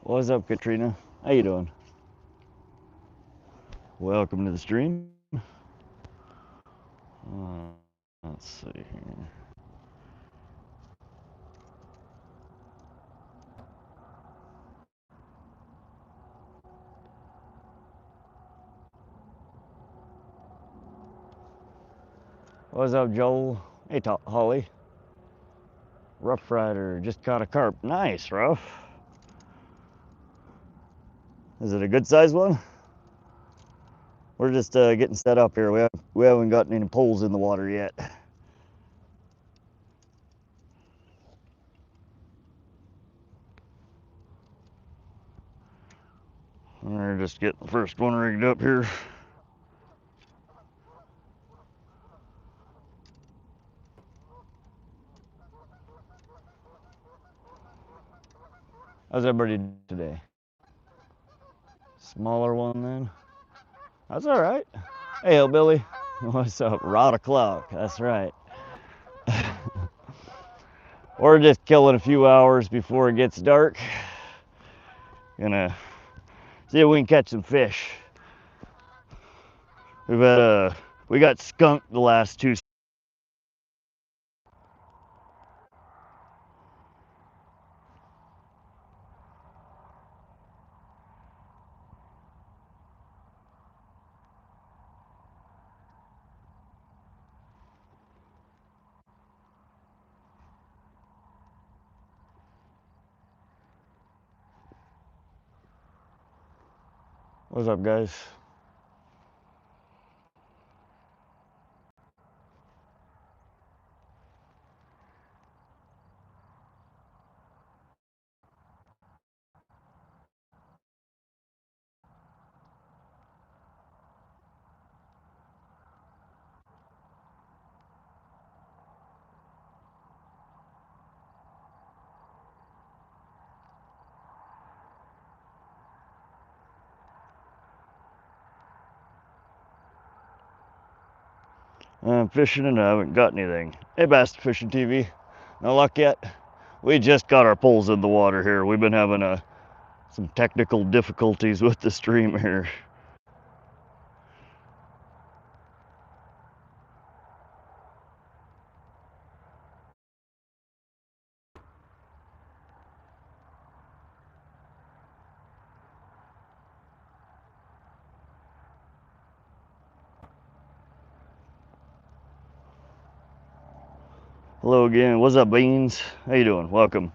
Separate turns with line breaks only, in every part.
What's up, Katrina? How you doing? Welcome to the stream. Let's see here. What's up, Joel? Hey, Holly. Rough Rider just caught a carp. Nice, Rough. Is it a good size one? We're just getting set up here. We haven't gotten any poles in the water yet. We're just getting the first one rigged up here. How's everybody today? Smaller one then? That's all right. Hey, Hillbilly. What's up? Rod o'clock. That's right. We're just killing a few hours before it gets dark. Gonna see if we can catch some fish. We got skunked the last two. What's up, guys? I'm fishing and I haven't got anything. Hey, Bass Fishing TV. No luck yet? We just got our poles in the water here. We've been having some technical difficulties with the stream here. Hello again. What's up, Beans? How you doing? Welcome.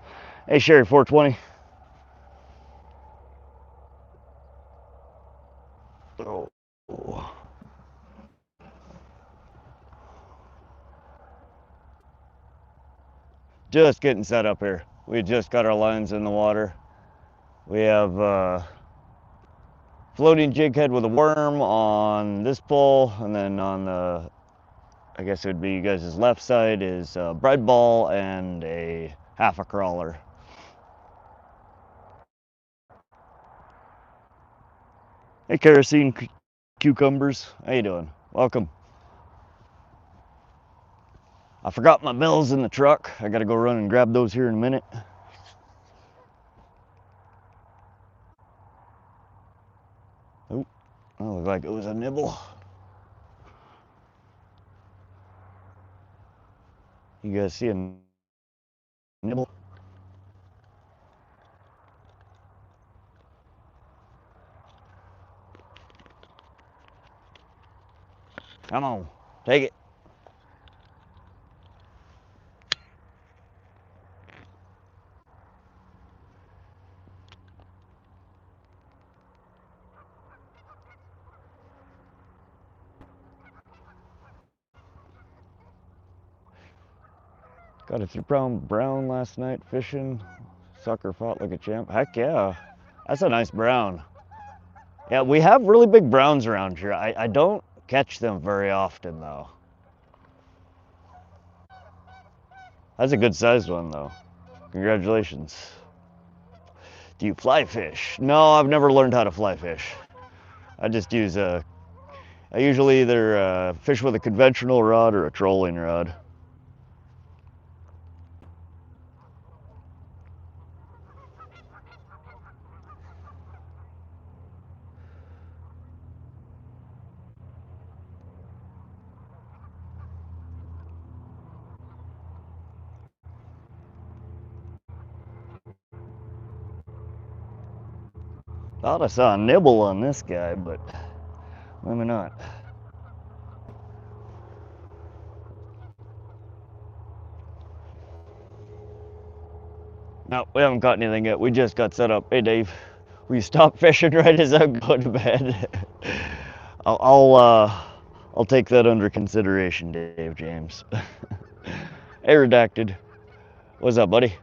Hey, Sherry 420. Oh. Just getting set up here. We just got our lines in the water. We have floating jig head with a worm on this pole, and then on the, I guess it would be you guys' left side, is a bread ball and a half a crawler. Hey, kerosene cucumbers. How you doing? Welcome. I forgot my bells in the truck. I gotta go run and grab those here in a minute. Oh, that looked like it was a nibble. You guys see a nibble? Come on, take it. Got a 3-pound brown last night fishing. Sucker fought like a champ. Heck yeah, that's a nice brown. Yeah, we have really big browns around here. I don't catch them very often though. That's a good sized one though. Congratulations. Do you fly fish? No, I've never learned how to fly fish. I just use I usually either fish with a conventional rod or a trolling rod. Thought I saw a nibble on this guy, but maybe not. No, we haven't caught anything yet. We just got set up. Hey, Dave, will you stop fishing right as I go to bed? I'll take that under consideration, Dave James. Hey, Redacted. What's up, buddy?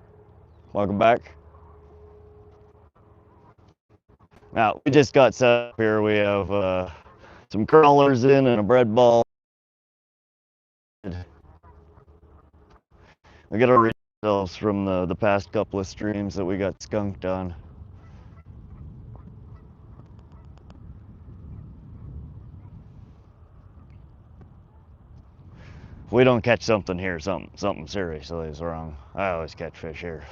Welcome back. Now, we just got set up here. We have some crawlers in and a bread ball. We got our results from the past couple of streams that we got skunked on. If we don't catch something here, something seriously is wrong. I always catch fish here.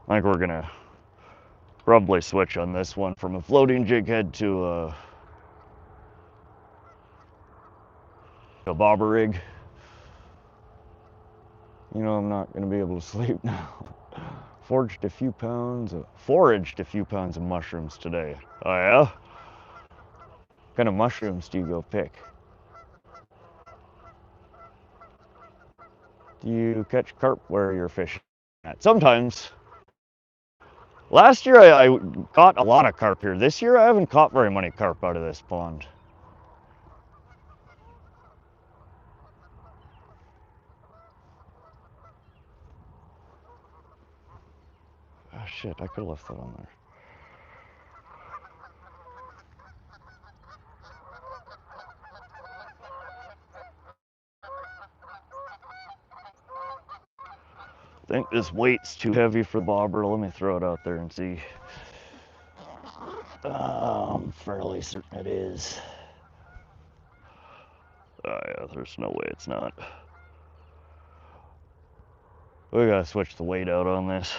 I think we're gonna probably switch on this one from a floating jig head to a bobber rig. You know, I'm not gonna be able to sleep now. Foraged a few pounds of mushrooms today. Oh yeah? What kind of mushrooms do you go pick? Do you catch carp where you're fishing at? Sometimes. Last year I caught a lot of carp here. This year I haven't caught very many carp out of this pond. Oh shit, I could have left that on there. I think this weight's too heavy for the bobber. Let me throw it out there and see. I'm fairly certain it is. Oh yeah, there's no way it's not. We gotta switch the weight out on this.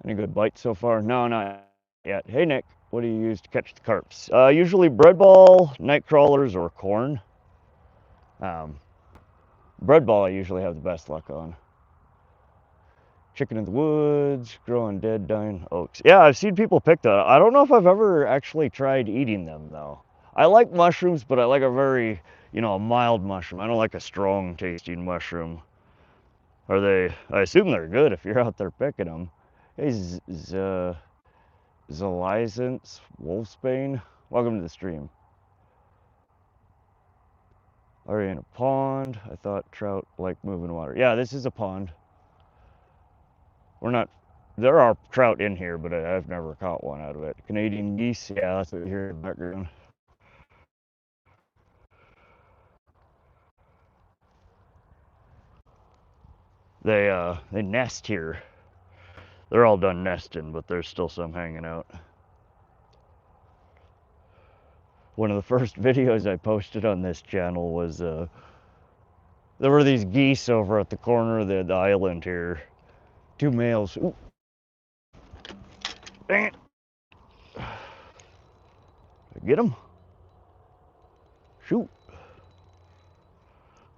Any good bites so far? No, not yet. Hey Nick, what do you use to catch the carps? Usually bread ball, nightcrawlers, or corn. Bread ball I usually have the best luck on. Chicken in the woods, growing dead, dying oaks. Yeah, I've seen people pick that. I don't know if I've ever actually tried eating them though. I like mushrooms, but I like a very, a mild mushroom. I don't like a strong tasting mushroom. Are they, I assume they're good if you're out there picking them. Hey, Zelizance Wolfsbane, welcome to the stream. Are you in a pond? I thought trout like moving water. Yeah, this is a pond. We're not, there are trout in here, but I've never caught one out of it. Canadian geese, yeah, that's what you hear in the background. They nest here. They're all done nesting, but there's still some hanging out. One of the first videos I posted on this channel was there were these geese over at the corner of the island here. Two males. Ooh. Dang it. Get them? Shoot.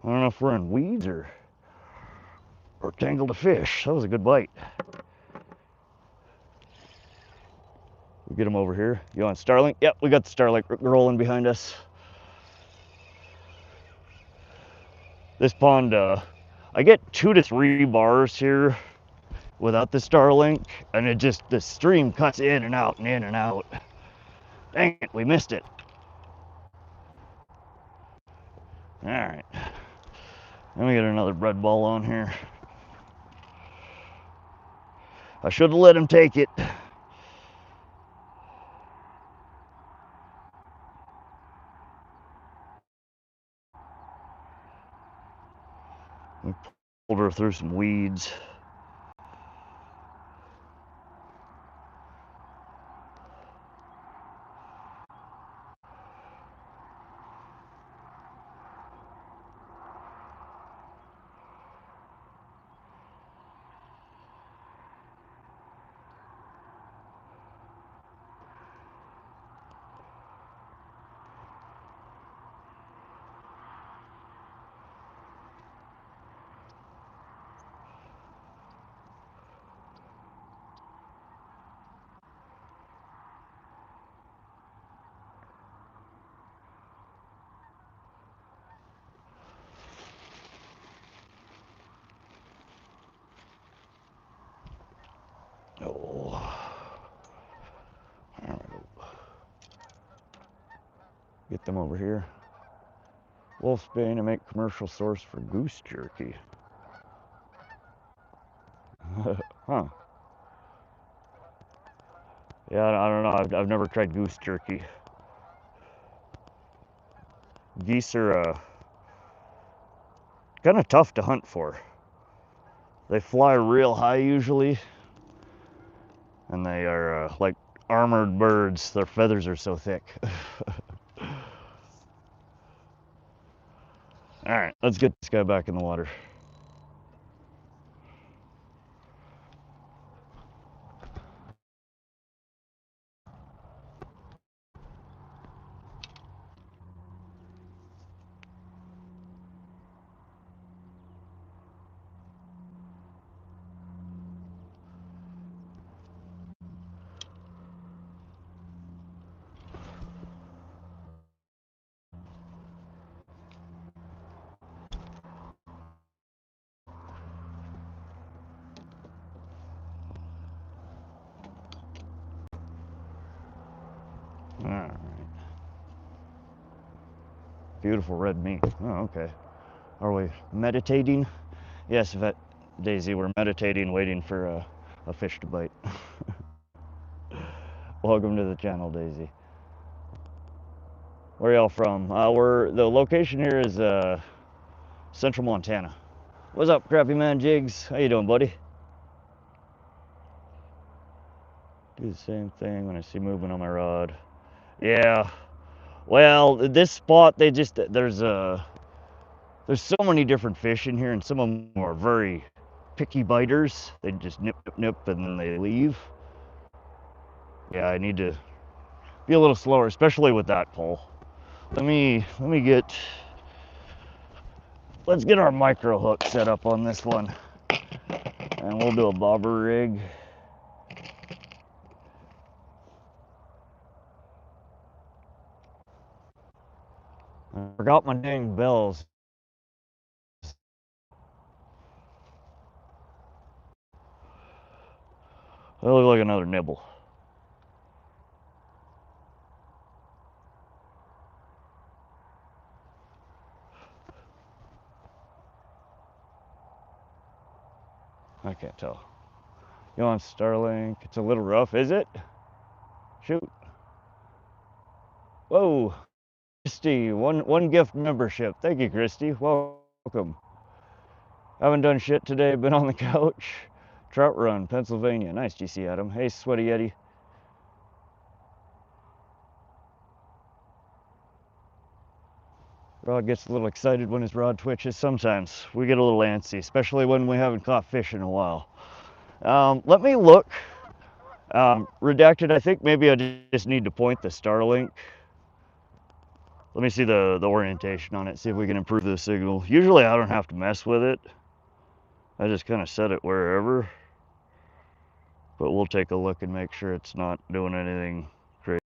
I don't know if we're in weeds or tangled a fish. That was a good bite. We get them over here. You on Starlink? Yep, we got the Starlink rolling behind us. This pond, I I get 2 to 3 bars here without the Starlink, and it just, the stream cuts in and out and in and out. Dang it, we missed it. All right, let me get another bread ball on here. I should have let him take it. We pulled her through some weeds. Oh. Get them over here. Wolfsbane to make commercial source for goose jerky. Huh. Yeah, I don't know. I've never tried goose jerky. Geese are kind of tough to hunt for. They fly real high usually, and they are like armored birds. Their feathers are so thick. All right, let's get this guy back in the water. All right. Beautiful red meat. Oh, okay. Are we meditating? Yes, Daisy, we're meditating, waiting for a fish to bite. Welcome to the channel, Daisy. Where y'all from? The location here is Central Montana. What's up, Crappy Man Jigs? How you doing, buddy? Do the same thing when I see movement on my rod. Yeah. Well, this spot, there's so many different fish in here, and some of them are very picky biters. They just nip, nip, nip, and then they leave. Yeah, I need to be a little slower, especially with that pole. Let's get our micro hook set up on this one, and we'll do a bobber rig. I forgot my dang bells. That looks like another nibble. I can't tell. You want Starlink? It's a little rough, is it? Shoot. Whoa. Christy, one gift membership. Thank you, Christy. Welcome. Haven't done shit today. Been on the couch. Trout Run, Pennsylvania. Nice, GC Adam. Hey, Sweaty Yeti. Rod gets a little excited when his rod twitches. Sometimes we get a little antsy, especially when we haven't caught fish in a while. Let me look. Redacted, I think maybe I just need to point the Starlink. Let me see the orientation on it, see if we can improve the signal. Usually I don't have to mess with it. I just kind of set it wherever. But we'll take a look and make sure it's not doing anything crazy.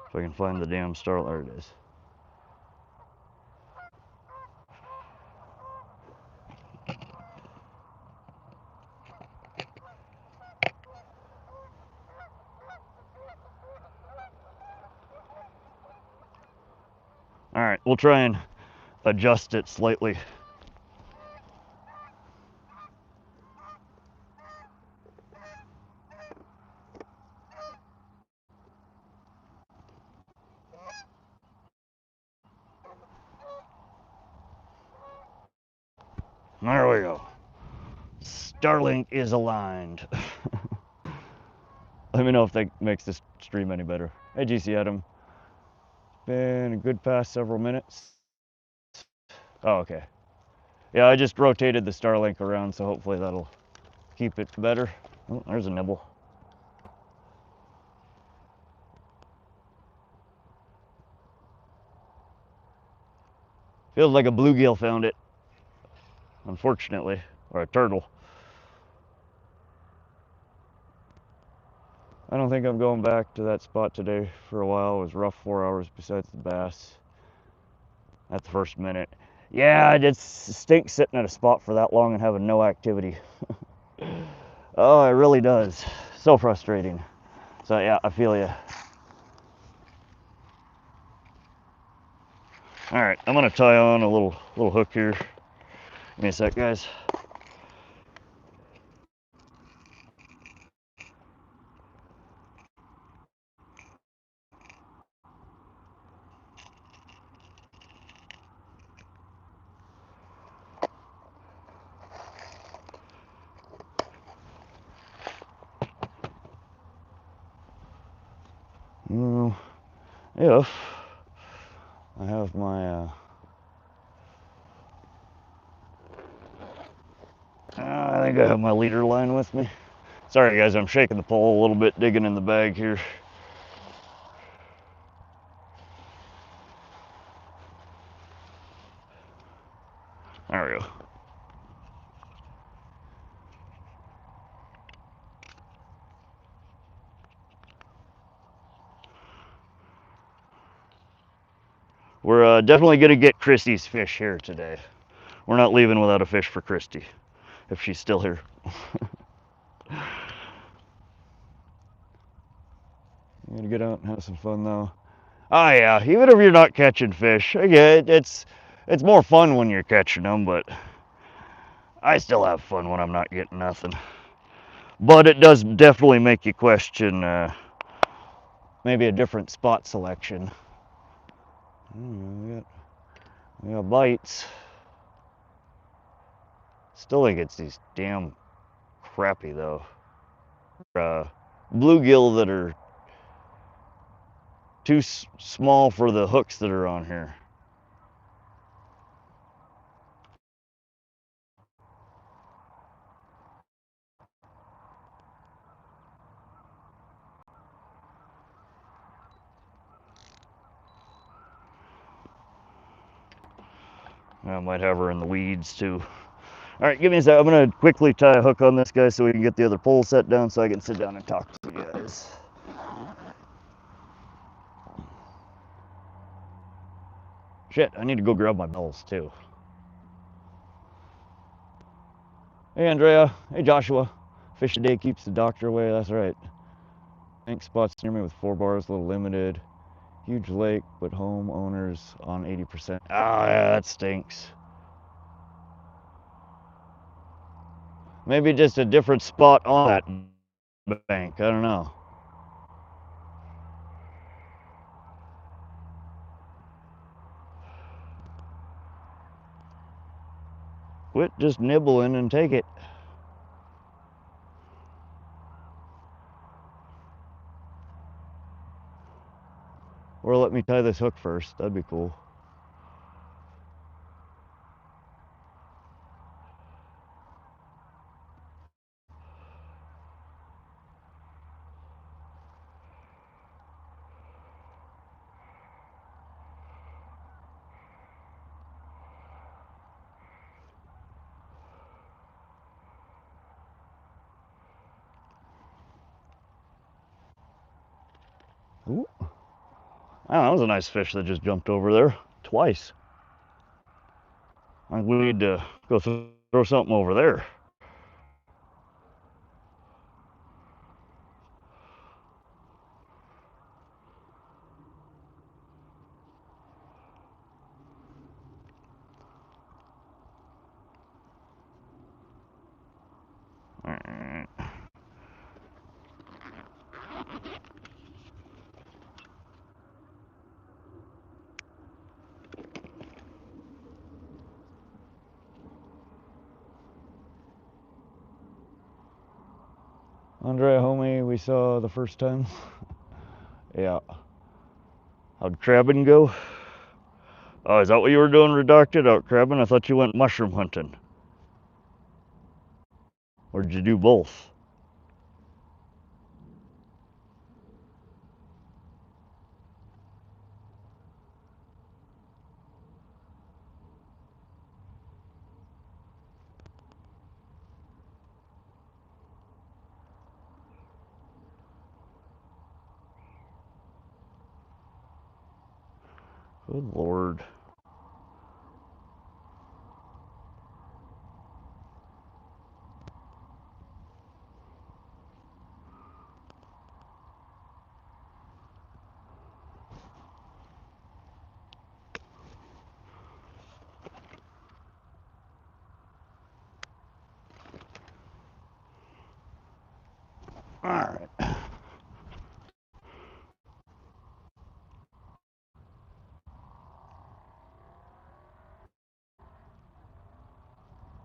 If I can find the damn Starlink, there it is. right, we'll try and adjust it slightly. There we go. Starlink is aligned. Let me know if that makes this stream any better. Hey, GC Adam. Been a good past several minutes. Oh, okay. Yeah, I just rotated the Starlink around, so hopefully that'll keep it better. Oh, there's a nibble. Feels like a bluegill found it, unfortunately, or a turtle. I don't think I'm going back to that spot today for a while. It was rough 4 hours besides the bass at the first minute. Yeah, it stinks sitting at a spot for that long and having no activity. Oh, it really does. So frustrating. So yeah, I feel you. All right, I'm gonna tie on a little hook here. Give me a sec, guys. If I have my I think I have my leader line with me. Sorry guys, I'm shaking the pole a little bit, digging in the bag here. There we go. We're definitely gonna get Christy's fish here today. We're not leaving without a fish for Christy, if she's still here. You gotta get out and have some fun though. Oh yeah, even if you're not catching fish, again, it's more fun when you're catching them, but I still have fun when I'm not getting nothing. But it does definitely make you question maybe a different spot selection. We got bites. Still think it's these damn crappie though. Bluegill that are too small for the hooks that are on here. I might have her in the weeds too. All right, give me a sec. I'm gonna quickly tie a hook on this guy so we can get the other pole set down so I can sit down and talk to you guys. Shit, I need to go grab my bells too. Hey Andrea, hey Joshua. Fish a day keeps the doctor away, that's right. Tank spots near me with 4 bars, a little limited. Huge lake, but homeowners on 80%. Ah, yeah, that stinks. Maybe just a different spot on that bank, I don't know. Quit just nibbling and take it. Or let me tie this hook first, that'd be cool. Ooh. Oh, that was a nice fish that just jumped over there twice. I think we need to go throw something over there. Alright. Andre, homie, we saw the first time. Yeah. How'd crabbing go? Oh, is that what you were doing, redacted, out crabbing? I thought you went mushroom hunting. Or did you do both? Good Lord. Alright.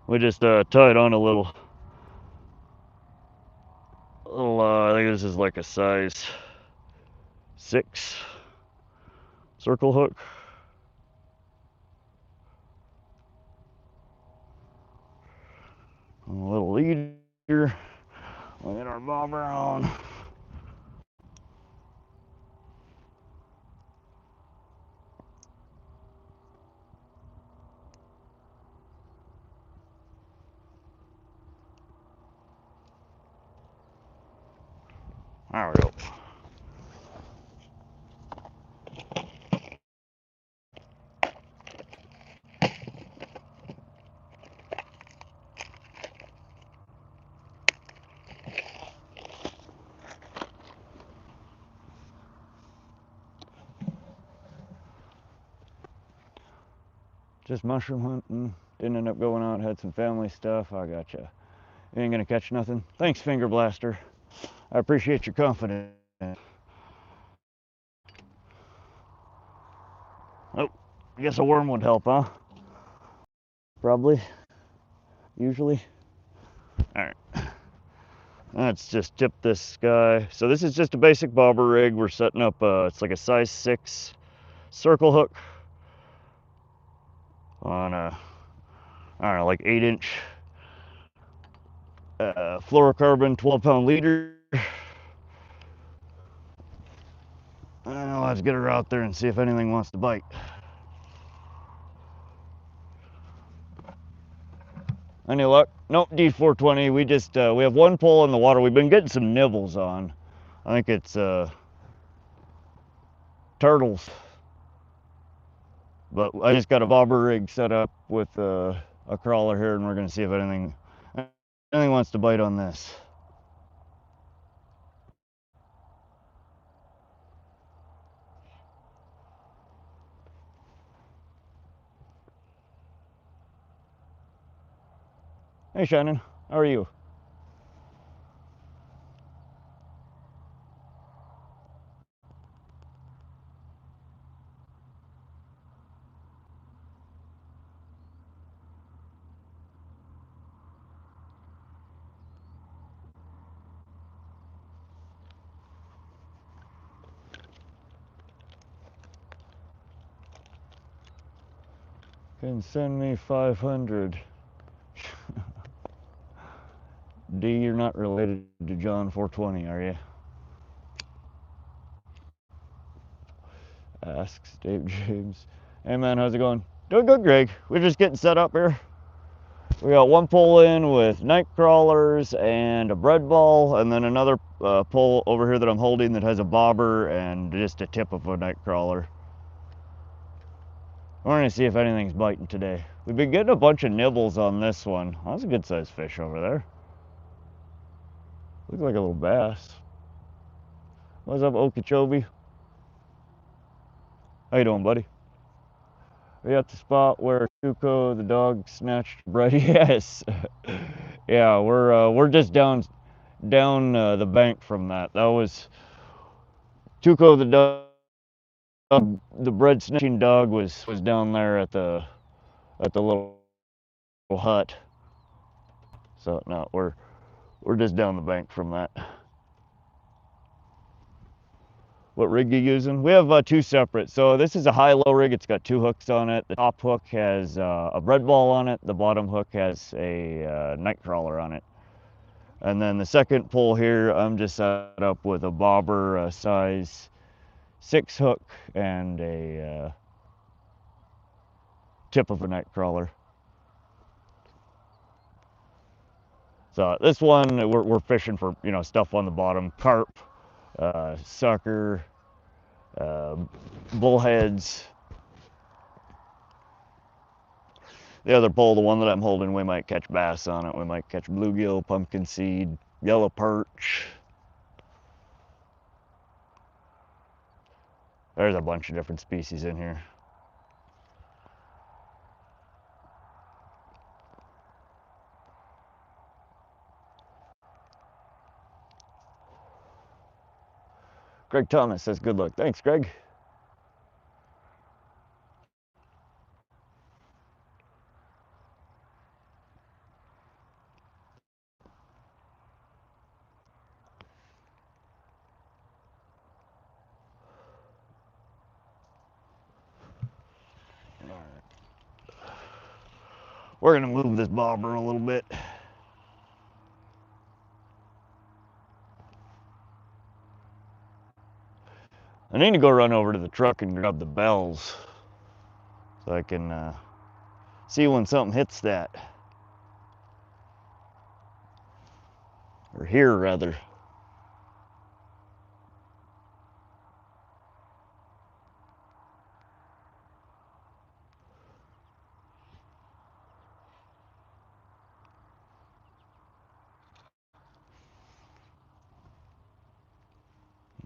We just tied on a little, I think this is like a size 6 circle hook. A little leader. We'll get our bobber on. There we go. Just mushroom hunting. Didn't end up going out. Had some family stuff. I gotcha. You ain't gonna catch nothing. Thanks, Finger Blaster. I appreciate your confidence. Oh, I guess a worm would help, huh? Probably. Usually. Alright. Let's just tip this guy. So this is just a basic bobber rig. We're setting up, it's like a size 6 circle hook on a, I don't know, like 8-inch fluorocarbon 12-pound leader. And let's get her out there and see if anything wants to bite. Any luck? Nope, D420. We just, we have one pole in the water. We've been getting some nibbles on. I think it's turtles. But I just got a bobber rig set up with a crawler here, and we're gonna see if anything wants to bite on this. Hey Shannon, how are you? Can send me 500. D, you're not related to John 420, are you? Asks Dave James. Hey man, how's it going? Doing good, Greg. We're just getting set up here. We got one pole in with nightcrawlers and a bread ball, and then another pole over here that I'm holding that has a bobber and just a tip of a nightcrawler. We're gonna see if anything's biting today. We've been getting a bunch of nibbles on this one. That's a good sized fish over there. Looks like a little bass. What's up, Okeechobee? How you doing, buddy? Are you at the spot where Tuco the dog snatched bread? Yes. Yeah, we're just down the bank from that. That was Tuco the dog. The bread snitching dog was down there at the little hut. So no, we're just down the bank from that. What rig you using? We have two separate. So this is a high-low rig. It's got two hooks on it. The top hook has a bread ball on it. The bottom hook has a nightcrawler on it. And then the second pole here, I'm just set up with a bobber size 6 hook and a tip of a nightcrawler. So this one, we're fishing for, you know, stuff on the bottom, carp, sucker, bullheads. The other pole, the one that I'm holding, we might catch bass on it. We might catch bluegill, pumpkin seed, yellow perch. There's a bunch of different species in here. Greg Thomas says good luck. Thanks, Greg. We're gonna move this bobber a little bit. I need to go run over to the truck and grab the bells so I can see when something hits that. Or hear, rather.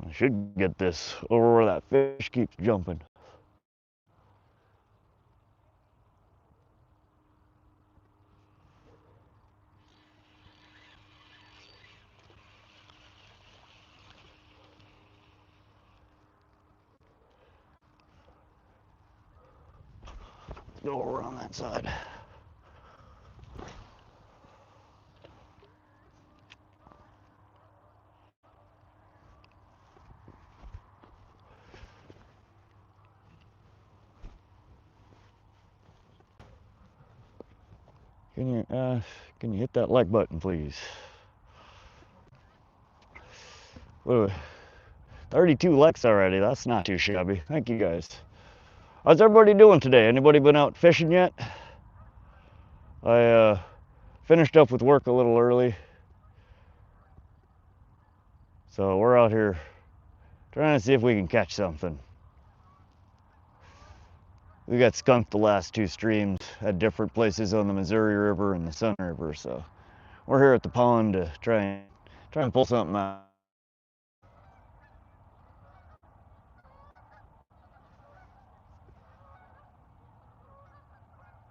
I should get this over where that fish keeps jumping. Let's go over on that side. Can you hit that like button, please? Whoa, 32 likes already. That's not too shabby. Thank you guys. How's everybody doing today? Anybody been out fishing yet? I finished up with work a little early, so we're out here trying to see if we can catch something. We got skunked the last two streams at different places on the Missouri River and the Sun River, so we're here at the pond to try and pull something out.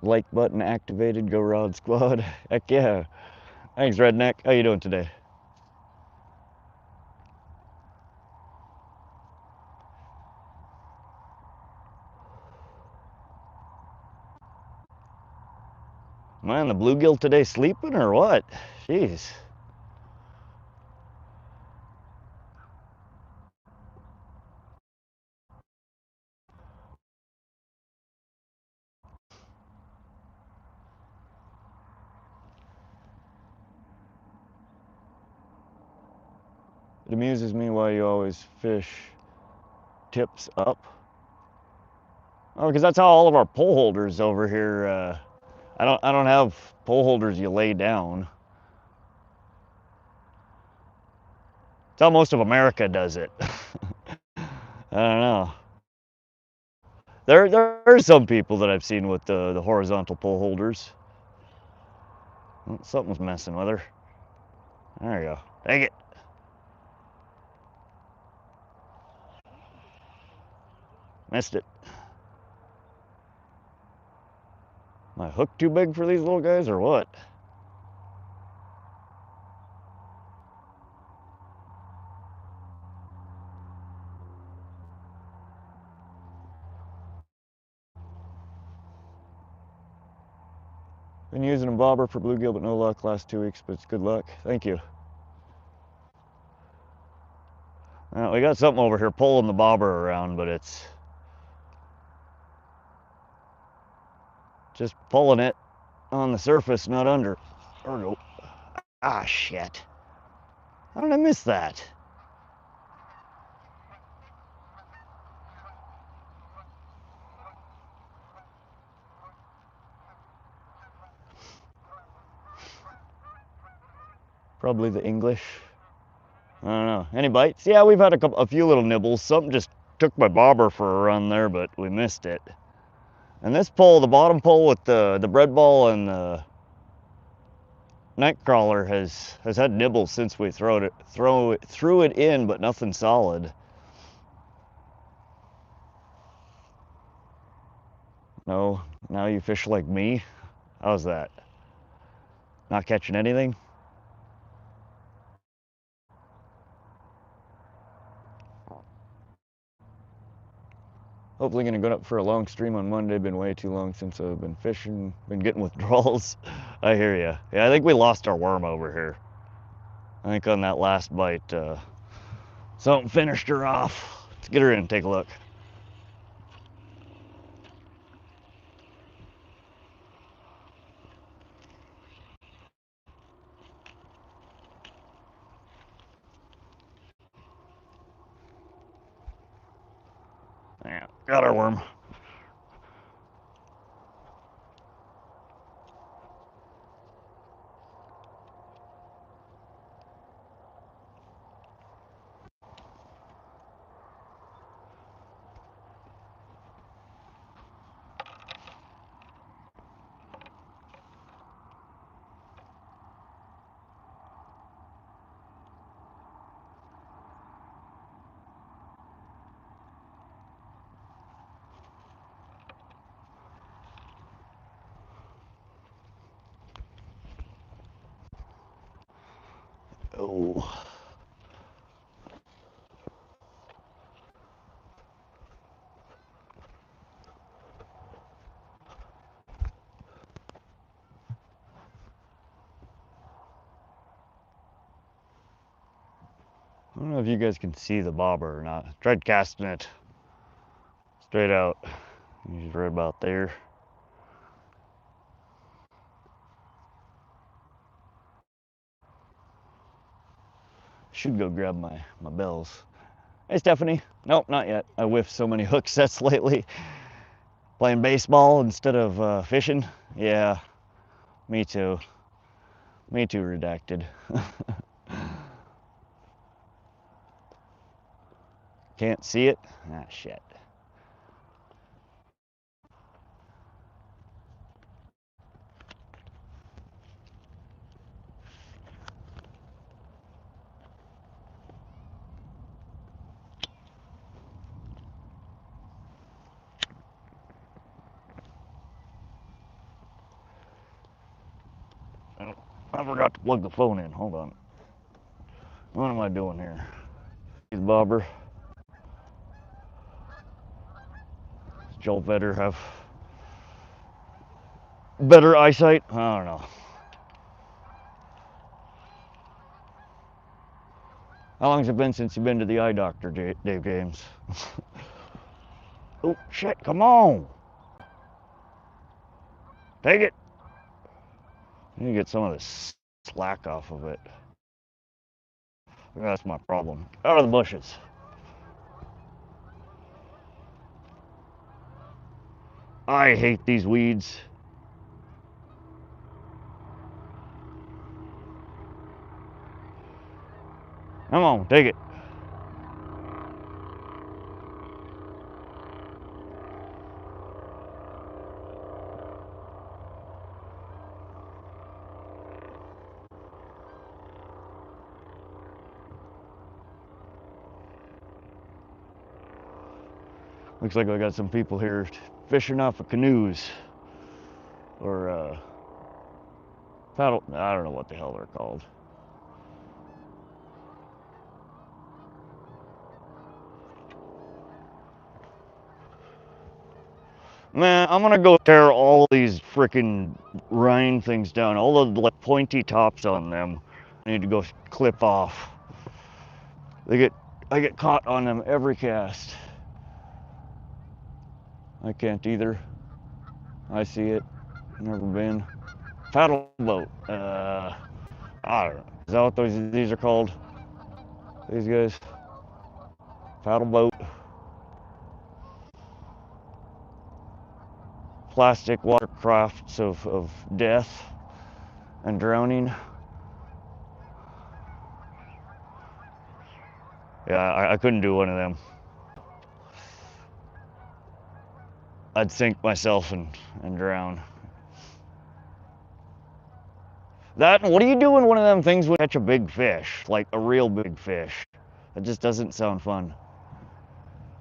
Like button activated, go Rod Squad. Heck yeah. Thanks, Redneck. How you doing today? Man, the bluegill today sleeping or what? Jeez. It amuses me why you always fish tips up. Oh, because that's how all of our pole holders over here. I don't have pole holders you lay down. It's how most of America does it. I don't know. There are some people that I've seen with the horizontal pole holders. Oh, something's messing with her. There you go. Take it. Missed it. My hook too big for these little guys or what? Been using a bobber for bluegill, but no luck last 2 weeks, but it's good luck. Thank you. We got something over here pulling the bobber around, but it's just pulling it on the surface, not under. Or no. Ah, shit. How did I miss that? Probably the English. I don't know. Any bites? Yeah, we've had a few little nibbles. Something just took my bobber for a run there, but we missed it. And this pole, the bottom pole with the bread ball and the nightcrawler has had nibbles since we threw it in, but nothing solid. No, now you fish like me? How's that? Not catching anything? Hopefully gonna go up for a long stream on Monday. Been way too long since I've been fishing. Been getting withdrawals. I hear ya. Yeah, I think we lost our worm over here. I think on that last bite, something finished her off. Let's get her in and take a look. Yeah, got our worm. Oh. I don't know if you guys can see the bobber or not. Tried casting it straight out. He's right about there. Should go grab my bells. Hey, Stephanie. Nope, not yet. I whiffed so many hook sets lately. Playing baseball instead of fishing. Yeah, me too. Me too, redacted. Can't see it? Ah, shit. Oh, I forgot to plug the phone in. Hold on. What am I doing here? These bobber. Does Joel Vetter have better eyesight? I don't know. How long's it been since you've been to the eye doctor, Dave James? Oh, shit, come on. Take it. I need to get some of this slack off of it. That's my problem. Out of the bushes. I hate these weeds. Come on, take it. Looks like I got some people here fishing off of canoes. Or paddle, I don't know what the hell they're called. Man, I'm gonna go tear all these freaking rind things down. All the like pointy tops on them. I need to go clip off. I get caught on them every cast. I can't either. I see it. Never been. Paddle boat. I don't know. Is that what these are called? These guys? Paddle boat. Plastic watercrafts of death and drowning. Yeah, I couldn't do one of them. I'd sink myself and drown. That, what do you do in one of them things when you catch a big fish? Like a real big fish. That just doesn't sound fun.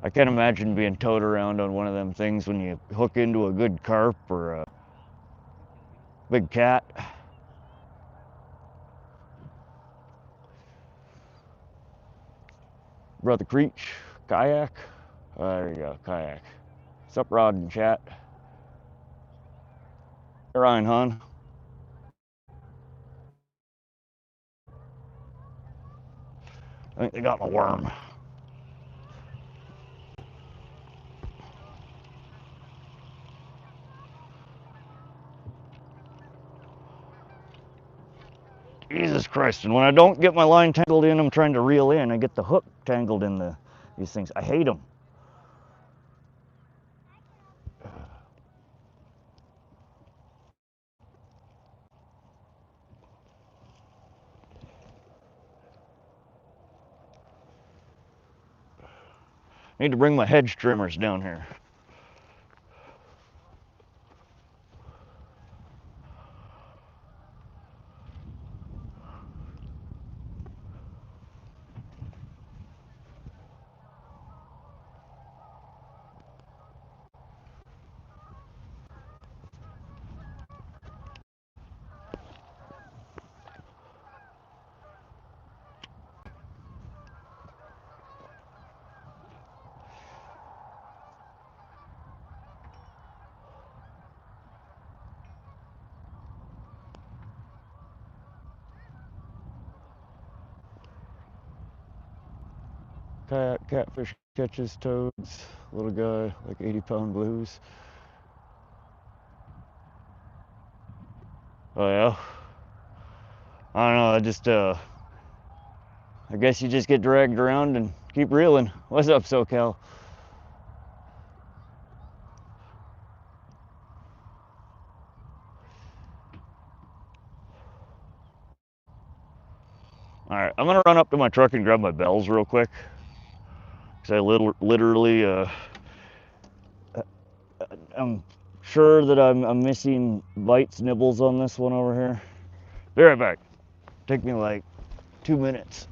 I can't imagine being towed around on one of them things when you hook into a good carp or a big cat. Brother Creech, kayak. There you go, kayak. Sup, Rod and chat. Hey, Ryan, hon. I think they got my worm. Jesus Christ, and when I don't get my line tangled in, I'm trying to reel in, I get the hook tangled in these things. I hate them. I need to bring my hedge trimmers down here. Catfish catches toads, little guy, like 80-pound blues. Oh yeah? I don't know, I guess you just get dragged around and keep reeling. What's up, SoCal? Alright, I'm gonna run up to my truck and grab my bells real quick. Because I literally, I'm sure that I'm missing bites, nibbles on this one over here. Be right back. Take me like 2 minutes.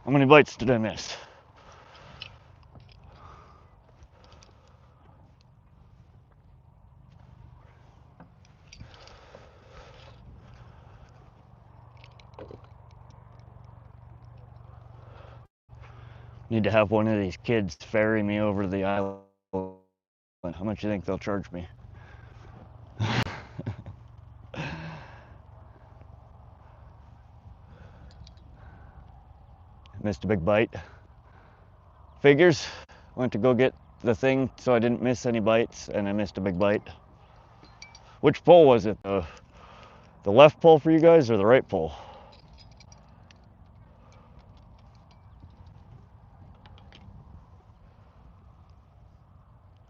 How many bites did I miss? Need to have one of these kids ferry me over to the island. How much do you think they'll charge me? Missed a big bite. Figures. Went to go get the thing so I didn't miss any bites, and I missed a big bite. Which pole was it? The left pole for you guys or the right pole?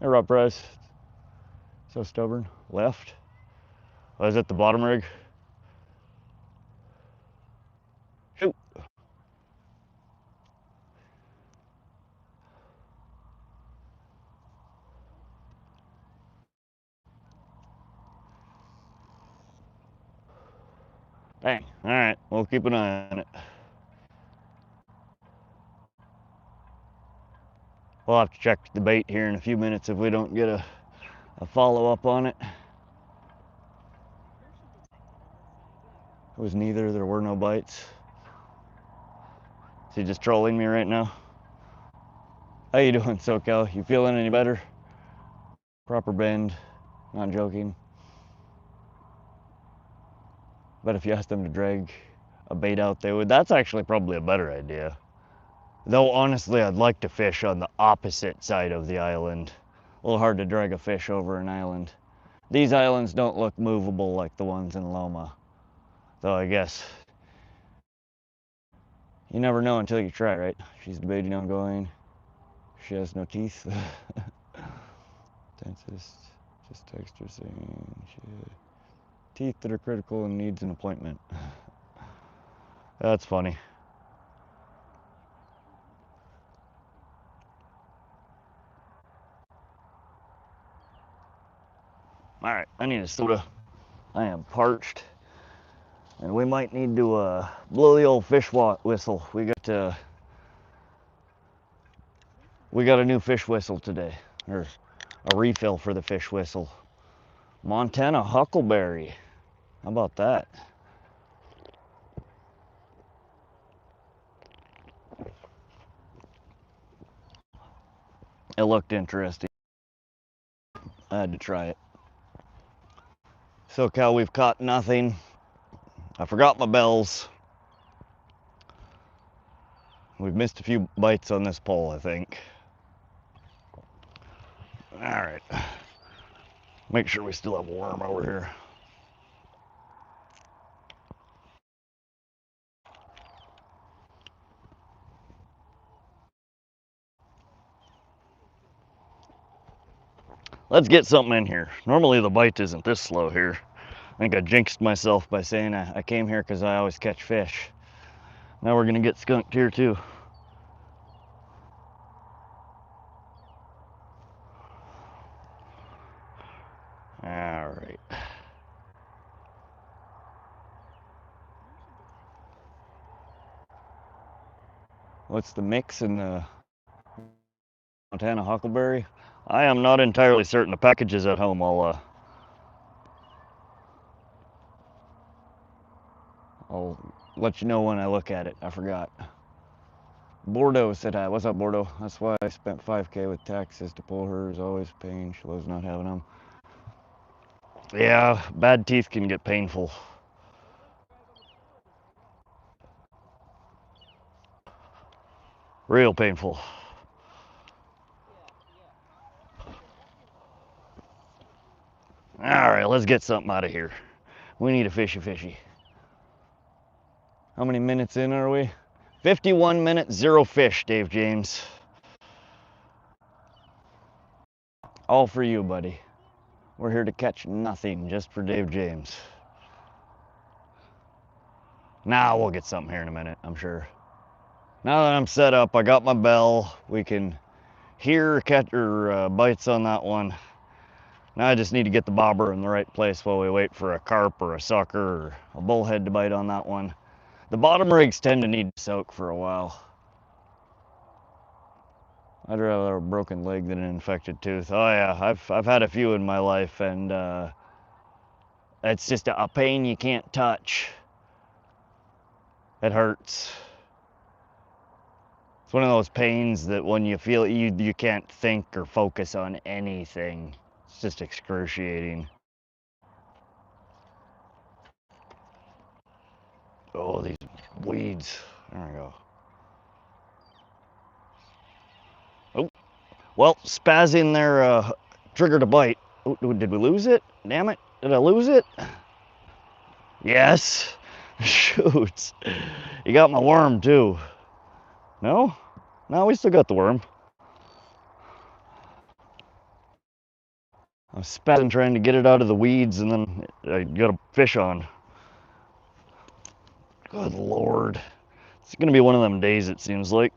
Hey, Rob Price. So stubborn. Left. Was it the bottom rig? Shoot. Dang. All right. We'll keep an eye on it. We'll have to check the bait here in a few minutes if we don't get a follow-up on it. It was neither. There were no bites. Is he just trolling me right now? How you doing, SoCal? You feeling any better? Proper bend. Not joking. But if you asked them to drag a bait out, they would. That's actually probably a better idea. Though honestly, I'd like to fish on the opposite side of the island. A little hard to drag a fish over an island. These islands don't look movable like the ones in Loma. Though I guess you never know until you try, right? She's debating on going. She has no teeth. Dentist just text her saying she had teeth that are critical and needs an appointment. That's funny. All right, I need a soda. I am parched, and we might need to blow the old fish whistle. We got a new fish whistle today, or a refill for the fish whistle. Montana huckleberry. How about that? It looked interesting. I had to try it. SoCal, we've caught nothing. I forgot my bells. We've missed a few bites on this pole, I think. All right. Make sure we still have a worm over here. Let's get something in here. Normally the bite isn't this slow here. I think I jinxed myself by saying I came here because I always catch fish. Now we're gonna get skunked here too. All right. What's the mix in the Montana huckleberry? I am not entirely certain. The package is at home. I'll let you know when I look at it. I forgot. Bordeaux said hi. What's up, Bordeaux? That's why I spent 5K with taxes to pull her. Is always a pain. She loves not having them. Yeah, bad teeth can get painful. Real painful. All right, let's get something out of here. We need a fishy. How many minutes in are we? 51 minutes, 0 fish, Dave James. All for you, buddy. We're here to catch nothing, just for Dave James. Now we'll get something here in a minute, I'm sure. Now that I'm set up, I got my bell. We can hear bites on that one. Now I just need to get the bobber in the right place while we wait for a carp or a sucker or a bullhead to bite on that one. The bottom rigs tend to need to soak for a while. I'd rather have a broken leg than an infected tooth. Oh yeah, I've had a few in my life, and it's just a pain you can't touch. It hurts. It's one of those pains that when you feel it, you can't think or focus on anything. It's just excruciating. Oh, these weeds. There we go. Oh, well, spazzing there triggered a bite. Oh, did we lose it? Damn it. Did I lose it? Yes. Shoot. You got my worm too. No? No, we still got the worm. I was spazzing trying to get it out of the weeds, and then I got a fish on. Good Lord. It's gonna be one of them days, it seems like.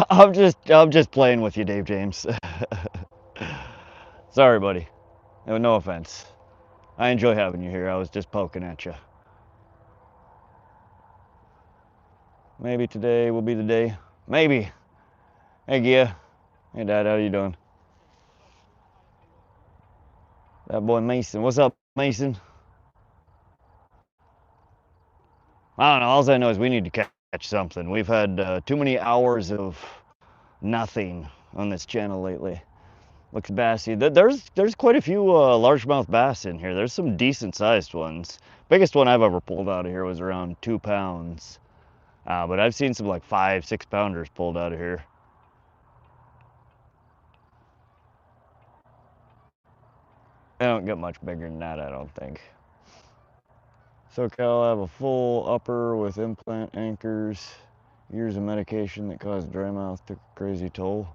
I'm just playing with you, Dave James. Sorry, buddy. No offense. I enjoy having you here. I was just poking at you. Maybe today will be the day. Maybe. Hey, Gia. Hey, Dad. How you doing? That boy Mason. What's up, Mason? I don't know. All I know is we need to catch something. We've had too many hours of nothing on this channel lately. Looks bassy. There's quite a few largemouth bass in here. There's some decent sized ones. Biggest one I've ever pulled out of here was around 2 pounds. But I've seen some like 5-6 pounders pulled out of here. They don't get much bigger than that, I don't think. SoCal, I have a full upper with implant anchors. Years of medication that caused dry mouth took a crazy toll.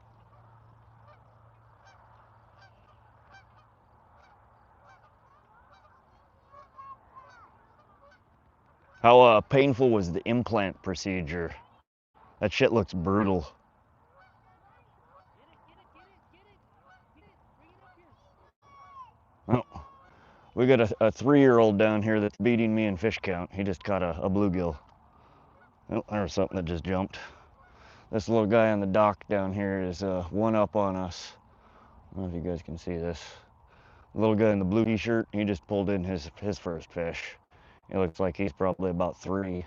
How painful was the implant procedure? That shit looks brutal. Oh, we got a 3-year-old down here that's beating me in fish count. He just caught a bluegill. Oh, there's something that just jumped. This little guy on the dock down here is one up on us. I don't know if you guys can see this. The little guy in the blue t-shirt, he just pulled in his first fish. He looks like he's probably about 3.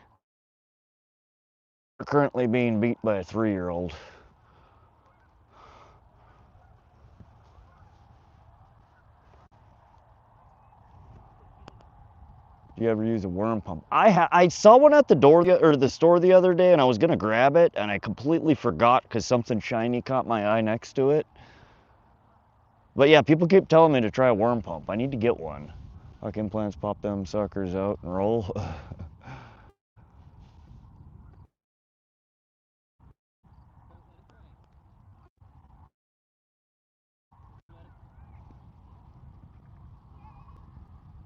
We're currently being beat by a 3-year-old. Do you ever use a worm pump? I saw one at the door or the store the other day, and I was gonna grab it, and I completely forgot because something shiny caught my eye next to it. But yeah, people keep telling me to try a worm pump. I need to get one. Like implants, pop them suckers out and roll.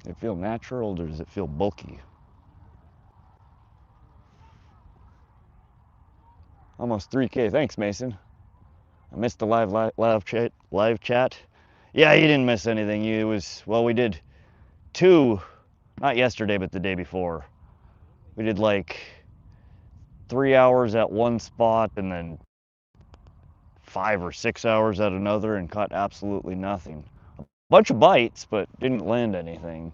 Does it feel natural or does it feel bulky? Almost 3K. Thanks, Mason. I missed the live chat. Yeah, you didn't miss anything. We did 2, not yesterday, but the day before. We did like 3 hours at one spot and then 5 or 6 hours at another and caught absolutely nothing. A bunch of bites, but didn't land anything.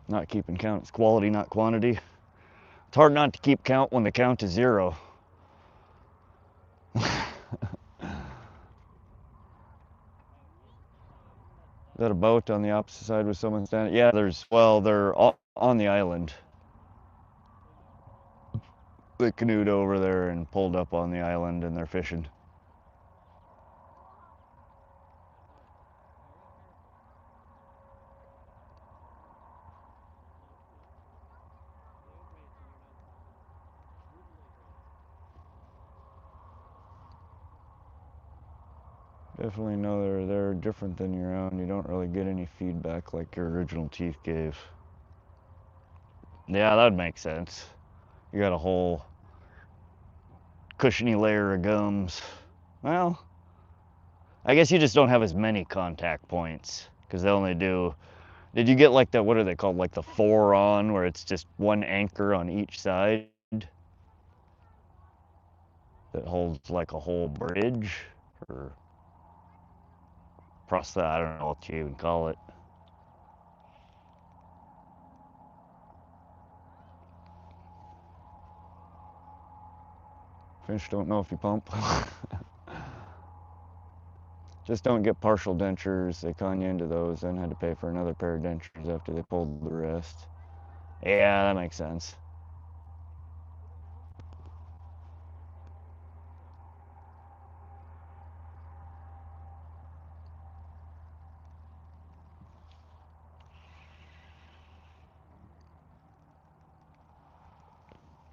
Not keeping count. It's quality, not quantity. It's hard not to keep count when the count is 0. Is that a boat on the opposite side with someone standing? Yeah, they're all on the island. They canoed over there and pulled up on the island and they're fishing. Definitely know they're different than your own. You don't really get any feedback like your original teeth gave. Yeah, that would make sense. You got a whole cushiony layer of gums. Well, I guess you just don't have as many contact points because they only do. Did you get like the, what are they called, like the 4-on, where it's just one anchor on each side that holds like a whole bridge, or across I don't know what you even call it. Fish don't know if you pump. Just don't get partial dentures. They con you into those, then had to pay for another pair of dentures after they pulled the rest. Yeah, that makes sense.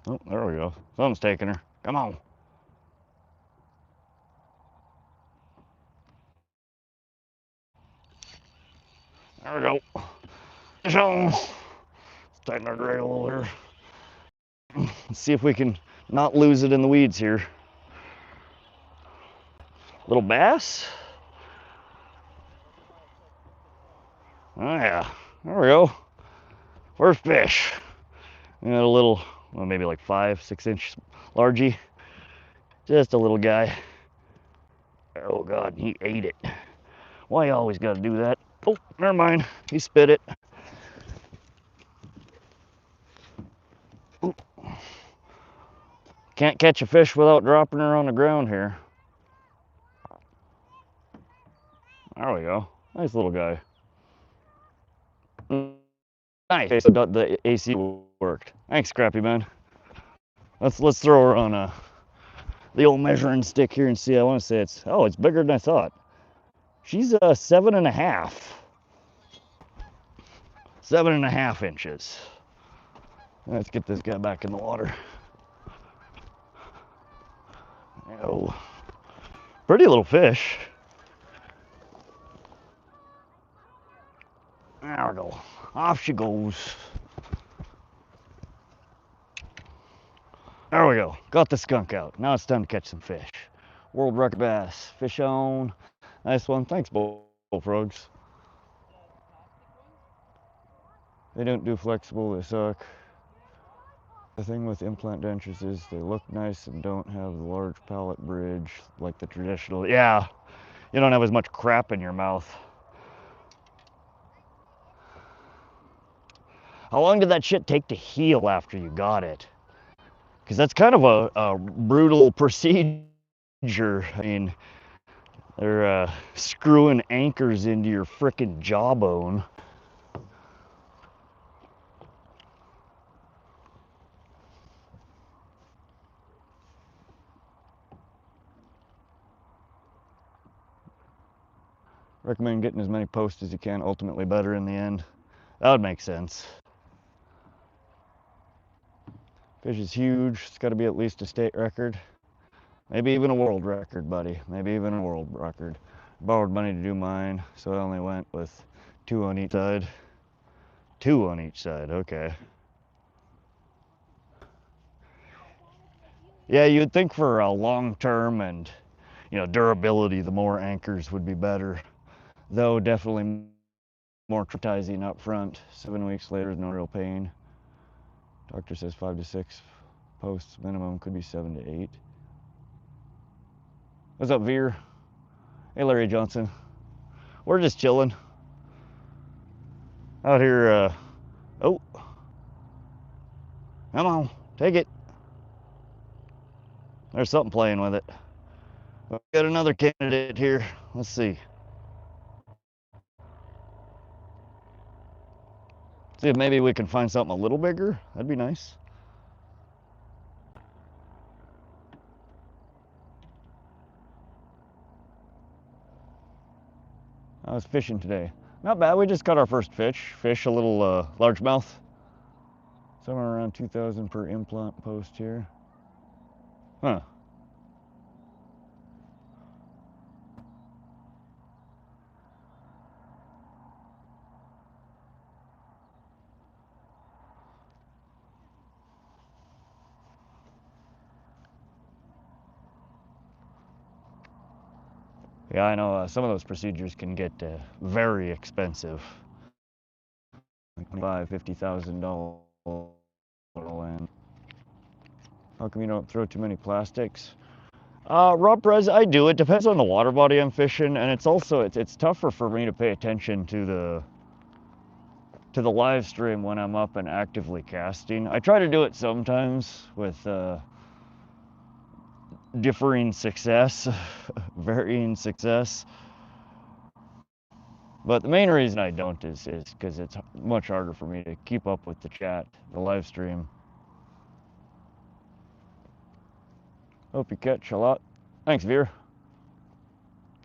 Oh, there we go. Something's taking her. Come on. There we go. Fish on. Let's tighten our drag a little here. Let's see if we can not lose it in the weeds here. Little bass. Oh yeah, there we go. First fish. We got a little, well, maybe like 5-6 inch largie. Just a little guy. Oh God, he ate it. Why you always gotta do that? Oh, never mind. He spit it. Ooh. Can't catch a fish without dropping her on the ground here. There we go. Nice little guy. Nice. Okay, so the AC worked. Thanks, Scrappy Man. Let's throw her on the old measuring stick here and see. I want to say it's bigger than I thought. She's 7.5. 7.5 inches. Let's get this guy back in the water. Oh, pretty little fish. There we go. Off she goes. There we go. Got the skunk out. Now it's time to catch some fish. World record bass. Fish on. Nice one. Thanks, bullfrogs. They don't do flexible. They suck. The thing with implant dentures is they look nice and don't have the large palate bridge like the traditional. Yeah, you don't have as much crap in your mouth. How long did that shit take to heal after you got it? Because that's kind of a brutal procedure. I mean, they're screwing anchors into your frickin' jawbone. Recommend getting as many posts as you can, ultimately better in the end. That would make sense. Fish is huge. It's got to be at least a state record. Maybe even a world record, buddy. Maybe even a world record. Borrowed money to do mine, so I only went with 2 on each side. 2 on each side, okay. Yeah, you'd think for a long term and, durability, the more anchors would be better. Though definitely more traumatizing up front. 7 weeks later is no real pain. Doctor says 5 to 6 posts minimum, could be 7 to 8. What's up, Veer? Hey, Larry Johnson. We're just chilling out here. Oh, come on, take it. There's something playing with it. We've got another candidate here. Let's see. See if maybe we can find something a little bigger. That'd be nice. I was fishing today. Not bad. We just caught our first fish. Fish a little largemouth. Somewhere around 2,000 per implant post here. Huh. Yeah, I know some of those procedures can get very expensive. Like $50,000 land. How come you don't throw too many plastics? Raw pres, I do. It depends on the water body I'm fishing, and it's also it's tougher for me to pay attention to the live stream when I'm up and actively casting. I try to do it sometimes with differing success, varying success. But the main reason I don't is because it's much harder for me to keep up with the chat, the live stream. Hope you catch a lot. Thanks, Veer.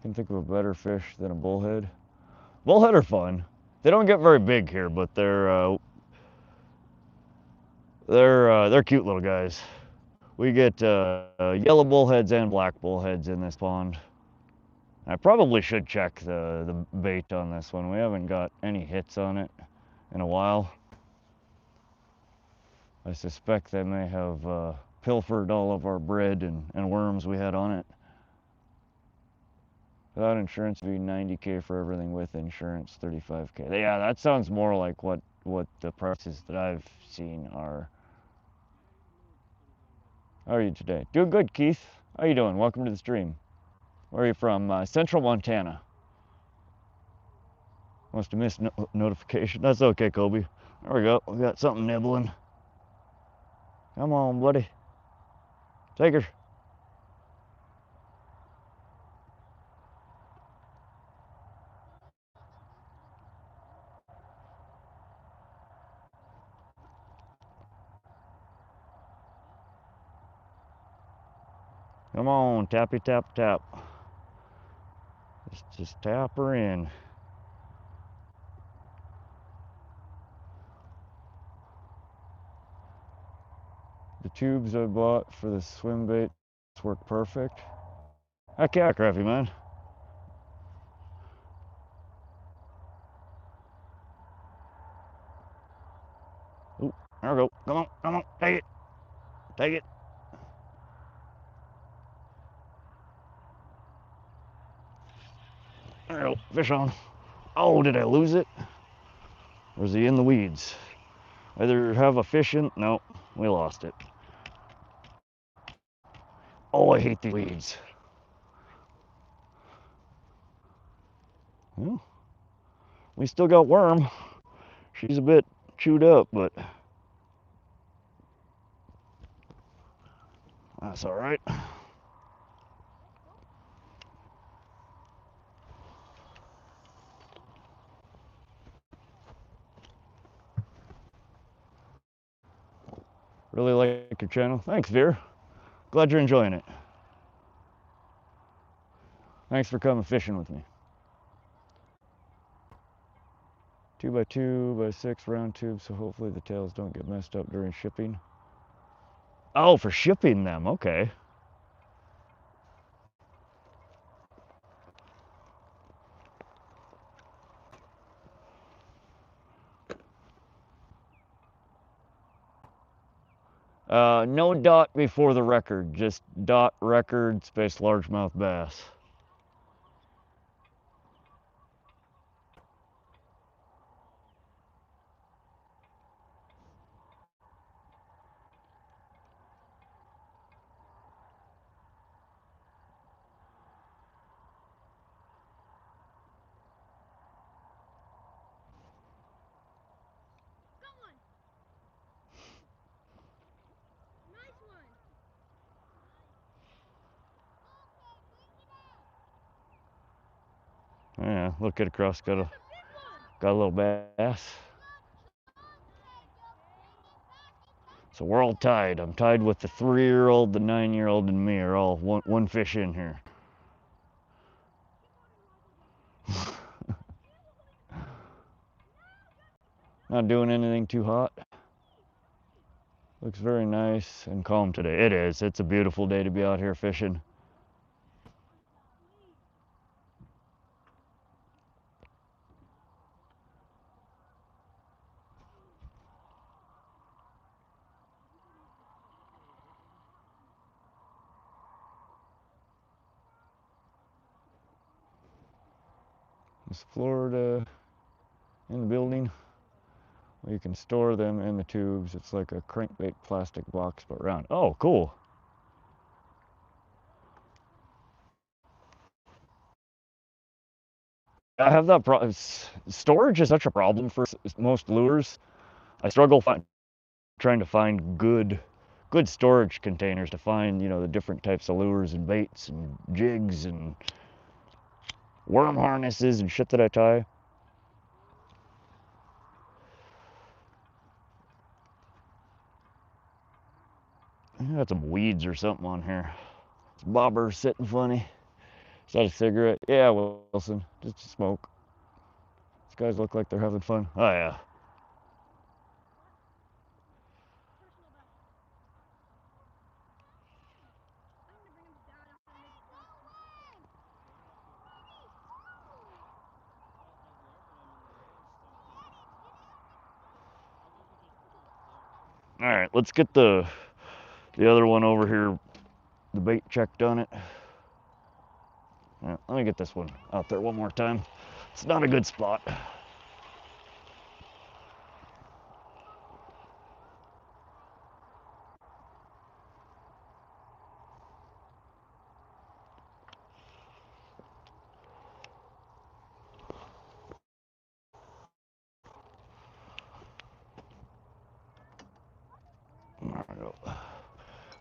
Can think of a better fish than a bullhead. Bullhead are fun. They don't get very big here, but they're cute little guys. We get yellow bullheads and black bullheads in this pond. I probably should check the bait on this one. We haven't got any hits on it in a while. I suspect they may have pilfered all of our bread and worms we had on it. Without insurance, it'd be $90K for everything. With insurance, $35K. Yeah, that sounds more like what the prices that I've seen are. How are you today? Doing good, Keith. How you doing? Welcome to the stream. Where are you from? Central Montana. Must have missed notification. That's okay, Kobe. There we go. We got something nibbling. Come on, buddy. Take her. Come on, tappy tap tap. Just tap her in. The tubes I bought for the swim baits work perfect. Heck yeah, Crafty man. Ooh, there we go. Come on, take it. Take it. There we go. Fish on. Oh, did I lose it? Or is he in the weeds? Either have a fish in. No, we lost it. Oh, I hate these weeds. Well, we still got worm. She's a bit chewed up, but that's all right. Really like your channel. Thanks, Veer. Glad you're enjoying it. Thanks for coming fishing with me. 2x2x6 round tube, so hopefully the tails don't get messed up during shipping. Oh, for shipping them, okay. No dot before the record, just dot record space largemouth bass. Yeah, look at across, got a little bass. So we're all tied. I'm tied with the 3-year-old, the 9-year-old, and me are all one fish in here. Not doing anything too hot. Looks very nice and calm today. It is. It's a beautiful day to be out here fishing. Is Florida in the building? You can store them in the tubes. It's like a crankbait plastic box but round. Oh, cool. I have that problem. Storage is such a problem for most lures. I struggle trying to find good storage containers to find, you know, the different types of lures and baits and jigs and worm harnesses and shit that I tie. I got some weeds or something on here. This bobber's sitting funny. Is that a cigarette? Yeah, Wilson. Just a smoke. These guys look like they're having fun. Oh, yeah. All right, let's get the other one over here, the bait checked on it. Yeah, let me get this one out there one more time. It's not a good spot.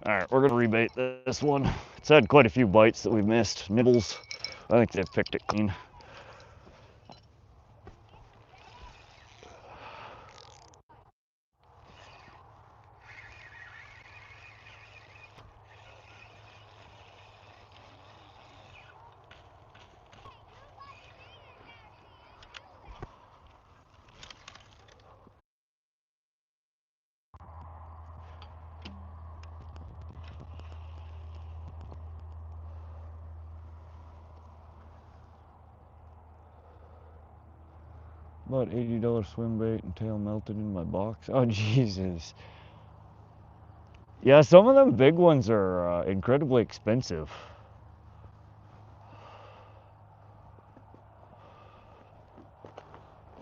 All right, we're gonna rebait this one. It's had quite a few bites that we've missed. Nibbles. I think they've picked it clean. About $80 swim bait and tail melted in my box. Oh, Jesus. Yeah, some of them big ones are incredibly expensive.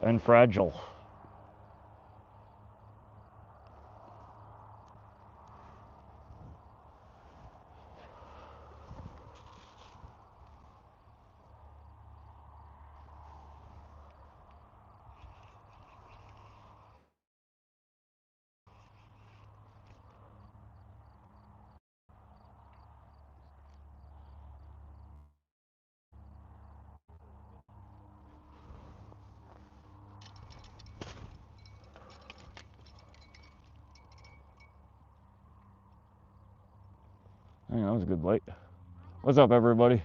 And fragile. I think that was a good bite. What's up, everybody?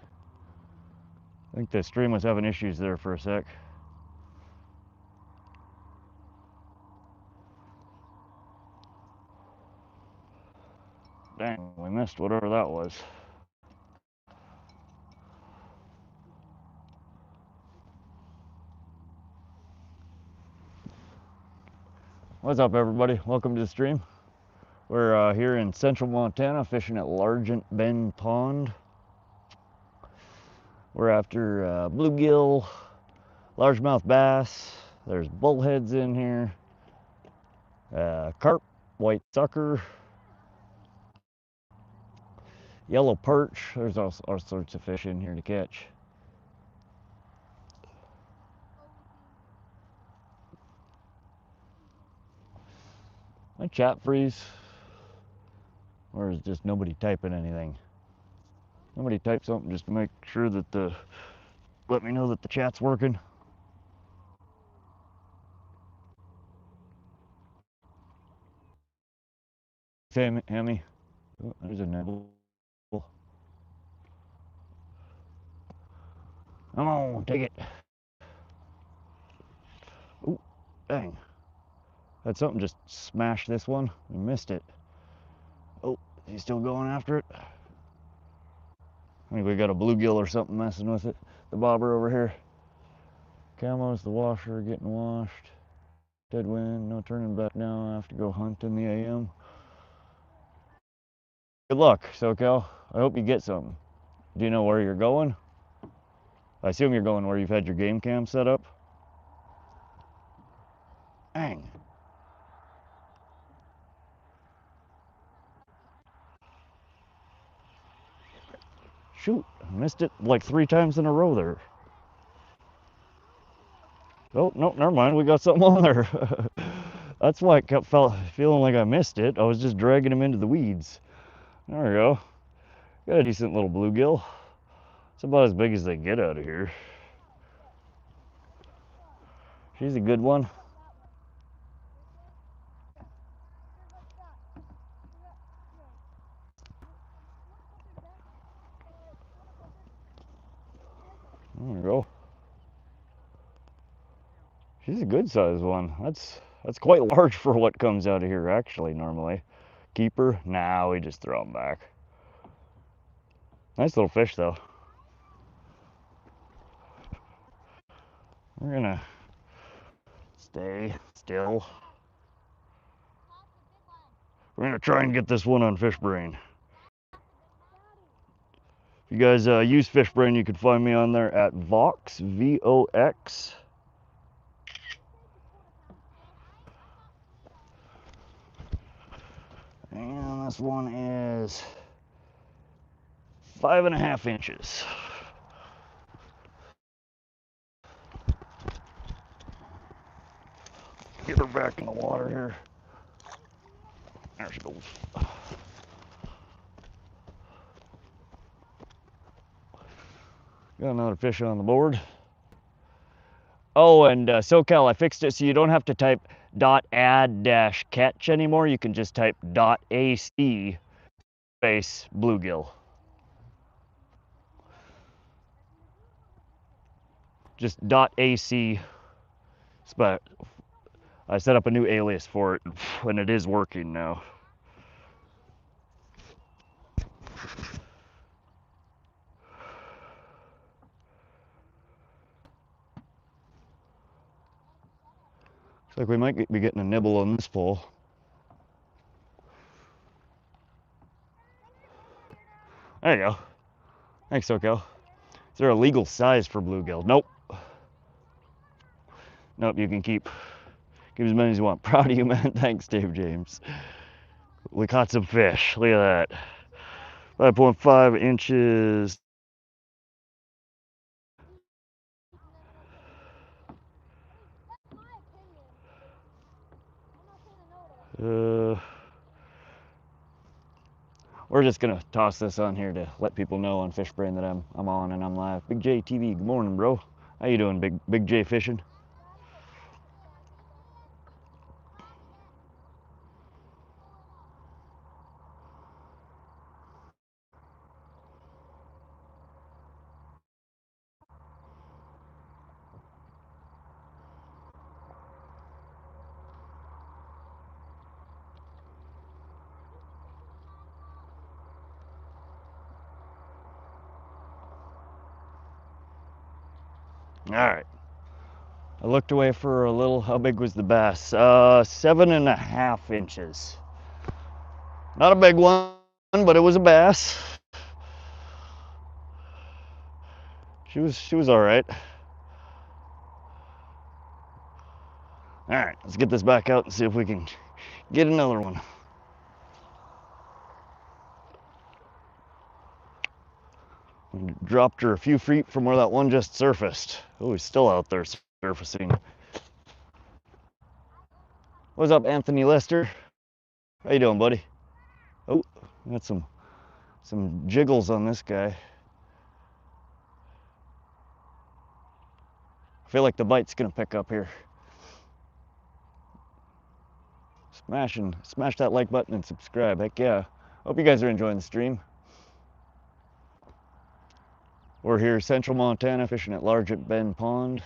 I think the stream was having issues there for a sec. Dang, we missed whatever that was. What's up, everybody? Welcome to the stream. We're here in central Montana fishing at Largent Bend Pond. We're after bluegill, largemouth bass. There's bullheads in here. Carp, white sucker, yellow perch. There's all sorts of fish in here to catch. My chat freeze, or is just nobody typing anything? Nobody type something just to make sure that let me know that the chat's working. Hammy. Oh, there's a nibble. Come on, take it. Ooh, dang. Had something just smash this one. We missed it. Oh, he's still going after it. I think we got a bluegill or something messing with it. The bobber over here. Camo's the washer getting washed. Dead wind, no turning back now. I have to go hunt in the AM. Good luck, SoCal. I hope you get something. Do you know where you're going? I assume you're going where you've had your game cam set up. Dang. Shoot, I missed it like 3 times in a row there. Oh, no, never mind. We got something on there. That's why I kept feeling like I missed it. I was just dragging him into the weeds. There we go. Got a decent little bluegill. It's about as big as they get out of here. She's a good one. There we go. She's a good sized one. That's quite large for what comes out of here actually normally. Keeper? Nah, we just throw them back. Nice little fish though. We're gonna stay still. We're gonna try and get this one on Fish Brain. If you guys use Fish Brain, you can find me on there at Vox, V-O-X. And this one is 5.5 inches. Get her back in the water here. There she goes. Got another fish on the board. Oh, and SoCal, I fixed it so you don't have to type .add-catch anymore. You can just type .ac space bluegill. Just .ac. But I set up a new alias for it, and it is working now. Looks like we might be getting a nibble on this pole. There you go. Thanks, SoCal. Is there a legal size for bluegill? Nope. Nope, you can keep as many as you want. Proud of you, man. Thanks, Dave James. We caught some fish. Look at that. 5.5 inches. We're just gonna toss this on here to let people know on Fish Brain that I'm on and I'm live. Big J TV, good morning, bro. How you doing, Big J fishing? All right. I looked away for a little. How big was the bass? 7.5 inches. Not a big one, but it was a bass. She was all right. All right, let's get this back out and see if we can get another one. Dropped her a few feet from where that one just surfaced. Oh, he's still out there surfacing. What's up, Anthony Lester? How you doing, buddy? Oh, got some jiggles on this guy. I feel like the bite's gonna pick up here. Smash that like button and subscribe. Heck yeah. Hope you guys are enjoying the stream. We're here central Montana fishing at Largent Bend Pond.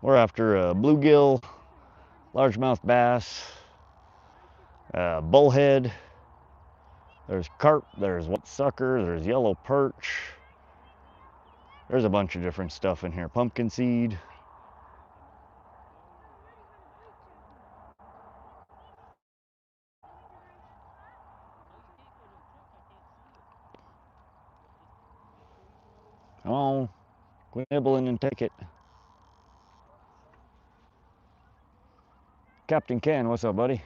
We're after a bluegill, largemouth bass, bullhead. There's carp, there's white sucker, there's yellow perch. There's a bunch of different stuff in here. Pumpkin seed. in and take it. Captain Ken, what's up, buddy?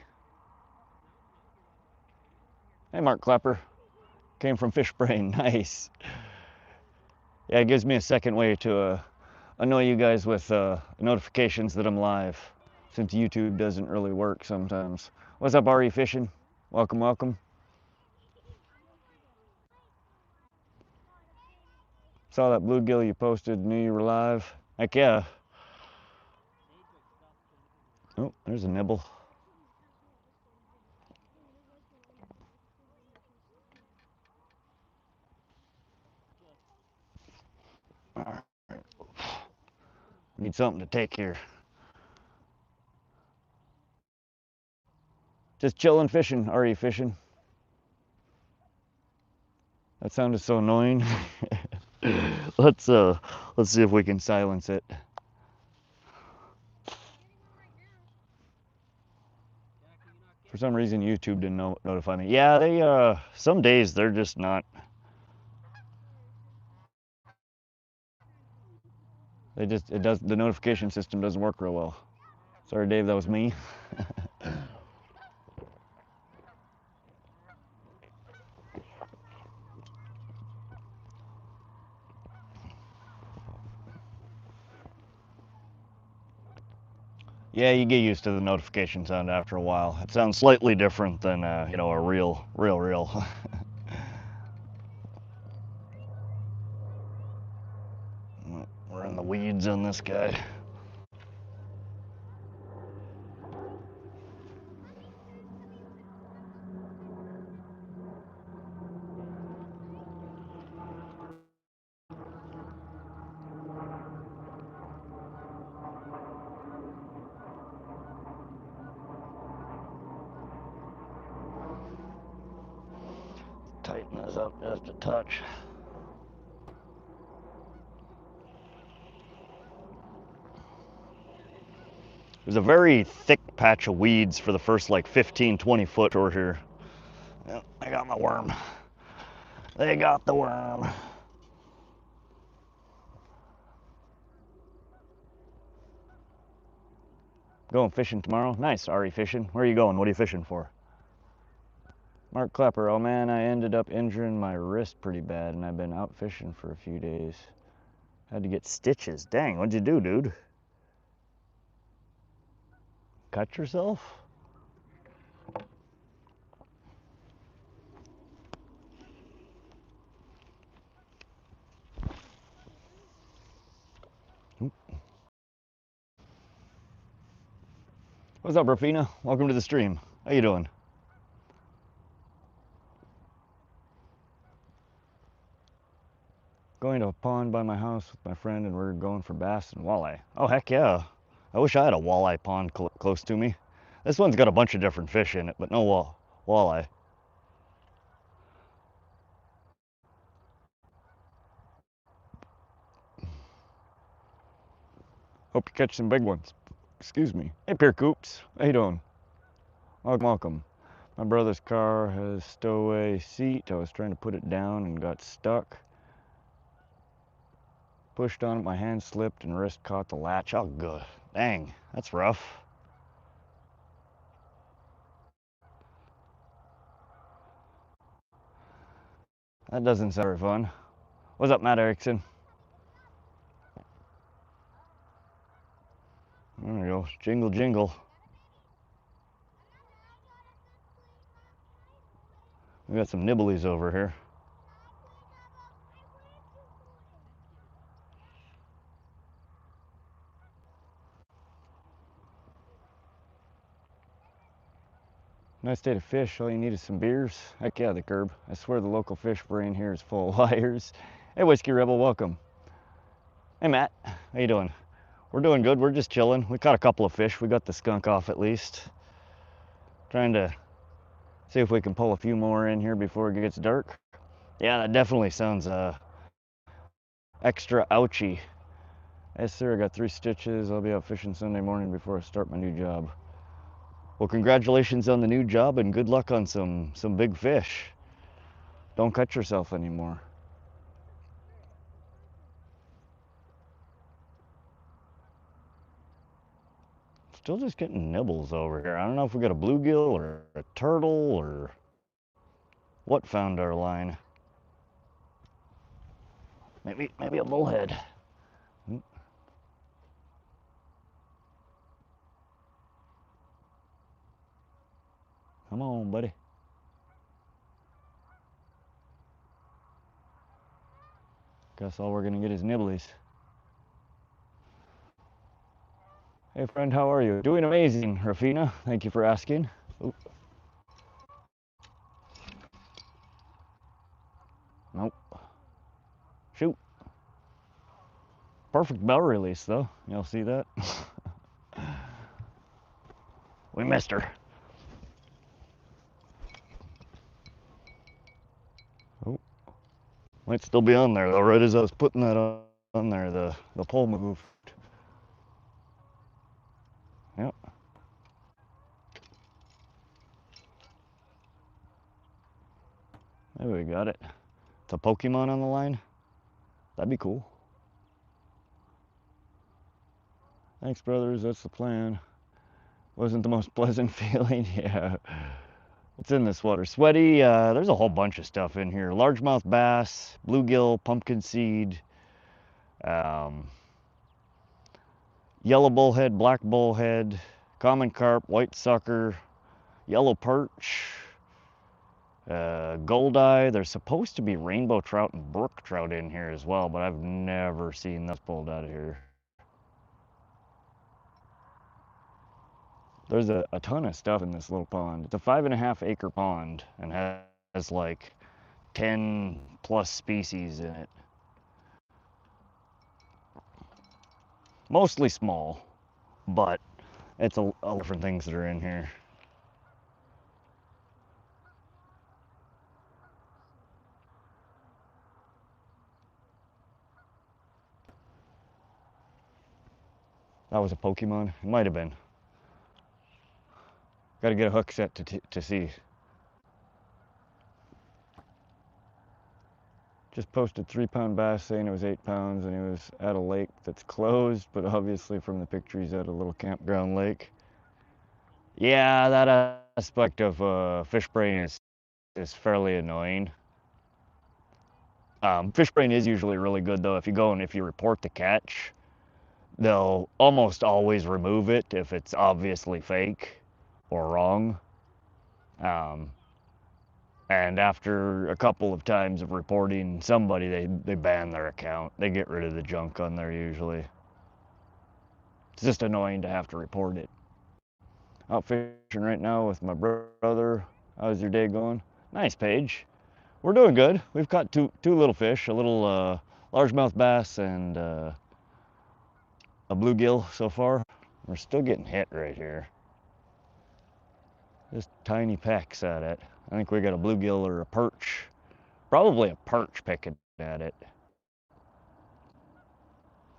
Hey, Mark Clapper. Came from Fish Brain. Nice. Yeah, it gives me a second way to annoy you guys with notifications that I'm live, since YouTube doesn't really work sometimes. What's up, RE Fishing? Welcome, welcome. Saw that bluegill you posted, knew you were live. Heck yeah. Oh, there's a nibble. All right. Need something to take here. Just chilling, fishing. RE Fishing. That sounded so annoying. Let's see if we can silence it. For some reason, YouTube didn't notify me. Yeah, they some days they're just not. The notification system doesn't work real well. Sorry, Dave, that was me. Yeah, you get used to the notification sound after a while. It sounds slightly different than you know, a real. We're in the weeds on this guy. Tighten this up just a touch. There's a very thick patch of weeds for the first like 15, 20 foot shore here. Yep, I got my worm. They got the worm. Going fishing tomorrow? Nice, RE Fishing. Where are you going? What are you fishing for? Mark Clapper, oh man, I ended up injuring my wrist pretty bad and I've been out fishing for a few days. Had to get stitches. Dang, what'd you do, dude? Cut yourself? What's up, Rafina? Welcome to the stream. How you doing? Going to a pond by my house with my friend and we're going for bass and walleye. Oh, heck yeah. I wish I had a walleye pond close to me. This one's got a bunch of different fish in it, but no walleye. Hope you catch some big ones. Excuse me. Hey, Pier Coops. How you doing? Welcome, welcome. My brother's car has stowaway seat. I was trying to put it down and got stuck. Pushed on it, my hand slipped and wrist caught the latch. Oh, good. Dang, that's rough. That doesn't sound very fun. What's up, Matt Erickson? There we go. Jingle, jingle. We got some nibblies over here. Nice day to fish. All you need is some beers. Heck yeah, the curb. I swear the local fish brain here is full of liars. Hey, Whiskey Rebel, welcome. Hey, Matt. How you doing? We're doing good. We're just chilling. We caught a couple of fish. We got the skunk off at least. Trying to see if we can pull a few more in here before it gets dark. Yeah, that definitely sounds extra ouchy. Yes, sir. I got 3 stitches. I'll be out fishing Sunday morning before I start my new job. Well, congratulations on the new job and good luck on some big fish. Don't cut yourself anymore. Still just getting nibbles over here. I don't know if we got a bluegill or a turtle or what found our line. Maybe a bullhead. Come on, buddy. Guess all we're gonna get is nibblies. Hey friend, how are you? Doing amazing, Rafina. Thank you for asking. Oop. Nope. Shoot. Perfect bell release though. You'll see that. We missed her. Oh. Might still be on there though. Right as I was putting that on there, the pole moved. Yep. Maybe we got it. It's a Pokemon on the line. That'd be cool. Thanks, brothers. That's the plan. Wasn't the most pleasant feeling. Yeah. What's in this water? Sweaty. There's a whole bunch of stuff in here. Largemouth bass, bluegill, pumpkin seed, yellow bullhead, black bullhead, common carp, white sucker, yellow perch, goldeye. There's supposed to be rainbow trout and brook trout in here as well, but I've never seen those pulled out of here. There's a ton of stuff in this little pond. It's a 5.5 acre pond and has like 10 plus species in it. Mostly small, but it's a different things that are in here. That was a Pokemon. It might have been. Got to get a hook set to see. Just posted 3-pound bass saying it was 8 pounds and he was at a lake that's closed, but obviously from the picture he's at a little campground lake. Yeah, that aspect of fish brain is fairly annoying. Fish brain is usually really good though. If you go and if you report the catch, they'll almost always remove it if it's obviously fake or wrong. And after a couple of times of reporting somebody, they ban their account. They get rid of the junk on there usually. It's just annoying to have to report it. Out fishing right now with my brother. How's your day going? Nice, Paige. We're doing good. We've caught two little fish, a little largemouth bass and a bluegill so far. We're still getting hit right here. Just tiny pecks at it. I think we got a bluegill or a perch. Probably a perch picking at it.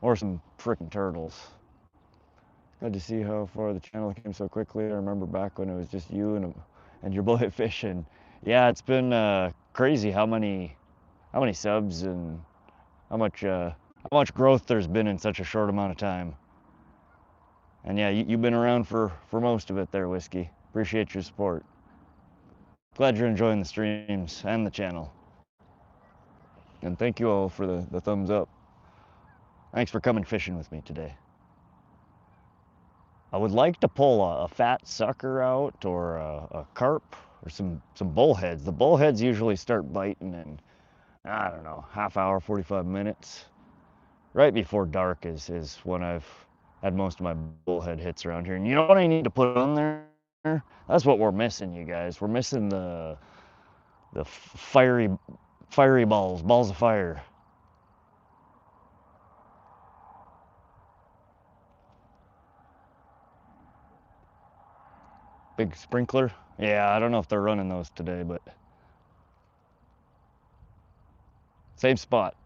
Or some freaking turtles. Glad to see how far the channel came so quickly. I remember back when it was just you and your bullhead fishing. Yeah, it's been crazy how many subs and how much growth there's been in such a short amount of time. And yeah, you've been around for most of it there, Whiskey. Appreciate your support. Glad you're enjoying the streams and the channel. And thank you all for the thumbs up. Thanks for coming fishing with me today. I would like to pull a fat sucker out or a carp or some bullheads. The bullheads usually start biting in, I don't know, half hour, 45 minutes. Right before dark is when I've had most of my bullhead hits around here. And you know what I need to put on there? That's what we're missing, you guys. We're missing the fiery balls of fire. Big sprinkler. Yeah, I don't know if they're running those today, but same spot.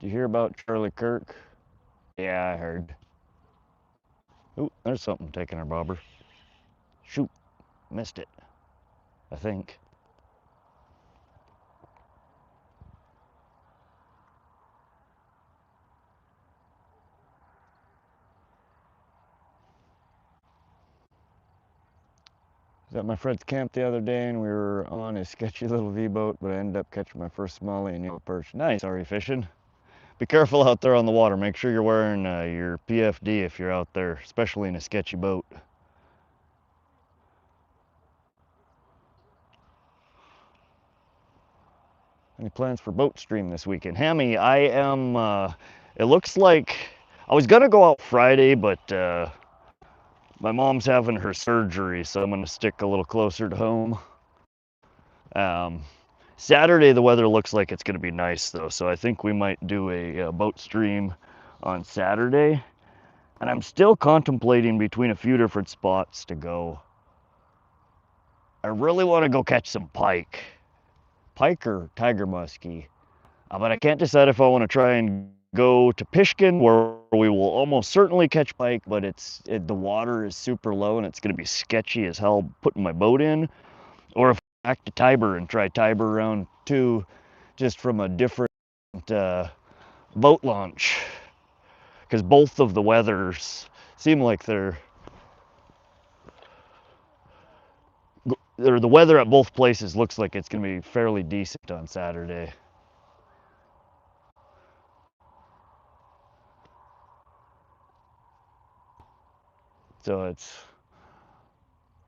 Did you hear about Charlie Kirk? Yeah, I heard. Ooh, there's something taking our bobber. Shoot, missed it, I think. was at my friend's camp the other day and we were on a sketchy little V-boat, but I ended up catching my first smallie and yellow perch. Nice, sorry fishing. Be careful out there on the water. Make sure you're wearing your PFD if you're out there, especially in a sketchy boat. Any plans for boat stream this weekend? Hammy, I am, it looks like, I was gonna go out Friday, but my mom's having her surgery, so I'm gonna stick a little closer to home. Saturday, the weather looks like it's gonna be nice though, so I think we might do a boat stream on Saturday. And I'm still contemplating between a few different spots to go. I really want to go catch some pike. Pike or tiger muskie. But I can't decide if I want to try and go to Pishkin, where we will almost certainly catch pike, but the water is super low and it's going to be sketchy as hell putting my boat in. Or if I go back to Tiber and try Tiber round 2, just from a different boat launch. Because both of the weathers seem like the weather at both places looks like it's going to be fairly decent on Saturday. So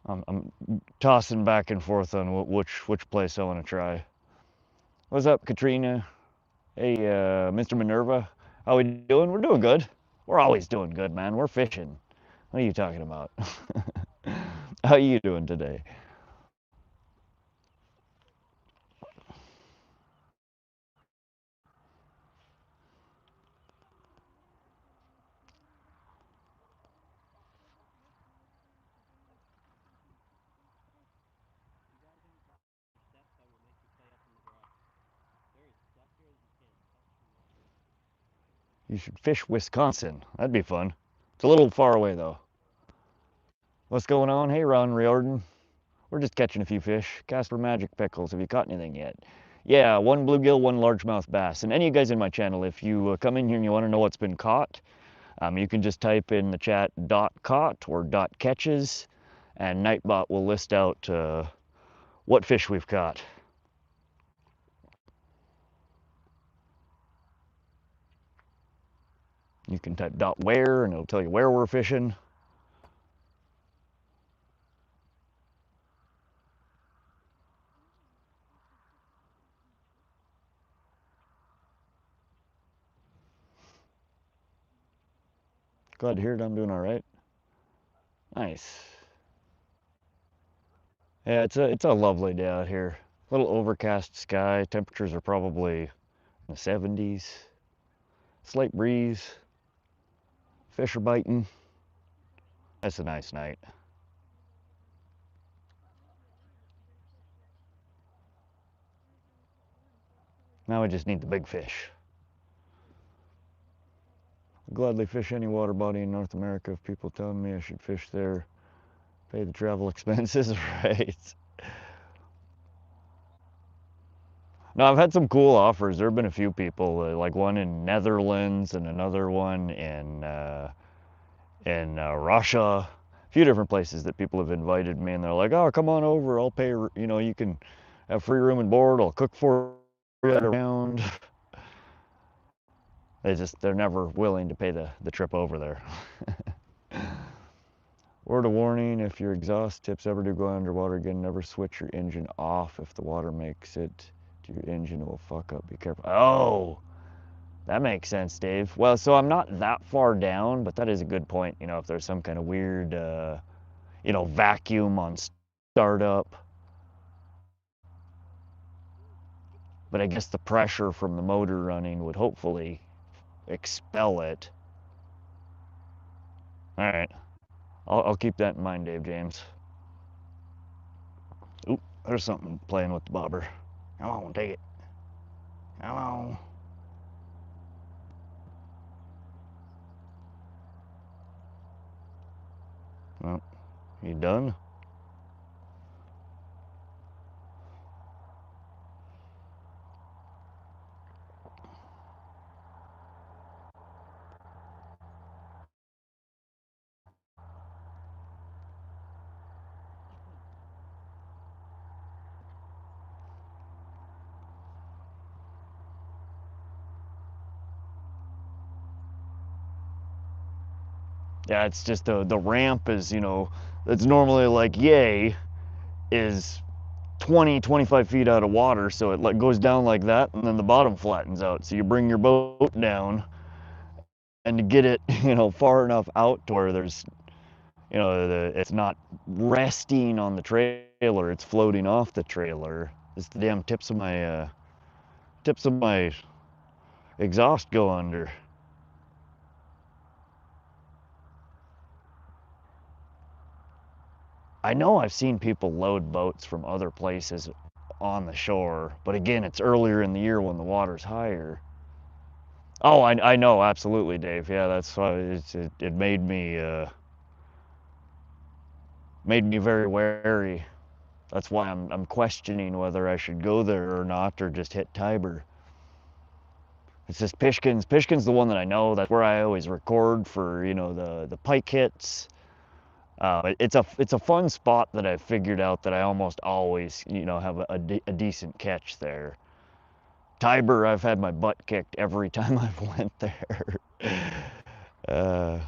I'm tossing back and forth on which place I want to try. What's up, Katrina? Hey, Mr. Minerva. How we doing? We're doing good. We're always doing good, man. We're fishing. What are you talking about? How you doing today? You should fish Wisconsin. That'd be fun. It's a little far away though. What's going on? Hey, Ron Riordan. We're just catching a few fish. Casper Magic Pickles. Have you caught anything yet? Yeah, one bluegill, one largemouth bass. And any of you guys in my channel, if you come in here and you want to know what's been caught, you can just type in the chat .caught or .catches, and Nightbot will list out what fish we've caught. You can type .where and it'll tell you where we're fishing. Glad to hear it. I'm doing all right. Nice. Yeah, it's a lovely day out here. A little overcast sky. Temperatures are probably in the 70s. Slight breeze. Fish are biting. That's a nice night. Now we just need the big fish. I'd gladly fish any water body in North America if people telling me I should fish there. Pay the travel expenses, right? No, I've had some cool offers. There have been a few people, like one in Netherlands and another one in Russia. A few different places that people have invited me, and they're like, "Oh, come on over. I'll pay. You know, you can have free room and board. I'll cook for you around." They're never willing to pay the trip over there. Word of warning, if your exhaust tips ever do go underwater again, never switch your engine off if the water makes it to your engine. It will fuck up. Be careful. Oh, that makes sense, Dave. Well, so I'm not that far down, but that is a good point. You know, if there's some kind of weird, vacuum on startup. But I guess the pressure from the motor running would hopefully expel it. All right. I'll keep that in mind, Dave James. Oop, there's something playing with the bobber. Come on, take it. Come on. Well, you done? Yeah, it's just the ramp is, you know, it's normally like yay is 20, 25 feet out of water, so it like goes down like that, and then the bottom flattens out. So you bring your boat down, and to get it, you know, far enough out to where there's, you know, it's not resting on the trailer, it's floating off the trailer. It's the damn tips of my exhaust go under. I know I've seen people load boats from other places on the shore, but again, it's earlier in the year when the water's higher. Oh, I know, absolutely, Dave. Yeah, that's why it made me very wary. That's why I'm questioning whether I should go there or not, or just hit Tiber. It's just Pishkin's. Pishkin's the one that I know. That's where I always record for, you know, the pike hits. It's a fun spot that I figured out that I almost always, you know, have a decent catch there. Tiber, I've had my butt kicked every time I've went there. uh,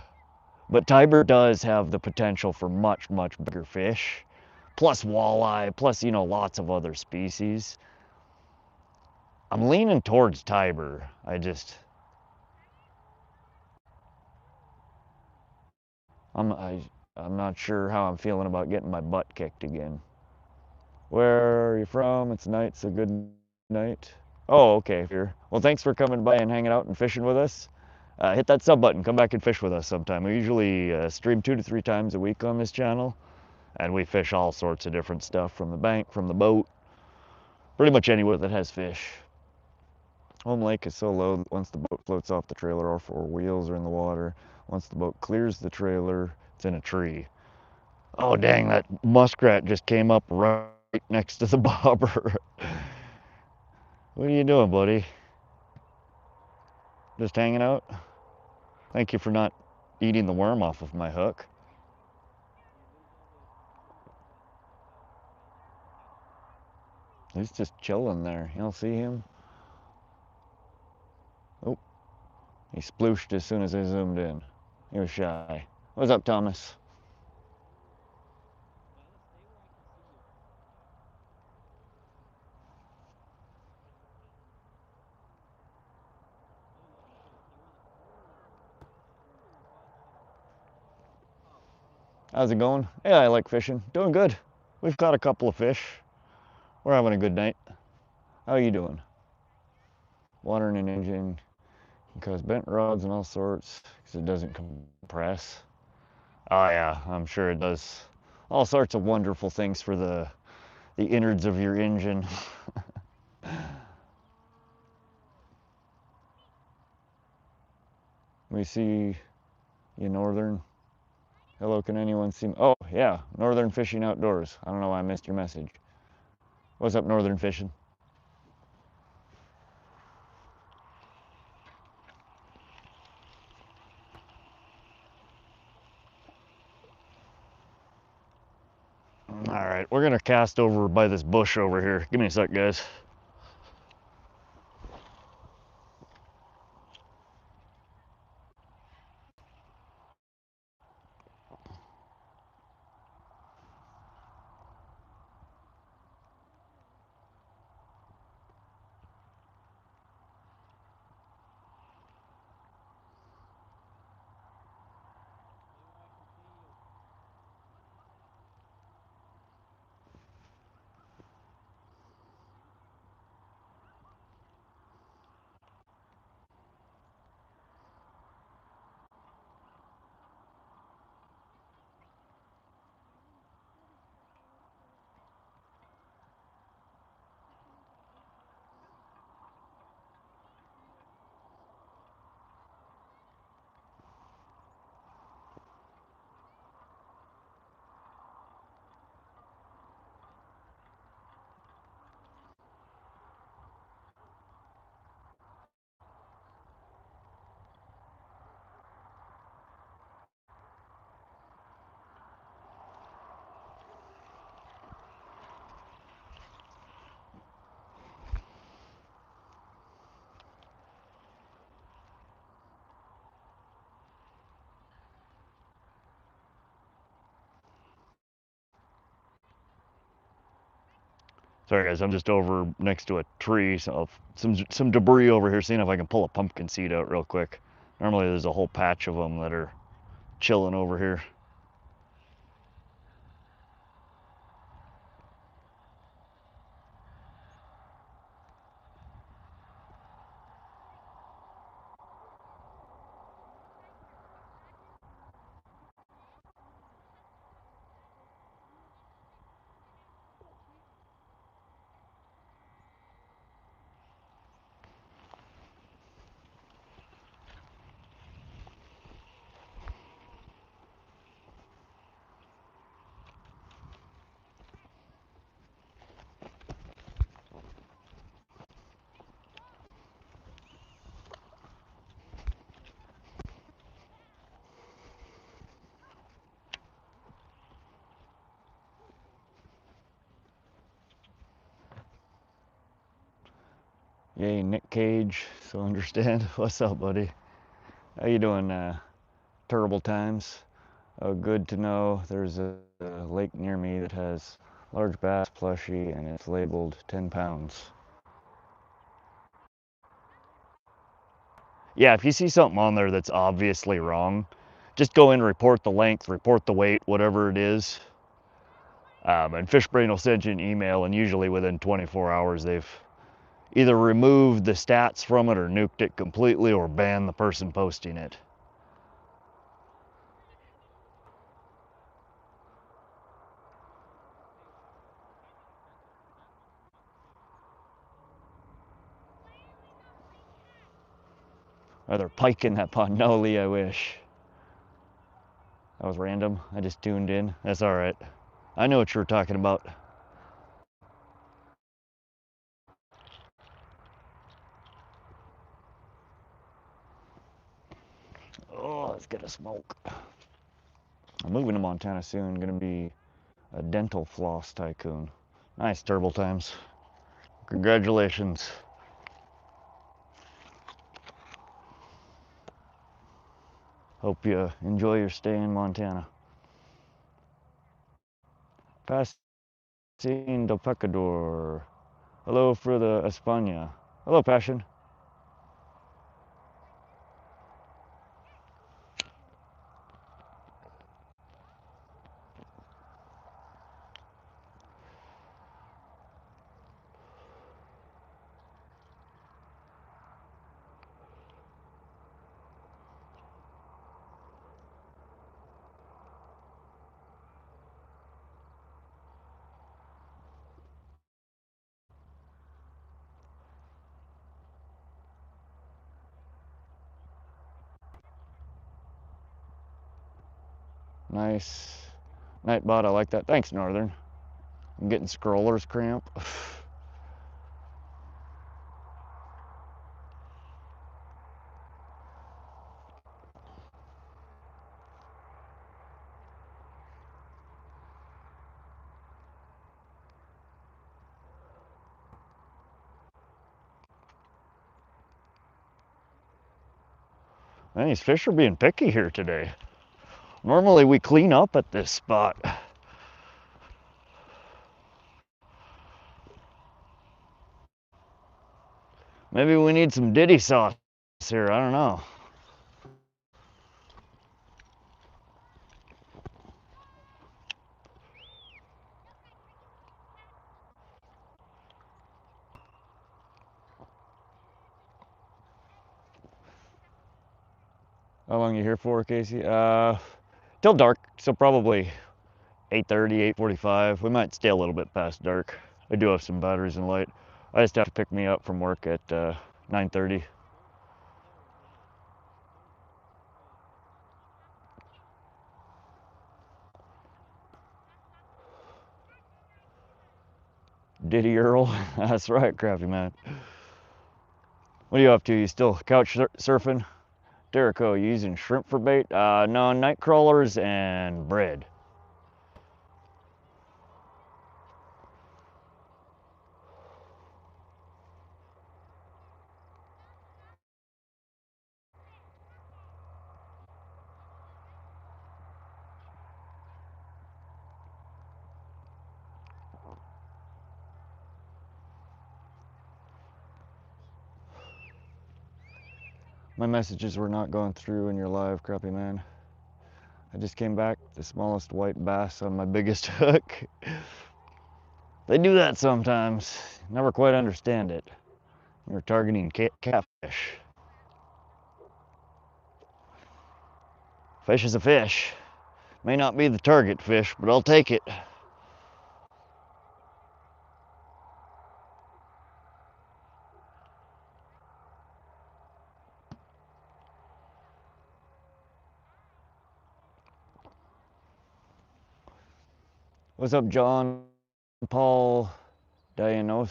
but Tiber does have the potential for much, much bigger fish, plus walleye, plus, you know, lots of other species. I'm leaning towards Tiber. I'm I, I'm not sure how I'm feeling about getting my butt kicked again. Where are you from? It's night, so good night. Oh, okay. Here. Well, thanks for coming by and hanging out and fishing with us. Hit that sub button. Come back and fish with us sometime. We usually stream 2 to 3 times a week on this channel, and we fish all sorts of different stuff from the bank, from the boat, pretty much anywhere that has fish. Home lake is so low that once the boat floats off the trailer, all four wheels are in the water. Once the boat clears the trailer, it's in a tree. Oh, dang, that muskrat just came up right next to the bobber. What are you doing, buddy? Just hanging out? Thank you for not eating the worm off of my hook. He's just chilling there. You don't see him? Oh, he splooshed as soon as I zoomed in. He was shy. What's up, Thomas? How's it going? Yeah, I like fishing. Doing good. We've caught a couple of fish. We're having a good night. How are you doing? Watering an engine can cause bent rods and all sorts because it doesn't compress. Oh yeah, I'm sure it does all sorts of wonderful things for the innards of your engine. We see you, Northern. Hello, can anyone see me? Oh yeah, Northern Fishing Outdoors. I don't know why I missed your message. What's up, Northern Fishing? All right, we're gonna cast over by this bush over here. Give me a sec, guys. Sorry guys, I'm just over next to a tree, so some debris over here, seeing if I can pull a pumpkin seed out real quick. Normally there's a whole patch of them that are chilling over here. Yay, Nick Cage, so understand. What's up, buddy? How you doing, Terrible Times? Oh, good to know there's a lake near me that has large bass plushie and it's labeled 10 pounds. Yeah, if you see something on there that's obviously wrong, just go in, report the length, report the weight, whatever it is. And FishBrain will send you an email, and usually within 24 hours they've either removed the stats from it or nuked it completely or banned the person posting it. Are there pike in that pond? No, Lee, I wish. That was random. I just tuned in. That's all right. I know what you were talking about. Oh, let's get a smoke. I'm moving to Montana soon. Gonna be a dental floss tycoon. Nice, Turbo Times. Congratulations. Hope you enjoy your stay in Montana. Passion del Pecador. Hello for the España. Hello, Passion. Nice. Nightbot, I like that. Thanks, Northern. I'm getting scroller's cramp. Man, these fish are being picky here today. Normally we clean up at this spot. Maybe we need some Diddy Sauce here, I don't know. How long are you here for, Casey? Till dark, so probably 8:30, 8:45. We might stay a little bit past dark. I do have some batteries and light. I just have to pick me up from work at 9:30. Diddy Earl, that's right, Crafty Man. What are you up to? You still couch surfing? Derico, you using shrimp for bait? No, night crawlers and bread. My messages were not going through in your live, Crappie Man. I just came back, the smallest white bass on my biggest hook. They do that sometimes. Never quite understand it. You're targeting catfish. Fish is a fish. May not be the target fish, but I'll take it. What's up, John Paul Dionisio?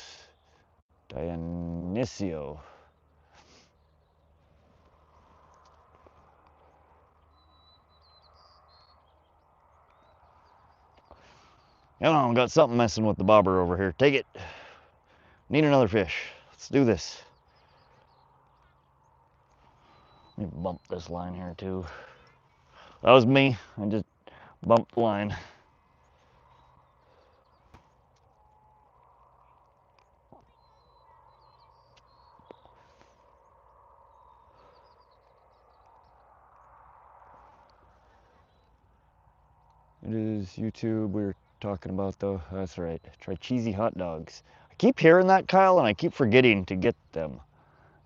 Come on, got something messing with the bobber over here. Take it. Need another fish. Let's do this. Let me bump this line here too. That was me. I just bumped the line. It is YouTube we were talking about though. That's right. Try cheesy hot dogs. I keep hearing that, Kyle, and I keep forgetting to get them.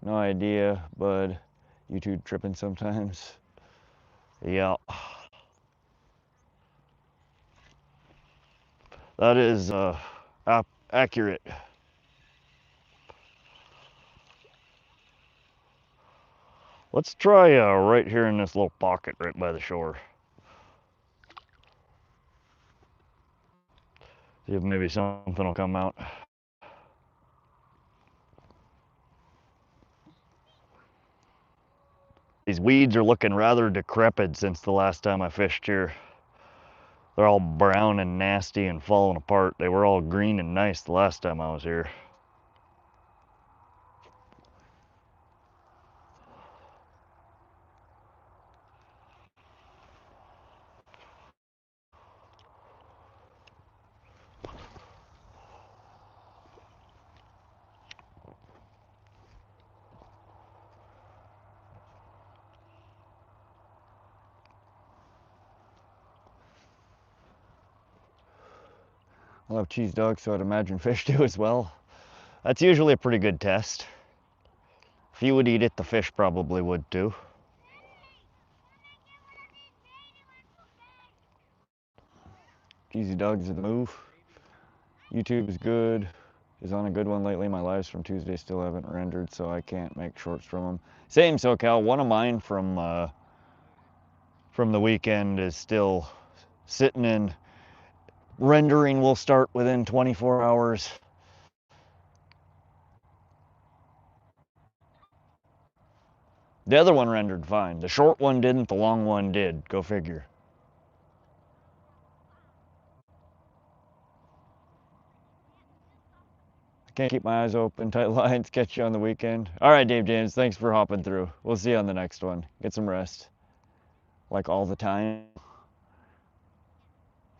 No idea, bud. YouTube tripping sometimes. Yeah. That is accurate. Let's try right here in this little pocket right by the shore. See if maybe something will come out. These weeds are looking rather decrepit since the last time I fished here. They're all brown and nasty and falling apart. They were all green and nice the last time I was here. I love cheese dogs, so I'd imagine fish do as well. That's usually a pretty good test. If you would eat it, the fish probably would too. Cheesy dogs are the move. YouTube is good. Is on a good one lately. My lives from Tuesday still haven't rendered, so I can't make shorts from them. Same, SoCal. One of mine from the weekend is still sitting in rendering. Will start within 24 hours. The other one rendered fine. The short one didn't, the long one did. Go figure. I can't keep my eyes open. Tight lines. Catch you on the weekend. All right, Dave James. Thanks for hopping through. We'll see you on the next one. Get some rest. Like all the time.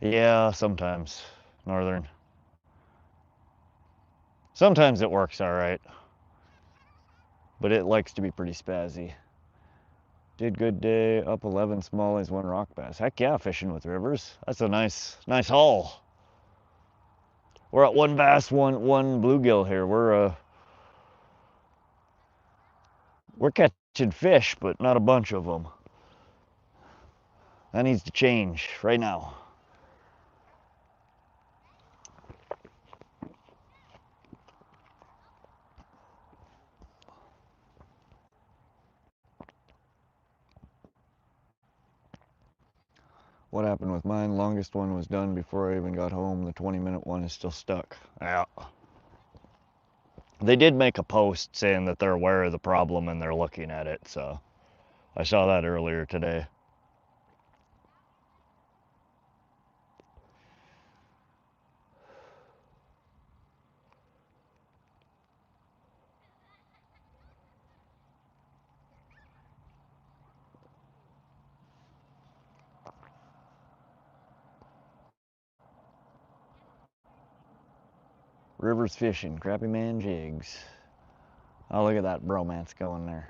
Yeah, sometimes. Northern. Sometimes it works all right. But it likes to be pretty spazzy. Did good day, up 11 smallies, 1 rock bass. Heck yeah, fishing with rivers. That's a nice haul. We're at 1 bass, one bluegill here. We're catching fish, but not a bunch of them. That needs to change right now. What happened with mine? Longest one was done before I even got home. The 20-minute one is still stuck. Yeah. They did make a post saying that they're aware of the problem and they're looking at it, so I saw that earlier today. Rivers fishing, Crappie Man jigs. Oh, look at that bromance going there.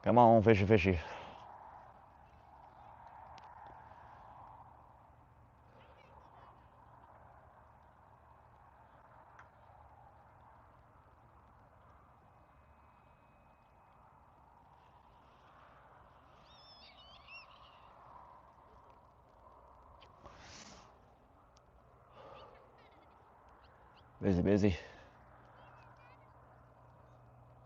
Come on, fishy, fishy. Busy, busy.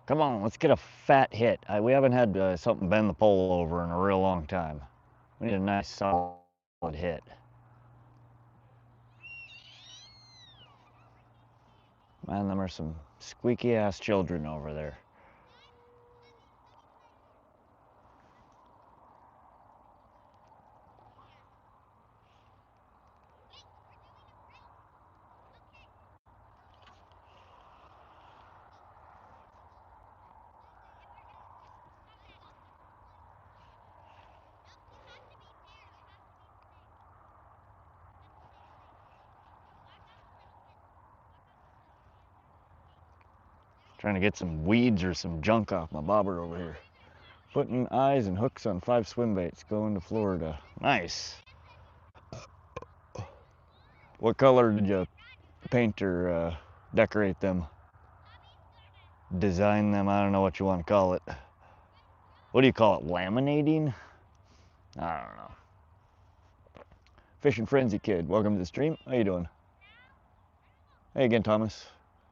Come on, let's get a fat hit. We haven't had something bend the pole over in a real long time. We need a nice solid hit. Man, them are some squeaky ass children over there. Trying to get some weeds or some junk off my bobber over here. Putting eyes and hooks on 5 swim baits, going to Florida. Nice. What color did you paint or decorate them? Design them? I don't know what you want to call it. What do you call it? Laminating? I don't know. Fishing Frenzy Kid, welcome to the stream. How you doing? Hey again, Thomas.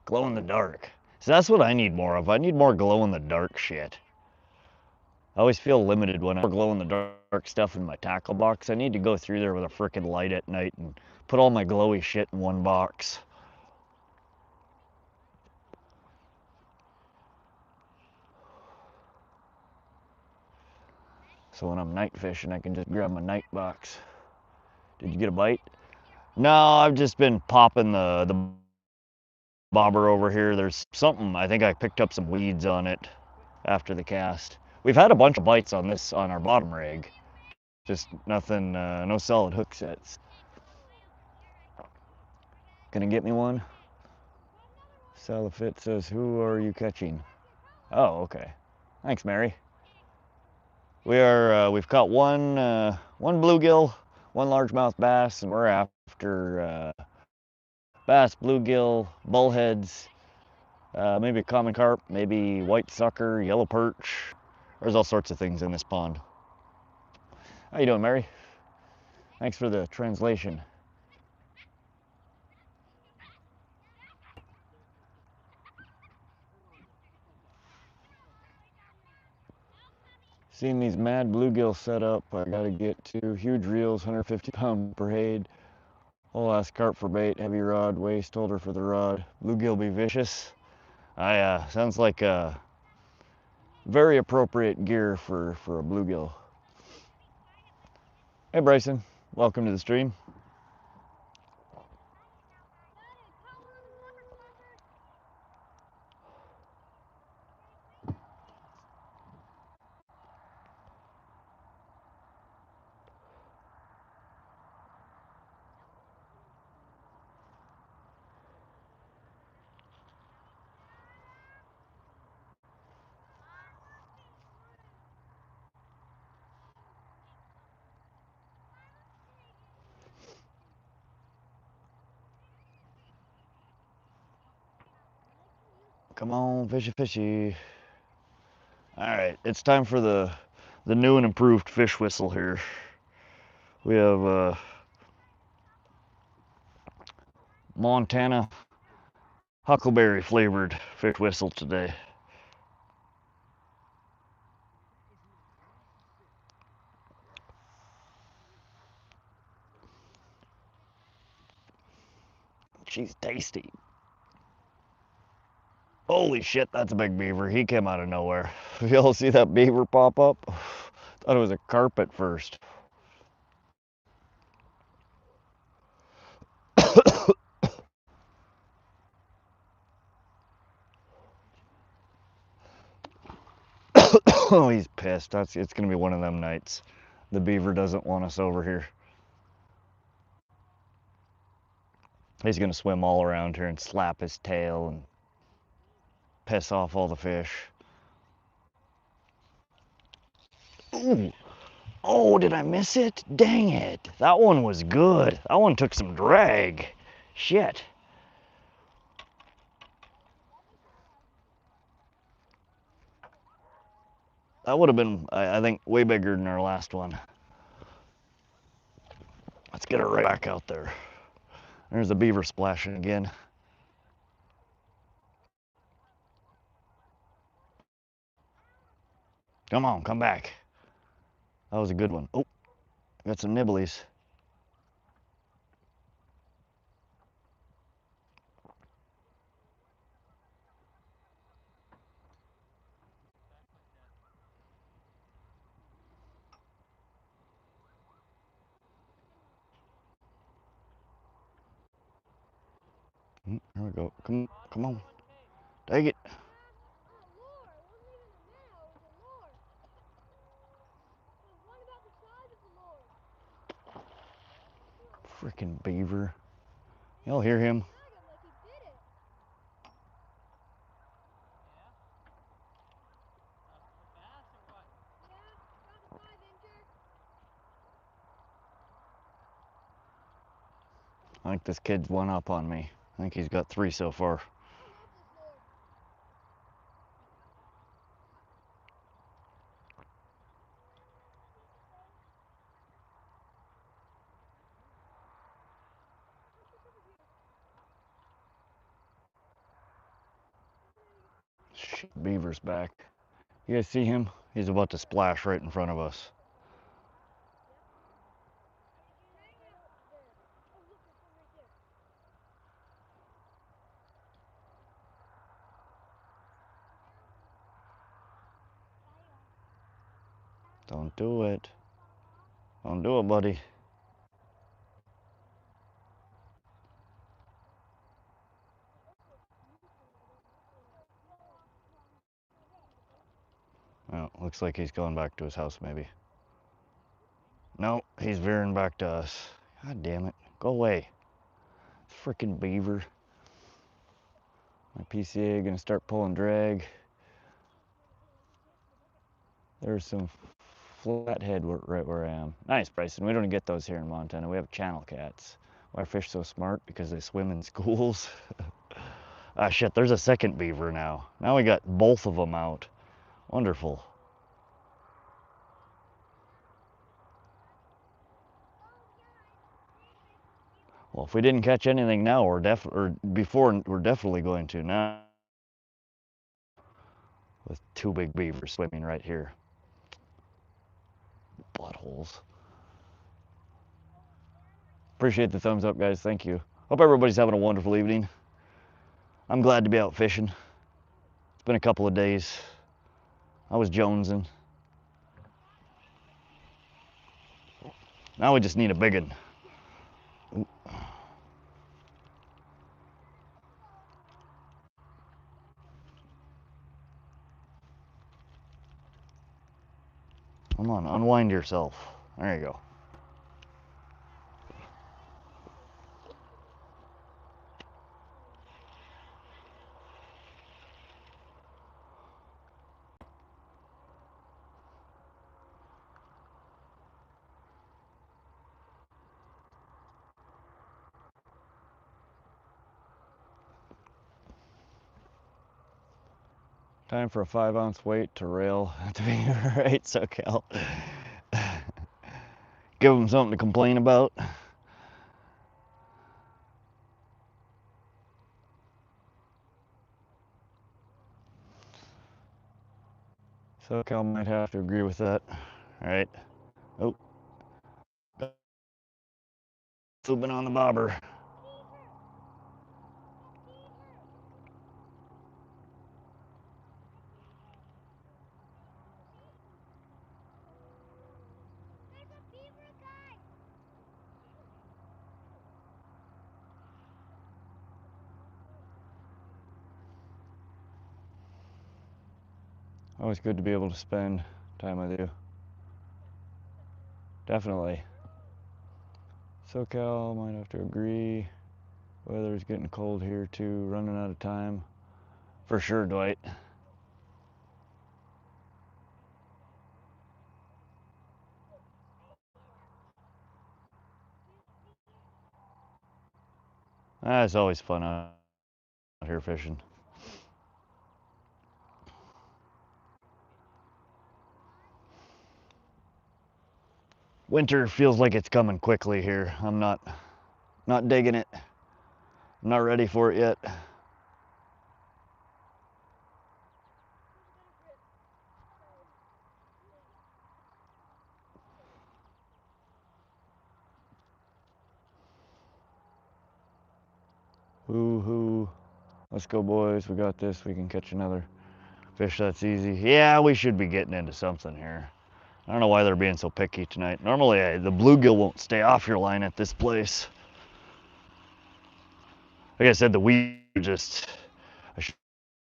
Glow in the dark. So that's what I need more of. I need more glow in the dark shit. I always feel limited when I glow in the dark stuff in my tackle box. I need to go through there with a frickin' light at night and put all my glowy shit in one box. So when I'm night fishing, I can just grab my night box. Did you get a bite? No, I've just been popping the bobber over here. There's something, I think I picked up some weeds on it after the cast. We've had a bunch of bites on this, on our bottom rig. Just nothing, no solid hook sets. Gonna get me one? Salafit says, who are you catching? Oh, okay. Thanks, Mary. We've caught one bluegill, one largemouth bass, and we're after bass, bluegill, bullheads, maybe a common carp, maybe white sucker, yellow perch. There's all sorts of things in this pond. How you doing, Mary? Thanks for the translation. Seeing these mad bluegill set up, I gotta get to huge reels, 150 pound braid, whole ass carp for bait, heavy rod, waist holder for the rod. Bluegill be vicious. Sounds like very appropriate gear for a bluegill. Hey Bryson, welcome to the stream. Come on, fishy, fishy. All right, it's time for the new and improved fish whistle here. We have Montana huckleberry flavored fish whistle today. She's tasty. Holy shit, that's a big beaver. He came out of nowhere. Y'all see that beaver pop up? Thought it was a carp at first. Oh, he's pissed. It's gonna be one of them nights. The beaver doesn't want us over here. He's gonna swim all around here and slap his tail and piss off all the fish. Ooh. Oh, did I miss it? Dang it. That one was good. That one took some drag. Shit. That would have been, I think, way bigger than our last one. Let's get it right back out there. There's a beaver splashing again. Come on, come back. That was a good one. Oh, got some nibblies. Here we go. Come on. Take it. Freaking beaver. Y'all hear him? I think this kid's one up on me. I think he's got 3 so far. Shit, beaver's back. You guys see him? He's about to splash right in front of us. Don't do it. Don't do it, buddy. Well, looks like he's going back to his house, maybe. No, he's veering back to us. God damn it. Go away. Frickin' beaver. My PCA gonna start pulling drag. There's some flathead right where I am. Nice, Bryson. We don't get those here in Montana. We have channel cats. Why are fish so smart? Because they swim in schools. Ah, shit, there's a second beaver now. Now we got both of them out. Wonderful. Well, if we didn't catch anything now, we're definitely going to now. With 2 big beavers swimming right here. Buttholes. Appreciate the thumbs up, guys. Thank you. Hope everybody's having a wonderful evening. I'm glad to be out fishing. It's been a couple of days. I was jonesing. Now we just need a big one. Ooh. Come on, unwind yourself. There you go. Time for a 5-ounce weight to rail to be right, SoCal. Give them something to complain about. SoCal might have to agree with that. All right. Oh, flipping on the bobber. Always good to be able to spend time with you. Definitely. SoCal might have to agree Weather's getting cold here too, running out of time. For sure, Dwight. It's always fun out here fishing. Winter feels like it's coming quickly here. I'm not digging it. I'm not ready for it yet. Woo-hoo. Let's go, boys. We got this. We can catch another fish. That's easy. Yeah, we should be getting into something here. I don't know why they're being so picky tonight. Normally, the bluegill won't stay off your line at this place. Like I said, the weed just... I should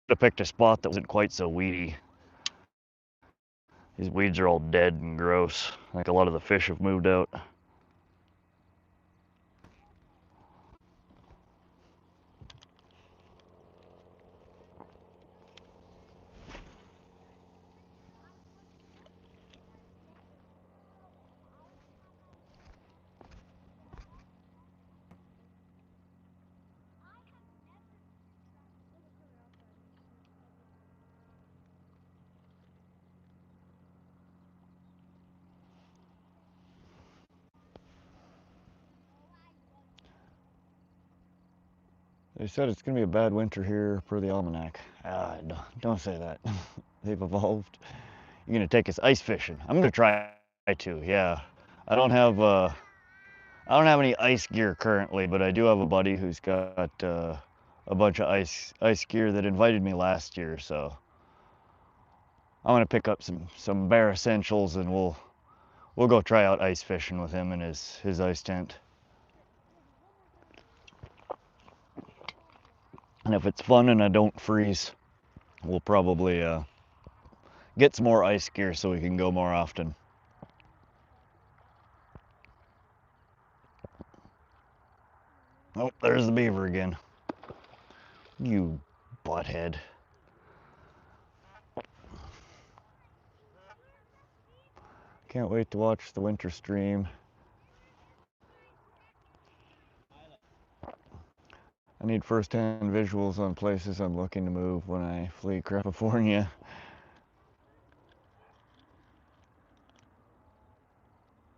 have picked a spot that wasn't quite so weedy. These weeds are all dead and gross. I think a lot of the fish have moved out. They said it's going to be a bad winter here per the almanac. Don't say that. They've evolved. You're going to take us ice fishing. I'm going to try to, yeah. I don't have any ice gear currently, but I do have a buddy who's got a bunch of ice gear that invited me last year, so I'm going to pick up some bare essentials and we'll go try out ice fishing with him in his ice tent. And if it's fun and I don't freeze, we'll probably get some more ice gear so we can go more often. Oh, there's the beaver again. You butthead. Can't wait to watch the winter stream. I need first-hand visuals on places I'm looking to move when I flee California.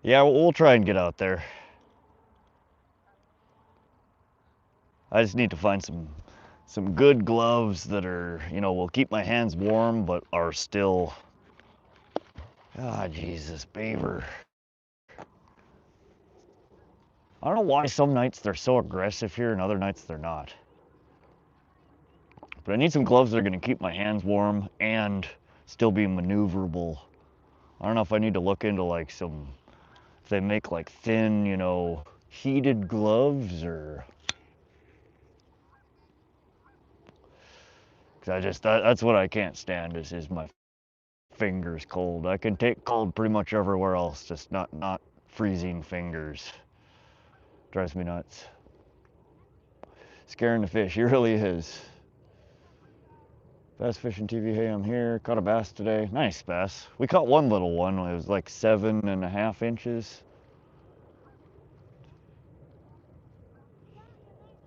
Yeah, we'll try and get out there. I just need to find some good gloves that are, will keep my hands warm, but are still... Ah, Jesus, beaver. I don't know why some nights they're so aggressive here and other nights they're not. But I need some gloves that are going to keep my hands warm and still be maneuverable. I don't know if I need to look into like if they make like thin, heated gloves or... Because that's what I can't stand is my fingers cold. I can take cold pretty much everywhere else, just not freezing fingers. Drives me nuts. Scaring the fish, he really is. Bass Fishing TV, hey, I'm here. Caught a bass today. Nice bass. We caught one little one. It was like 7.5 inches.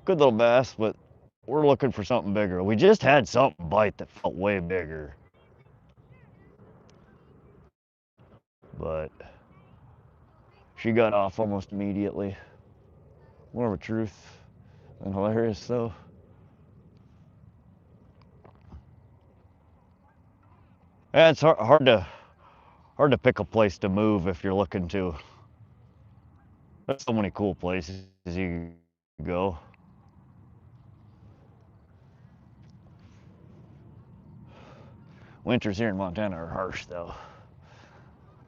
Good little bass, but we're looking for something bigger. We just had something bite that felt way bigger. But she got off almost immediately. More of a truth than hilarious, though. Yeah, it's hard to pick a place to move if you're looking to. There's so many cool places you can go. Winters here in Montana are harsh, though.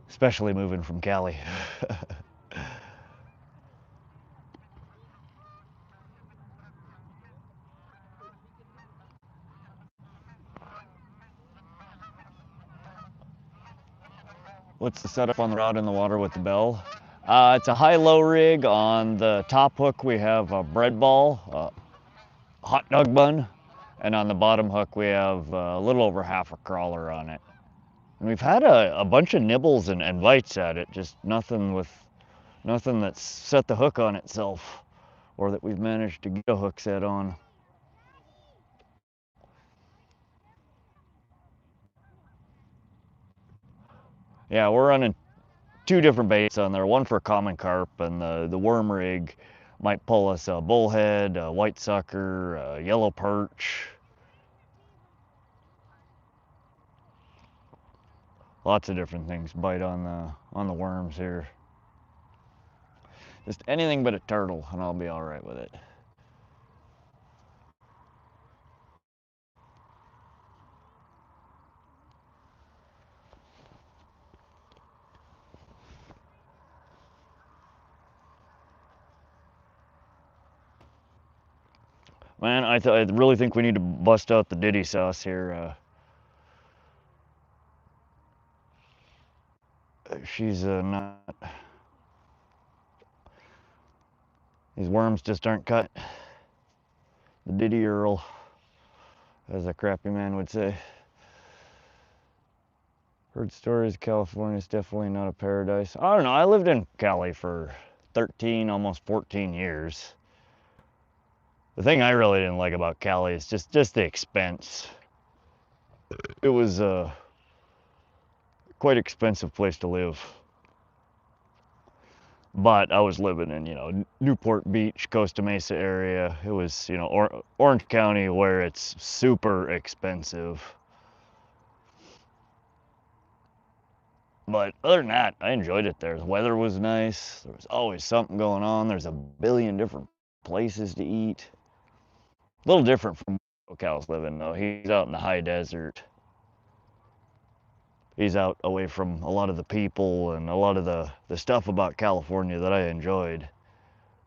Especially moving from Cali. What's the setup on the rod in the water with the bell? It's a high-low rig. On the top hook we have a bread ball. hot dog bun, and on the bottom hook we have a little over half a crawler on it. And we've had a bunch of nibbles and bites at it, just nothing that's set the hook on itself, or that we've managed to get a hook set on. Yeah, we're running two different baits on there, one for common carp, and the worm rig might pull us a bullhead, a white sucker, a yellow perch. Lots of different things bite on the worms here. Just anything but a turtle and I'll be all right with it. Man, I really think we need to bust out the Diddy Sauce here. She's not. These worms just aren't cut. The Diddy Earl, as a crappy man would say. Heard stories California's definitely not a paradise. I don't know. I lived in Cali for 13, almost 14 years. The thing I really didn't like about Cali is just the expense. It was a quite expensive place to live. But I was living in, Newport Beach, Costa Mesa area. It was, Orange County, where it's super expensive. But other than that, I enjoyed it there. The weather was nice. There was always something going on. There's a billion different places to eat. A little different from where Cal's living, though. He's out in the high desert. He's out away from a lot of the people and a lot of the stuff about California that I enjoyed,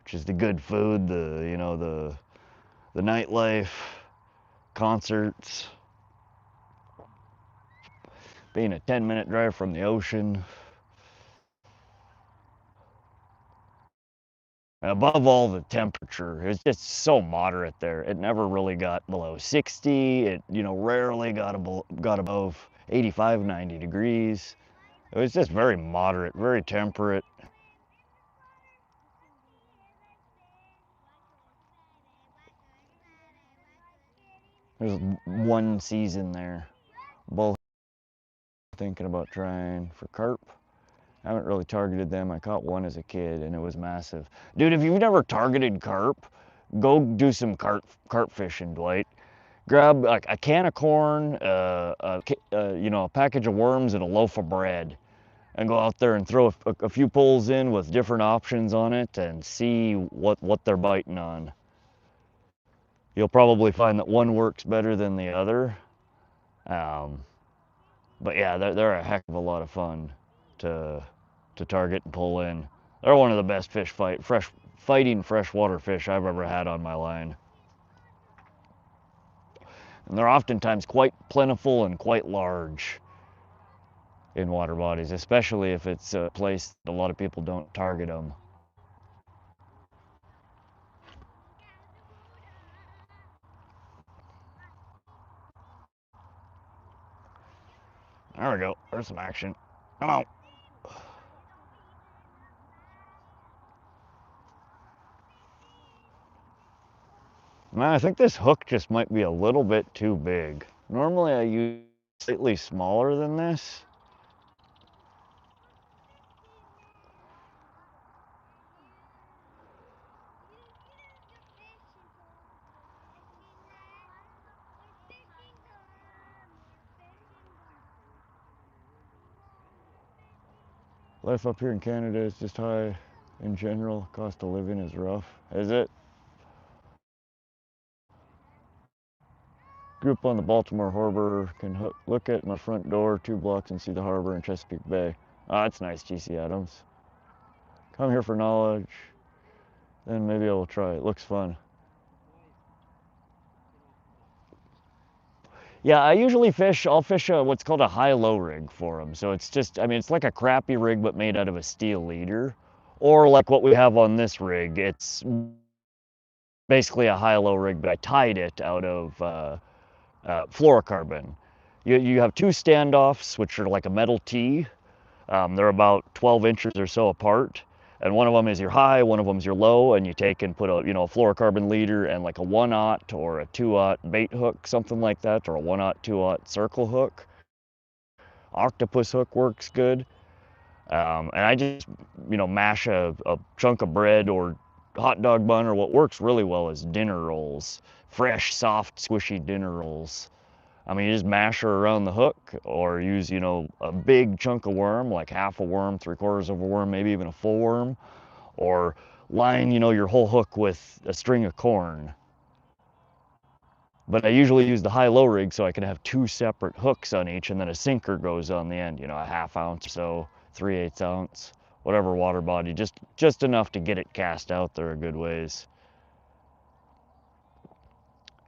which is the good food, the nightlife, concerts, being a 10-minute drive from the ocean. And above all, the temperature is just so moderate there. It never really got below 60. It, rarely got above 85, 90 degrees. It was just very moderate, very temperate. There's one season there. Bullhead, thinking about trying for carp. I haven't really targeted them. I caught one as a kid and it was massive. Dude, if you've never targeted carp, go do some carp fishing, Dwight. Grab a can of corn, a package of worms and a loaf of bread, and go out there and throw a few poles in with different options on it and see what they're biting on. You'll probably find that one works better than the other. But yeah, they're a heck of a lot of fun to target and pull in. They're one of the best fighting freshwater fish I've ever had on my line. And they're oftentimes quite plentiful and quite large in water bodies, especially if it's a place that a lot of people don't target them. There we go. There's some action. Come on. Man, I think this hook just might be a little bit too big. Normally I use slightly smaller than this. Life up here in Canada is just high in general. Cost of living is rough. Is it? Grew up on the Baltimore Harbor. Can look at my front door 2 blocks and see the harbor in Chesapeake Bay. Ah, that's nice, GC Adams. Come here for knowledge. Then maybe I will try it. Looks fun. Yeah, I'll fish what's called a high-low rig for them. So it's just, it's like a crappy rig but made out of a steel leader. Or like what we have on this rig, it's basically a high-low rig, but I tied it out of fluorocarbon. You have two standoffs, which are like a metal T. They're about 12 inches or so apart. And one of them is your high, one of them is your low, and you take and put a, you know, a fluorocarbon leader and like a 1/0 or a 2/0 bait hook, something like that, or a 1/0, 2/0 circle hook. Octopus hook works good. And I just, you know, mash a chunk of bread or hot dog bun, or what works really well is dinner rolls. Fresh, soft, squishy dinner rolls. I mean, you just mash her around the hook, or use, you know, a big chunk of worm, like half a worm, 3/4 of a worm, maybe even a full worm, or line, you know, your whole hook with a string of corn. But I usually use the high-low rig so I can have two separate hooks on each, and then a sinker goes on the end, you know, a 1/2 ounce or so, 3/8 ounce, whatever water body, just enough to get it cast out there a good ways.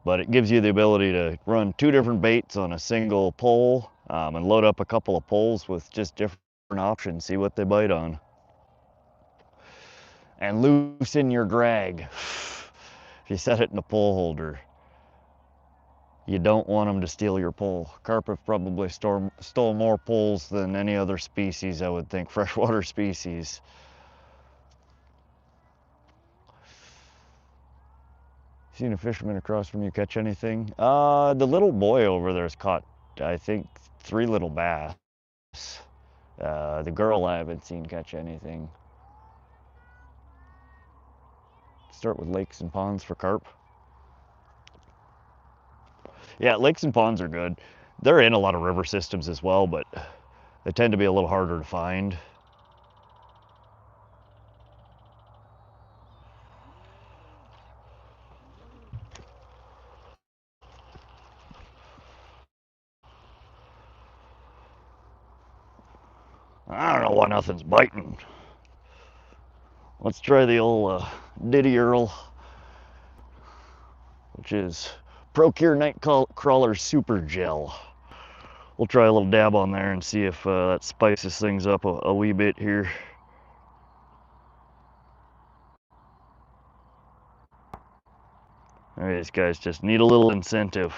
But it gives you the ability to run two different baits on a single pole, and load up a couple of poles with just different options, see what they bite on. And loosen your drag. If you set it in a pole holder, you don't want them to steal your pole. Carp have probably stole more poles than any other species, I would think, freshwater species. Seen a fisherman across from you catch anything? The little boy over there's caught, I think, 3 little bass. The girl I haven't seen catch anything. Start with lakes and ponds for carp. Yeah, lakes and ponds are good. They're in a lot of river systems as well, but they tend to be a little harder to find. I don't know why nothing's biting. Let's try the old Diddy Earl, which is Procure Nightcrawler Super Gel. We'll try a little dab on there and see if that spices things up a wee bit here. All right, these guys just need a little incentive.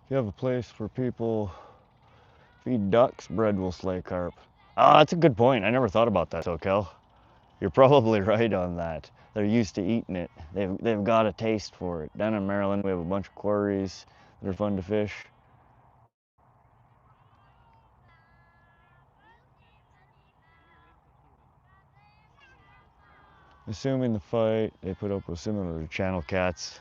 If you have a place where people feed ducks, bread will slay carp. Ah, that's a good point. I never thought about that, SoCal. You're probably right on that. They're used to eating it. They've got a taste for it. Down in Maryland, we have a bunch of quarries that are fun to fish. Assuming the fight they put up was similar to channel cats.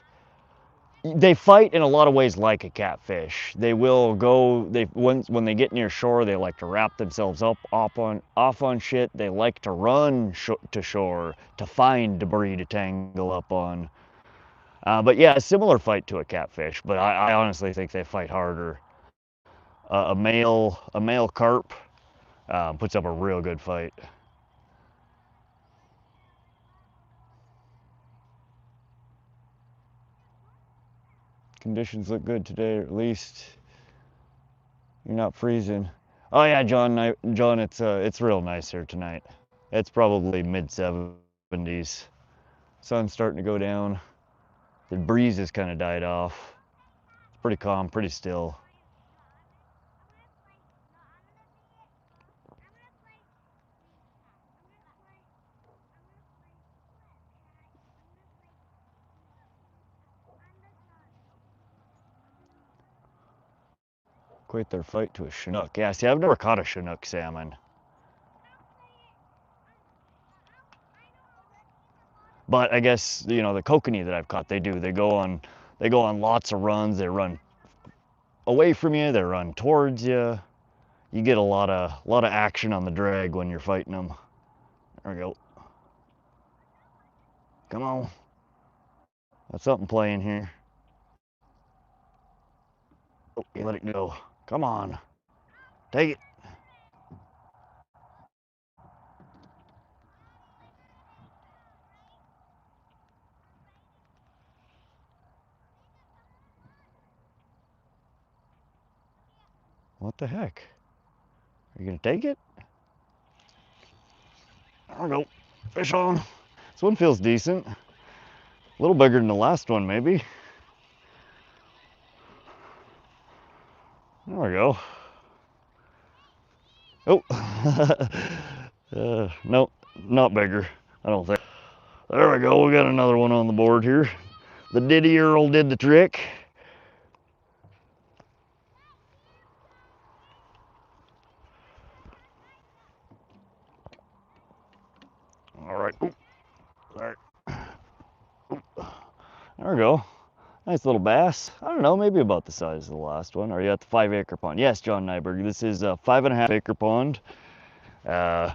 They fight in a lot of ways like a catfish. They will go. When they get near shore, they like to wrap themselves up off on shit. They like to run to shore to find debris to tangle up on. But yeah, a similar fight to a catfish. But I honestly think they fight harder. A male carp puts up a real good fight. Conditions look good today, or at least you're not freezing. Oh yeah, John, it's real nice here tonight. It's probably mid 70s. Sun's starting to go down. The breeze has kind of died off. It's pretty calm, pretty still. Quite their fight to a Chinook. Yeah, see, I've never caught a Chinook salmon. But I guess, you know, the kokanee that I've caught, they do. They go on lots of runs. They run away from you. They run towards you. You get a lot of action on the drag when you're fighting them. There we go. Come on. Got something playing here. let it go. Come on. Take it. What the heck? Are you gonna take it? There we go. Fish on. This one feels decent. A little bigger than the last one, maybe. There we go. Oh. Nope, not bigger, I don't think. There we go. We got another one on the board here. The Diddy Earl did the trick. All right. Ooh. There. Ooh. There we go. Nice little bass. I don't know, maybe about the size of the last one. Are you at the 5-acre pond? Yes, John Nyberg. This is a 5.5-acre pond. And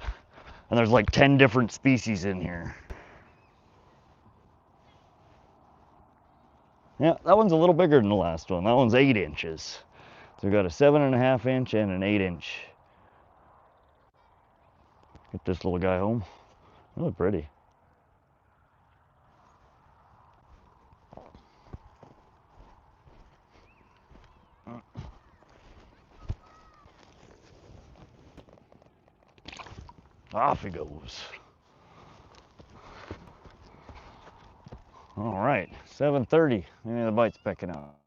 there's like 10 different species in here. Yeah, that one's a little bigger than the last one. That one's 8 inches. So we got a 7.5 inch and an 8 inch. Get this little guy home. Really pretty. Off he goes. All right, 7:30. Maybe the bite's picking up.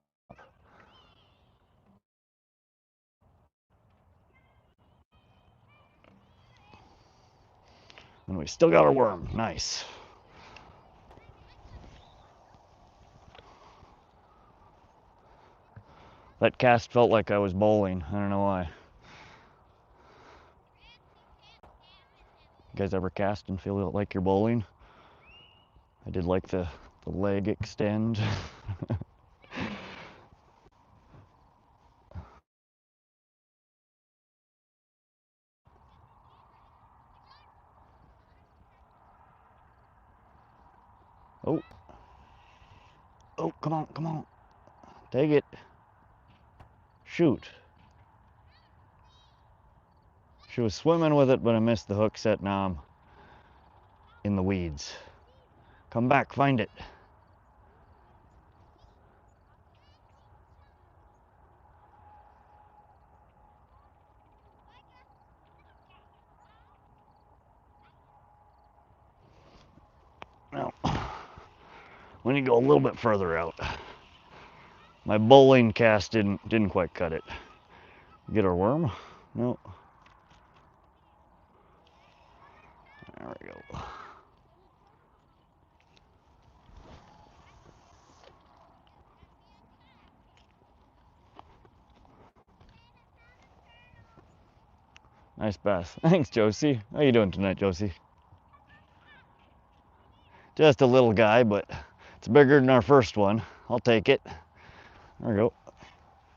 And we still got our worm. Nice. That cast felt like I was bowling. I don't know why. You guys ever cast and feel like you're bowling? I did like the leg extend. Oh. Oh, come on, come on. Take it. Shoot. She was swimming with it, but I missed the hook set. Now I'm in the weeds. Come back, find it. Now, we need to go a little bit further out. My bowling cast didn't quite cut it. Get our worm? No. There we go. Nice bass. Thanks, Josie. How you doing tonight, Josie? Just a little guy, but it's bigger than our first one. I'll take it. There we go.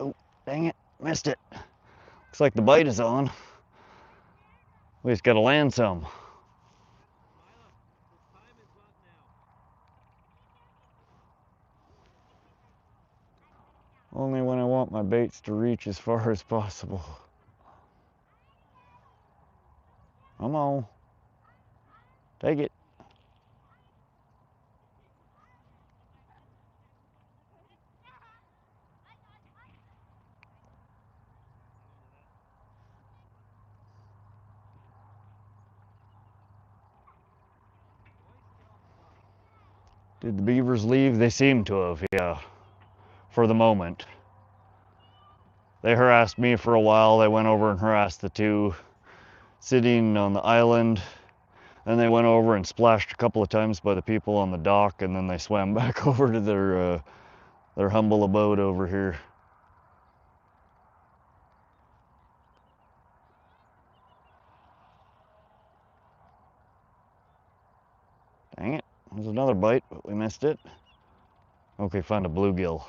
Oh, dang it. Missed it. Looks like the bite is on. We just gotta land some. Only when I want my baits to reach as far as possible. Come on. Take it. Did the beavers leave? They seem to have, yeah. For the moment. They harassed me for a while. They went over and harassed the two sitting on the island. Then they went over and splashed a couple of times by the people on the dock, and then they swam back over to their humble abode over here. Dang it. There's another bite, but we missed it. Okay, found a bluegill.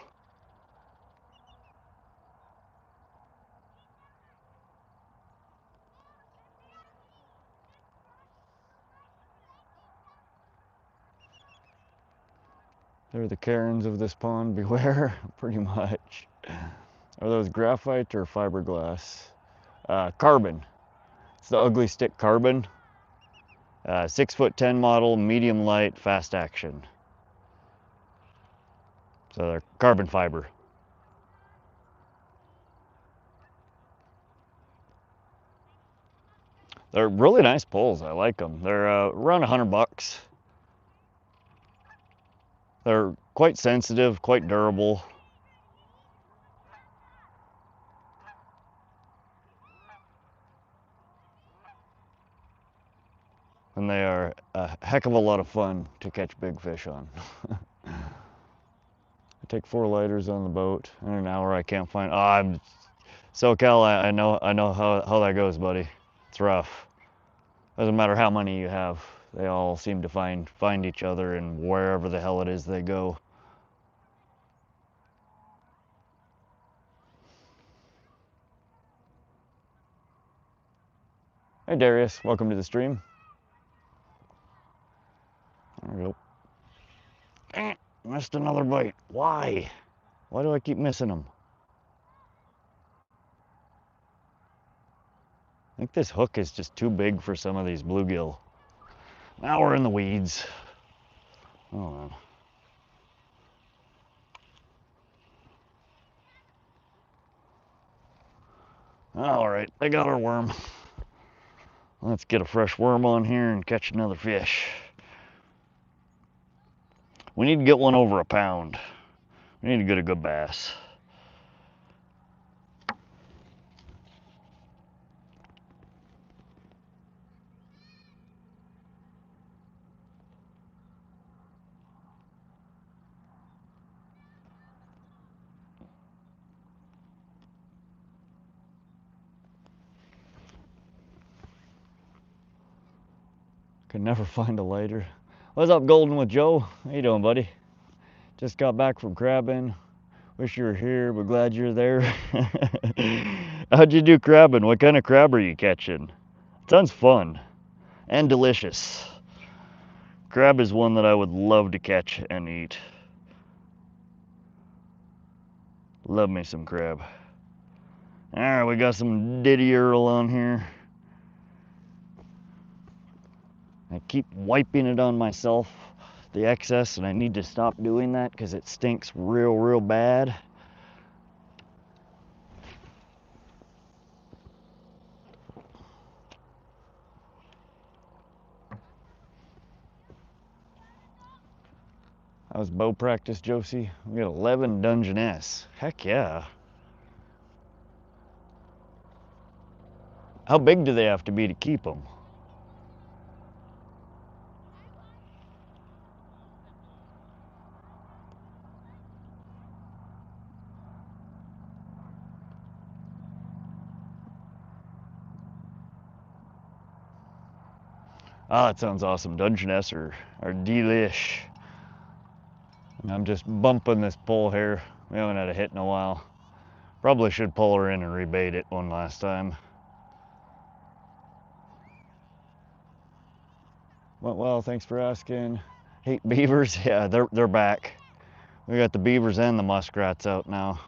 They're the Karens of this pond, beware, pretty much. Are those graphite or fiberglass? Carbon. It's the ugly stick carbon. 6'10" model, medium light, fast action. So they're carbon fiber. They're really nice poles. I like them. They're around $100. They're quite sensitive, quite durable. And they are a heck of a lot of fun to catch big fish on. I take 4 lighters on the boat. In an hour I can't find. Oh, I'm SoCal. I know how that goes, buddy. It's rough. Doesn't matter how many you have. They all seem to find each other and wherever the hell it is they go. Hey Darius, welcome to the stream. There we go. Missed another bite. Why? Why do I keep missing them? I think this hook is just too big for some of these bluegill. Now we're in the weeds. Hold on. All right, they got our worm. Let's get a fresh worm on here and catch another fish. We need to get one over a pound. We need to get a good bass. Could never find a lighter. What's up, Golden with Joe? How you doing, buddy? Just got back from crabbing. Wish you were here, but glad you're there. How'd you do crabbing? What kind of crab are you catching? Sounds fun and delicious. Crab is one that I would love to catch and eat. Love me some crab. All right, we got some Diddy Earl on here. I keep wiping it on myself, the excess, and I need to stop doing that because it stinks real bad. How's bow practice, Josie? We got 11 Dungeness. Heck yeah. How big do they have to be to keep them? Oh, that sounds awesome. Dungeness are delish. I'm just bumping this pole here. We haven't had a hit in a while. Probably should pull her in and rebait it one last time. Went well, thanks for asking. Hate beavers? Yeah, they're back. We got the beavers and the muskrats out now.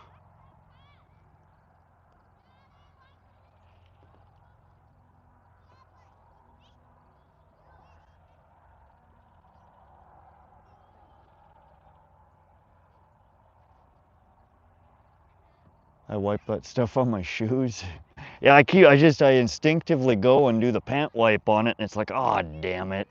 I wipe that stuff on my shoes. Yeah, I instinctively go and do the pant wipe on it, and it's like, oh, damn it.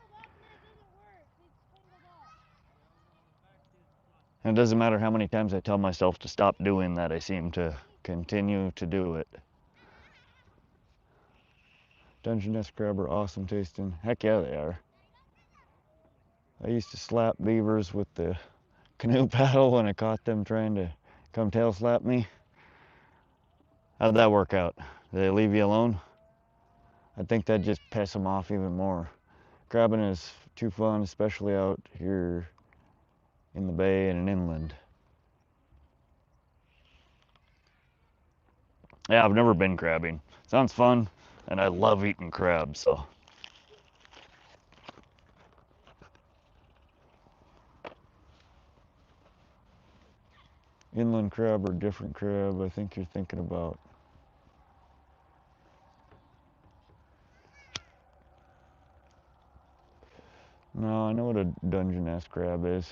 And it doesn't matter how many times I tell myself to stop doing that, I seem to continue to do it. Dungeness crab are awesome tasting. Heck yeah, they are. I used to slap beavers with the canoe paddle when I caught them trying to come tail slap me. How'd that work out? Did they leave you alone? I think that'd just piss them off even more. Crabbing is too fun, especially out here in the bay and inland. Yeah, I've never been crabbing. Sounds fun, and I love eating crabs, so. Inland crab or different crab, I think you're thinking about. No, I know what a Dungeness crab is.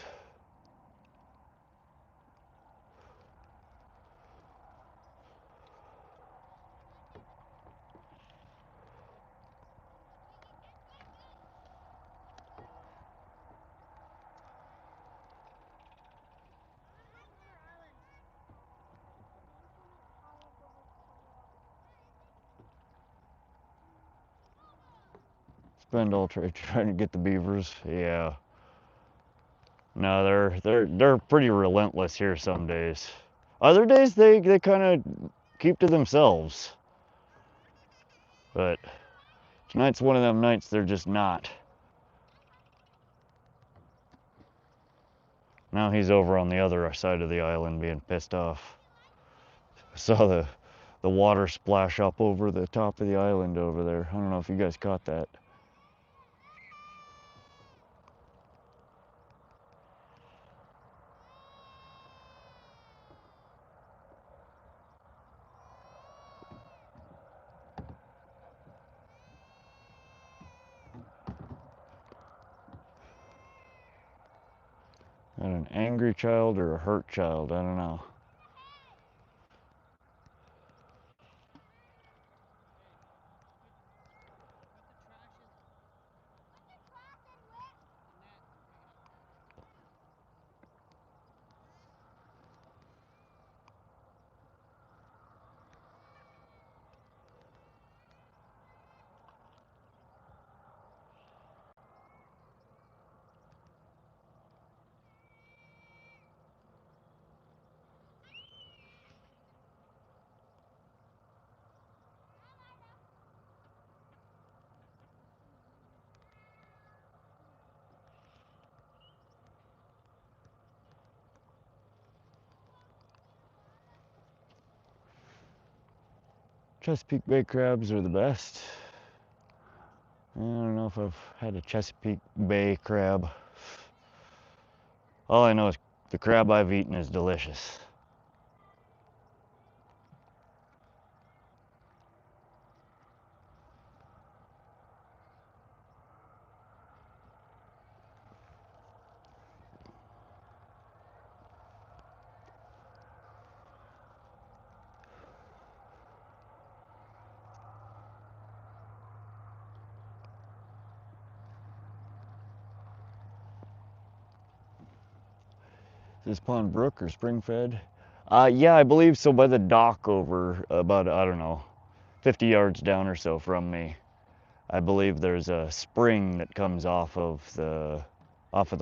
Spend all trying to get the beavers. Yeah. No, they're pretty relentless here some days. Other days they kind of keep to themselves. But tonight's one of them nights they're just not. Now he's over on the other side of the island being pissed off. I saw the water splash up over the top of the island over there. I don't know if you guys caught that. Got an angry child or a hurt child, I don't know. Chesapeake Bay crabs are the best. I don't know if I've had a Chesapeake Bay crab. All I know is the crab I've eaten is delicious. Is this pond brook or spring fed? Yeah, I believe so, by the dock over about, I don't know, 50 yards down or so from me. I believe there's a spring that comes off of the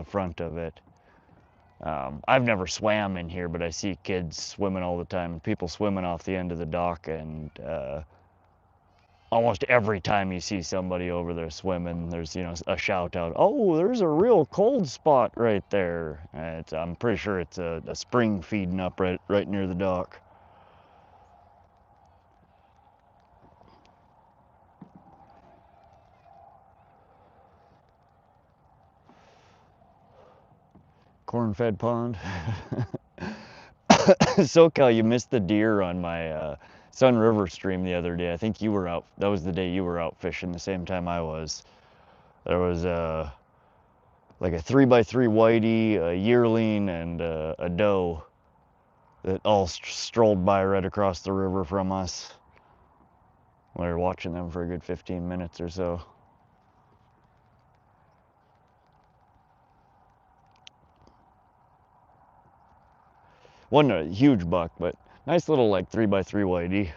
front of it. I've never swam in here, but I see kids swimming all the time. People swimming off the end of the dock, and almost every time you see somebody over there swimming, there's a shout out. Oh, there's a real cold spot right there. I'm pretty sure it's a spring feeding up right near the dock. Corn-fed pond. SoCal, you missed the deer on my Sun River stream the other day. I think you were out. That was the day you were out fishing the same time I was. There was like a 3x3 whitey, a yearling, and a doe that all strolled by right across the river from us. We were watching them for a good 15 minutes or so. Wasn't a huge buck, but nice little like 3x3 whitey.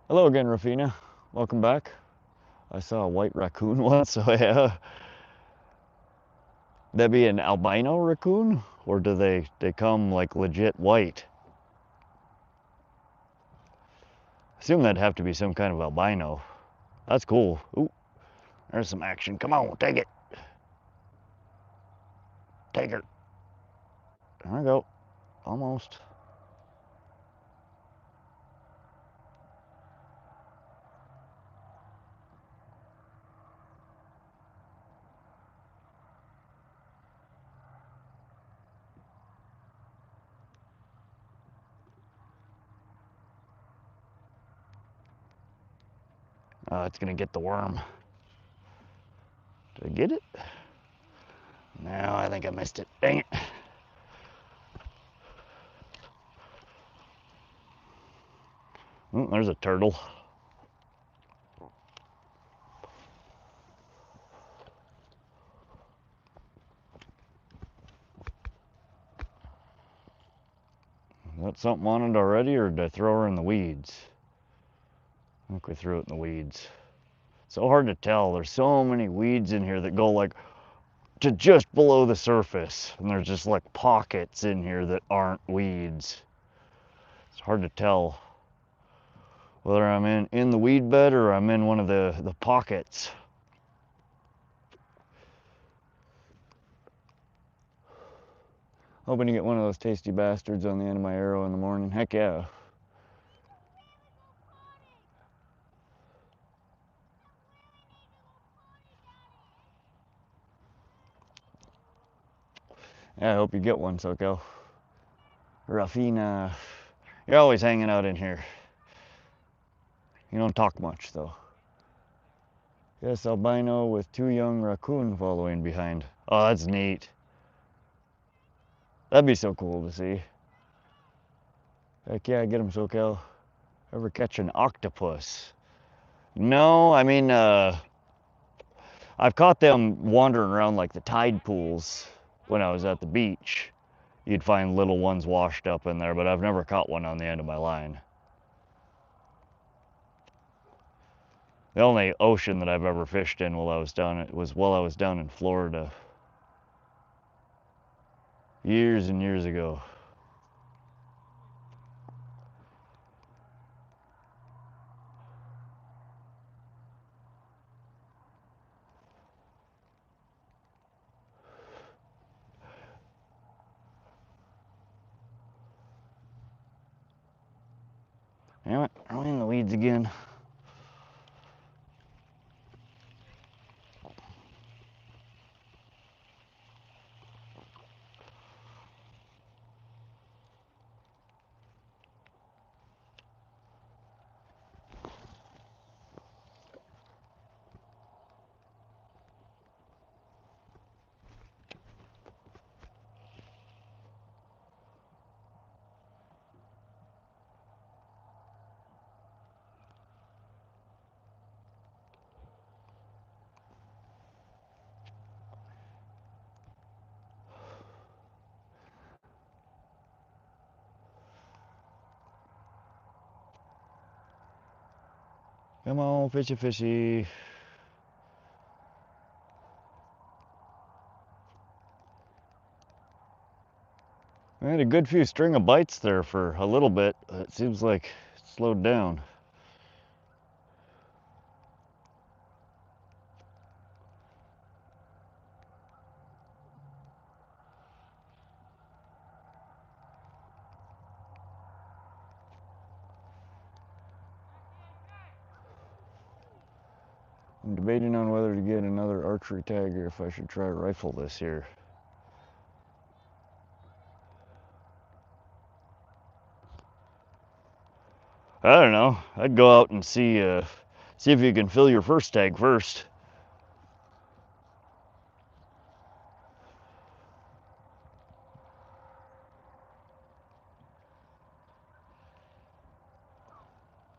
Hello again, Rafina. Welcome back. I saw a white raccoon once, so yeah. That be an albino raccoon, or do they come like legit white? Assume that'd have to be some kind of albino. That's cool. Ooh, there's some action. Come on, take it. Take her. There we go. Almost. Oh, it's gonna get the worm. Did I get it? No, I think I missed it. Dang it. Oh, there's a turtle. Got something on it already, or did I throw her in the weeds? I think we threw it in the weeds. So hard to tell. There's so many weeds in here that go like to just below the surface. And there's just like pockets in here that aren't weeds. It's hard to tell whether I'm in the weed bed or I'm in one of the pockets. Hoping to get one of those tasty bastards on the end of my arrow in the morning. Heck yeah. Yeah, I hope you get one, SoCal. Rafina. You're always hanging out in here. You don't talk much, though. Yes, albino with 2 young raccoon following behind. Oh, that's neat. That'd be so cool to see. Heck yeah, get them, SoCal. Ever catch an octopus? No, I mean, I've caught them wandering around like the tide pools when I was at the beach. You'd find little ones washed up in there, but I've never caught one on the end of my line. The only ocean that I've ever fished in while I was down in Florida. Years and years ago. Damn it, I'm in the weeds again. Come on, fishy, fishy. I had a good few string of bites there for a little bit. It seems like it slowed down. I'm debating on whether to get another archery tag or if I should try a rifle this year. I don't know. I'd go out and see if you can fill your first tag first.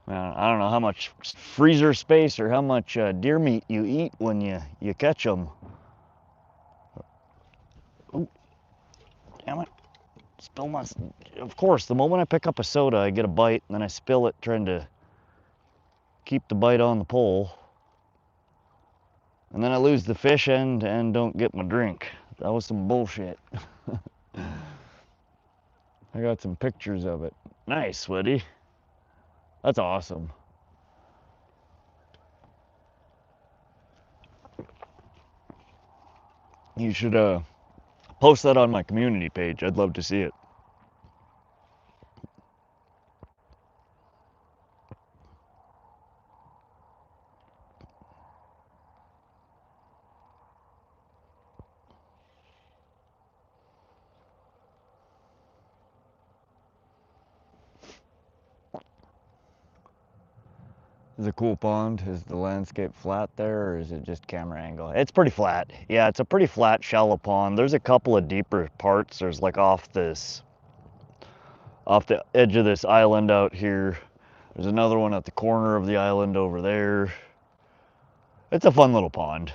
I don't know how much freezer space or how much deer meat you eat when you catch them. Ooh, damn it. Spill my... Of course, the moment I pick up a soda, I get a bite, and then I spill it trying to keep the bite on the pole. And then I lose the fish and don't get my drink. That was some bullshit. I got some pictures of it. Nice, Sweaty. That's awesome. You should Post that on my community page. I'd love to see it. Is it a cool pond? Is the landscape flat there, or is it just camera angle? It's pretty flat. Yeah, it's a pretty flat, shallow pond. There's a couple of deeper parts. There's like off the edge of this island out here. There's another one at the corner of the island over there. It's a fun little pond.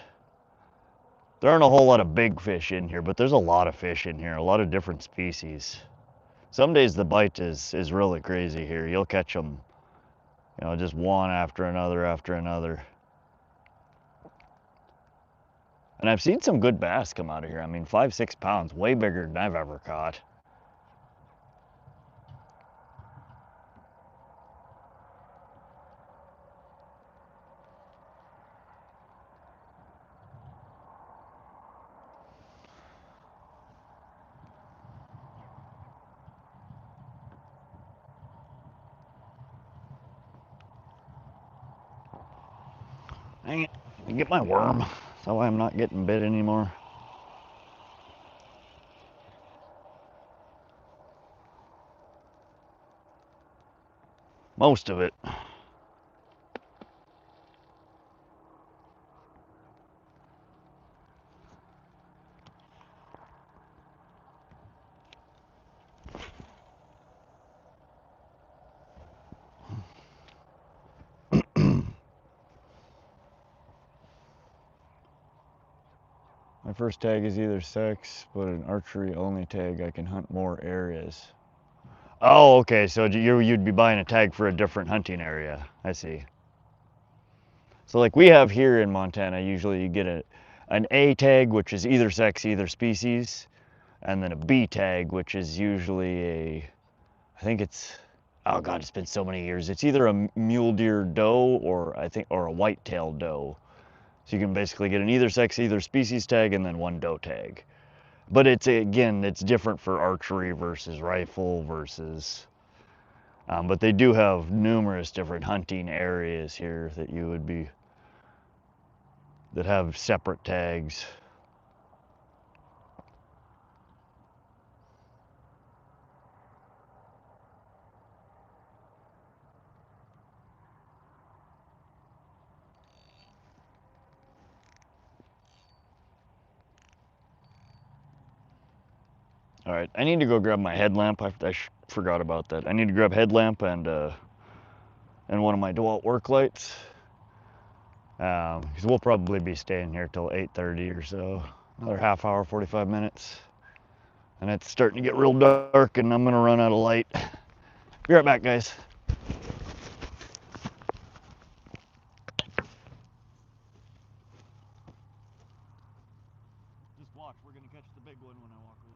There aren't a whole lot of big fish in here, but there's a lot of fish in here, a lot of different species. Some days the bite is really crazy here. You'll catch them, you know, just one after another after another. And I've seen some good bass come out of here. I mean, 5-6 pounds, way bigger than I've ever caught. Dang it, I get my worm. That's why I'm not getting bit anymore. Most of it. My first tag is either sex, but an archery only tag. I can hunt more areas. Oh, okay, so you'd be buying a tag for a different hunting area. I see. So like we have here in Montana, usually you get an A tag, which is either sex, either species, and then a B tag, which is usually I think it's, oh God, it's been so many years. It's either a mule deer doe or or a white-tailed doe. So you can basically get an either sex, either species tag, and then one doe tag. But again, it's different for archery versus rifle versus, but they do have numerous different hunting areas here that have separate tags. All right, I need to go grab my headlamp. I forgot about that. I need to grab headlamp and one of my DeWalt work lights. Because we'll probably be staying here till 8:30 or so. Another half hour, 45 minutes. And it's starting to get real dark and I'm gonna run out of light. Be right back, guys. Just watch, we're gonna catch the big one when I walk away.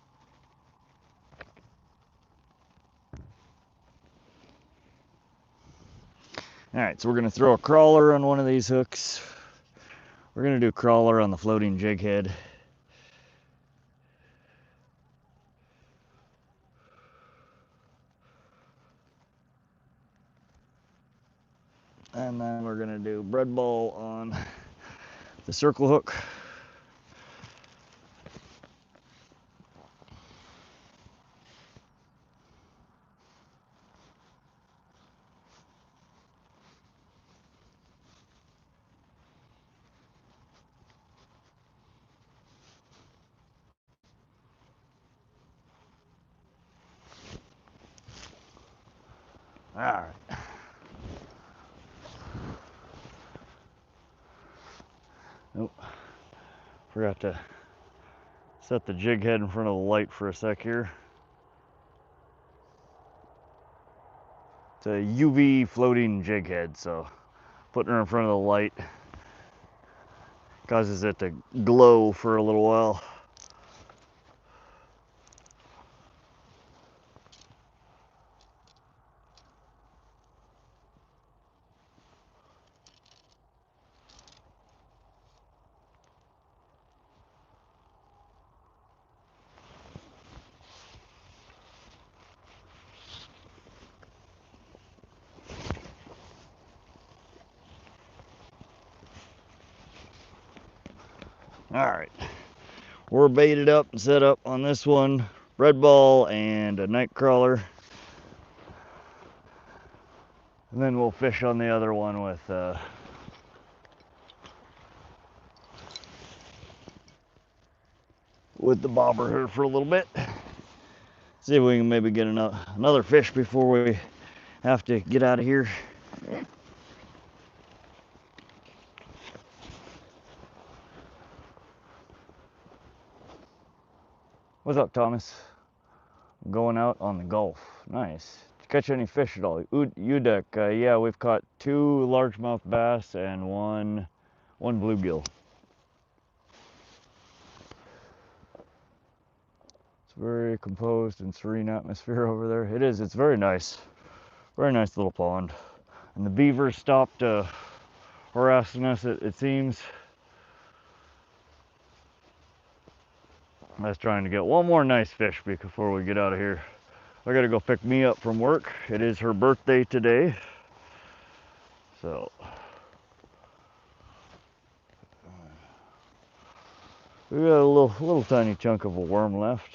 All right, so we're gonna throw a crawler on one of these hooks. We're gonna do crawler on the floating jig head. And then we're gonna do bread ball on the circle hook. All right. Nope. Forgot to set the jig head in front of the light for a sec here. It's a UV floating jig head, so putting her in front of the light causes it to glow for a little while. All right, we're baited up and set up on this one, red ball and a nightcrawler. And then we'll fish on the other one with the bobber here for a little bit. See if we can maybe get another fish before we have to get out of here. What's up, Thomas? I'm going out on the Gulf. Nice. Did you catch any fish at all? Udek, yeah, we've caught 2 largemouth bass and one bluegill. It's very composed and serene atmosphere over there. It is. It's very nice. Very nice little pond. And the beavers stopped harassing us, it seems. I was trying to get one more nice fish before we get out of here. I gotta go pick me up from work. It is her birthday today. So we got a little tiny chunk of a worm left.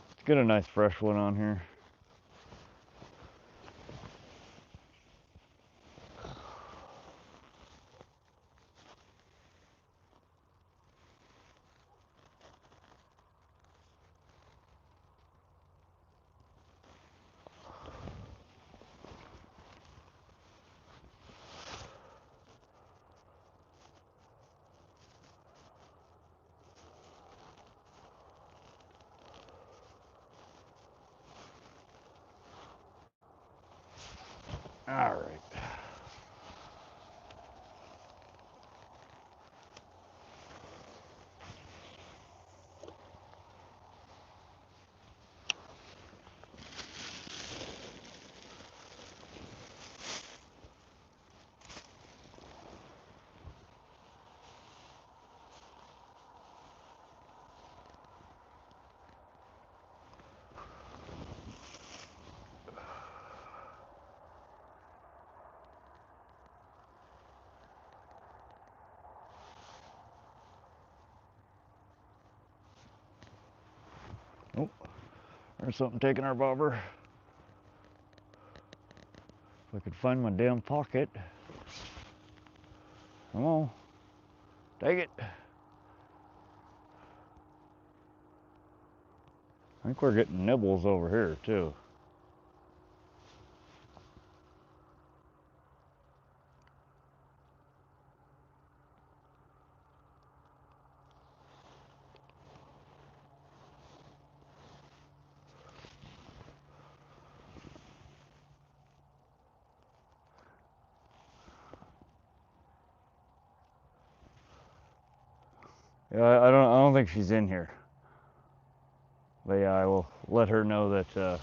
Let's get a nice fresh one on here. All right. Oh, there's something taking our bobber. If I could find my damn pocket. Come on. Take it. I think we're getting nibbles over here too. Yeah, I don't think she's in here. But yeah, I will let her know that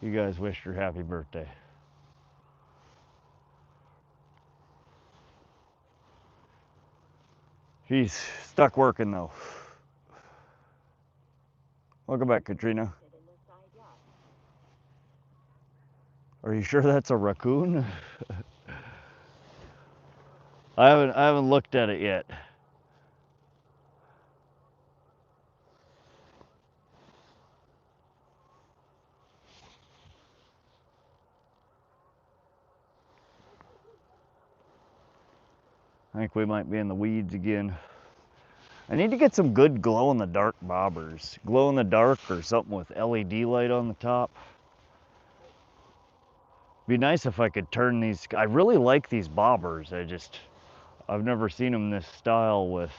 you guys wished her happy birthday. She's stuck working though. Welcome back, Katrina. Are you sure that's a raccoon? I haven't looked at it yet. I think we might be in the weeds again. I need to get some good glow-in-the-dark bobbers. Glow-in-the-dark or something with LED light on the top. Be nice if I could turn these. I really like these bobbers. I've never seen them this style with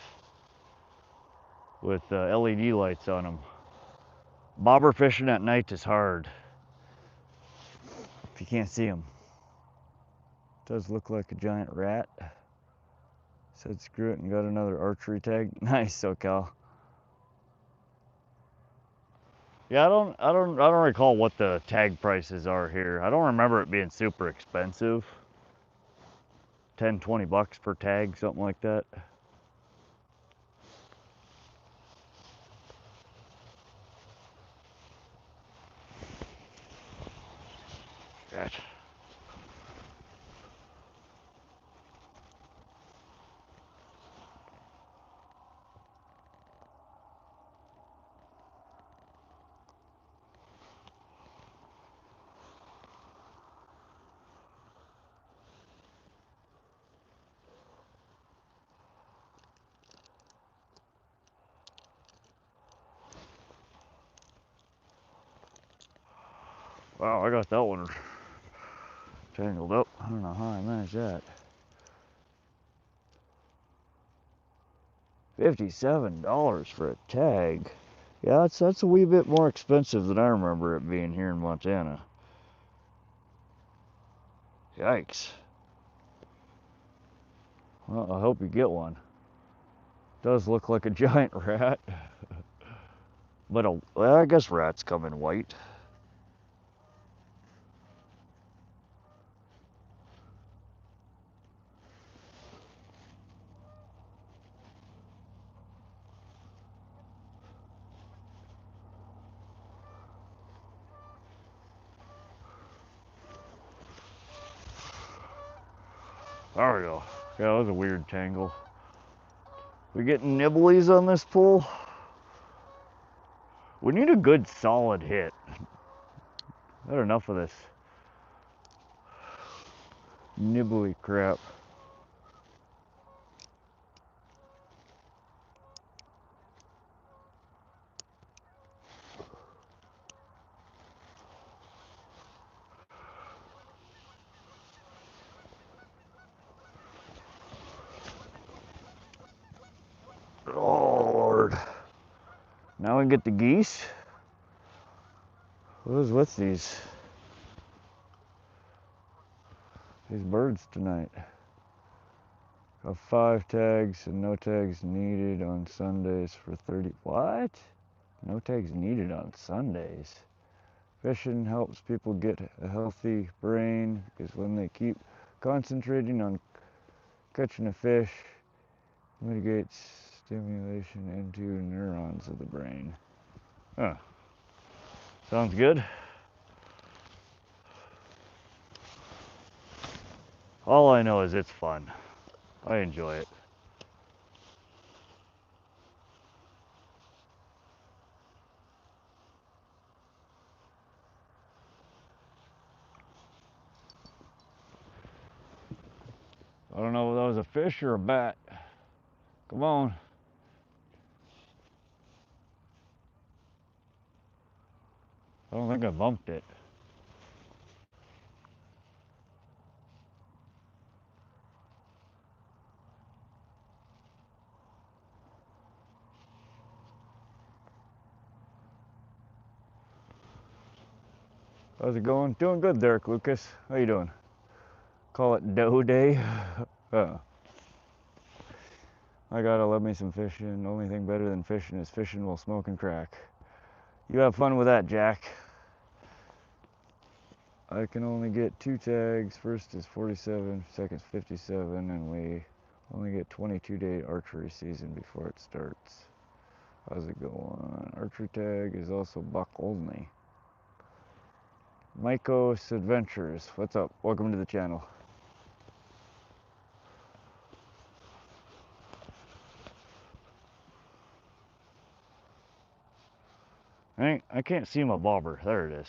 LED lights on them. Bobber fishing at night is hard if you can't see them. It does look like a giant rat. Said screw it and got another archery tag. Nice, SoCal. Yeah, I don't recall what the tag prices are here. I don't remember it being super expensive. 10, 20 bucks per tag, something like that. Gotcha. Wow, I got that one tangled up. I don't know how I managed that. $57 for a tag. Yeah, that's a wee bit more expensive than I remember it being here in Montana. Yikes. Well, I hope you get one. Does look like a giant rat. But well, I guess rats come in white. There we go. Yeah, that was a weird tangle. We getting nibblies on this pool? We need a good solid hit. I've had enough of this nibbly crap. Oh Lord. Now we can get the geese. What is with these birds tonight? Got 5 tags and no tags needed on Sundays for 30. What? No tags needed on Sundays. Fishing helps people get a healthy brain because when they keep concentrating on catching a fish, it mitigates stimulation into neurons of the brain. Huh. Sounds good. All I know is it's fun. I enjoy it. I don't know if that was a fish or a bat. Come on. I don't think I bumped it. How's it going? Doing good, Derek Lucas. How you doing? Call it dough day. I gotta love me some fishing. The only thing better than fishing is fishing while smoking crack. You have fun with that, Jack. I can only get 2 tags. First is 47, second's 57, and we Only get 22-day archery season before it starts. How's it going? Archery tag is also buck only. Mycos Adventures, what's up? Welcome to the channel. I can't see my bobber. There it is.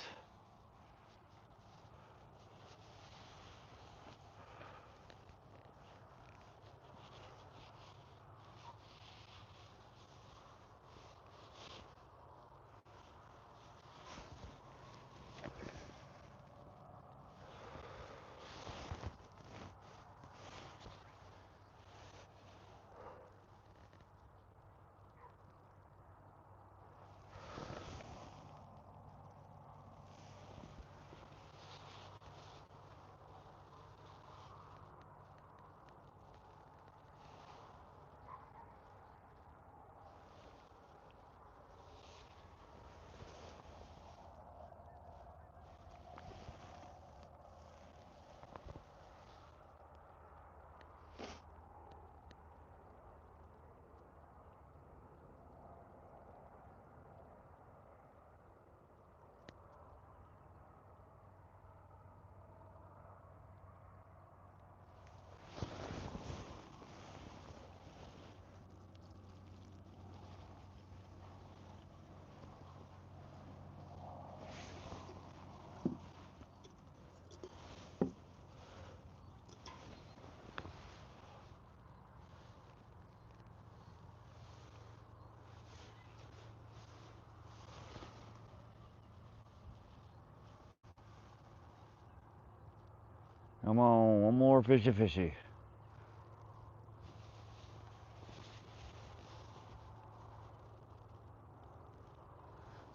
Come on, one more fishy.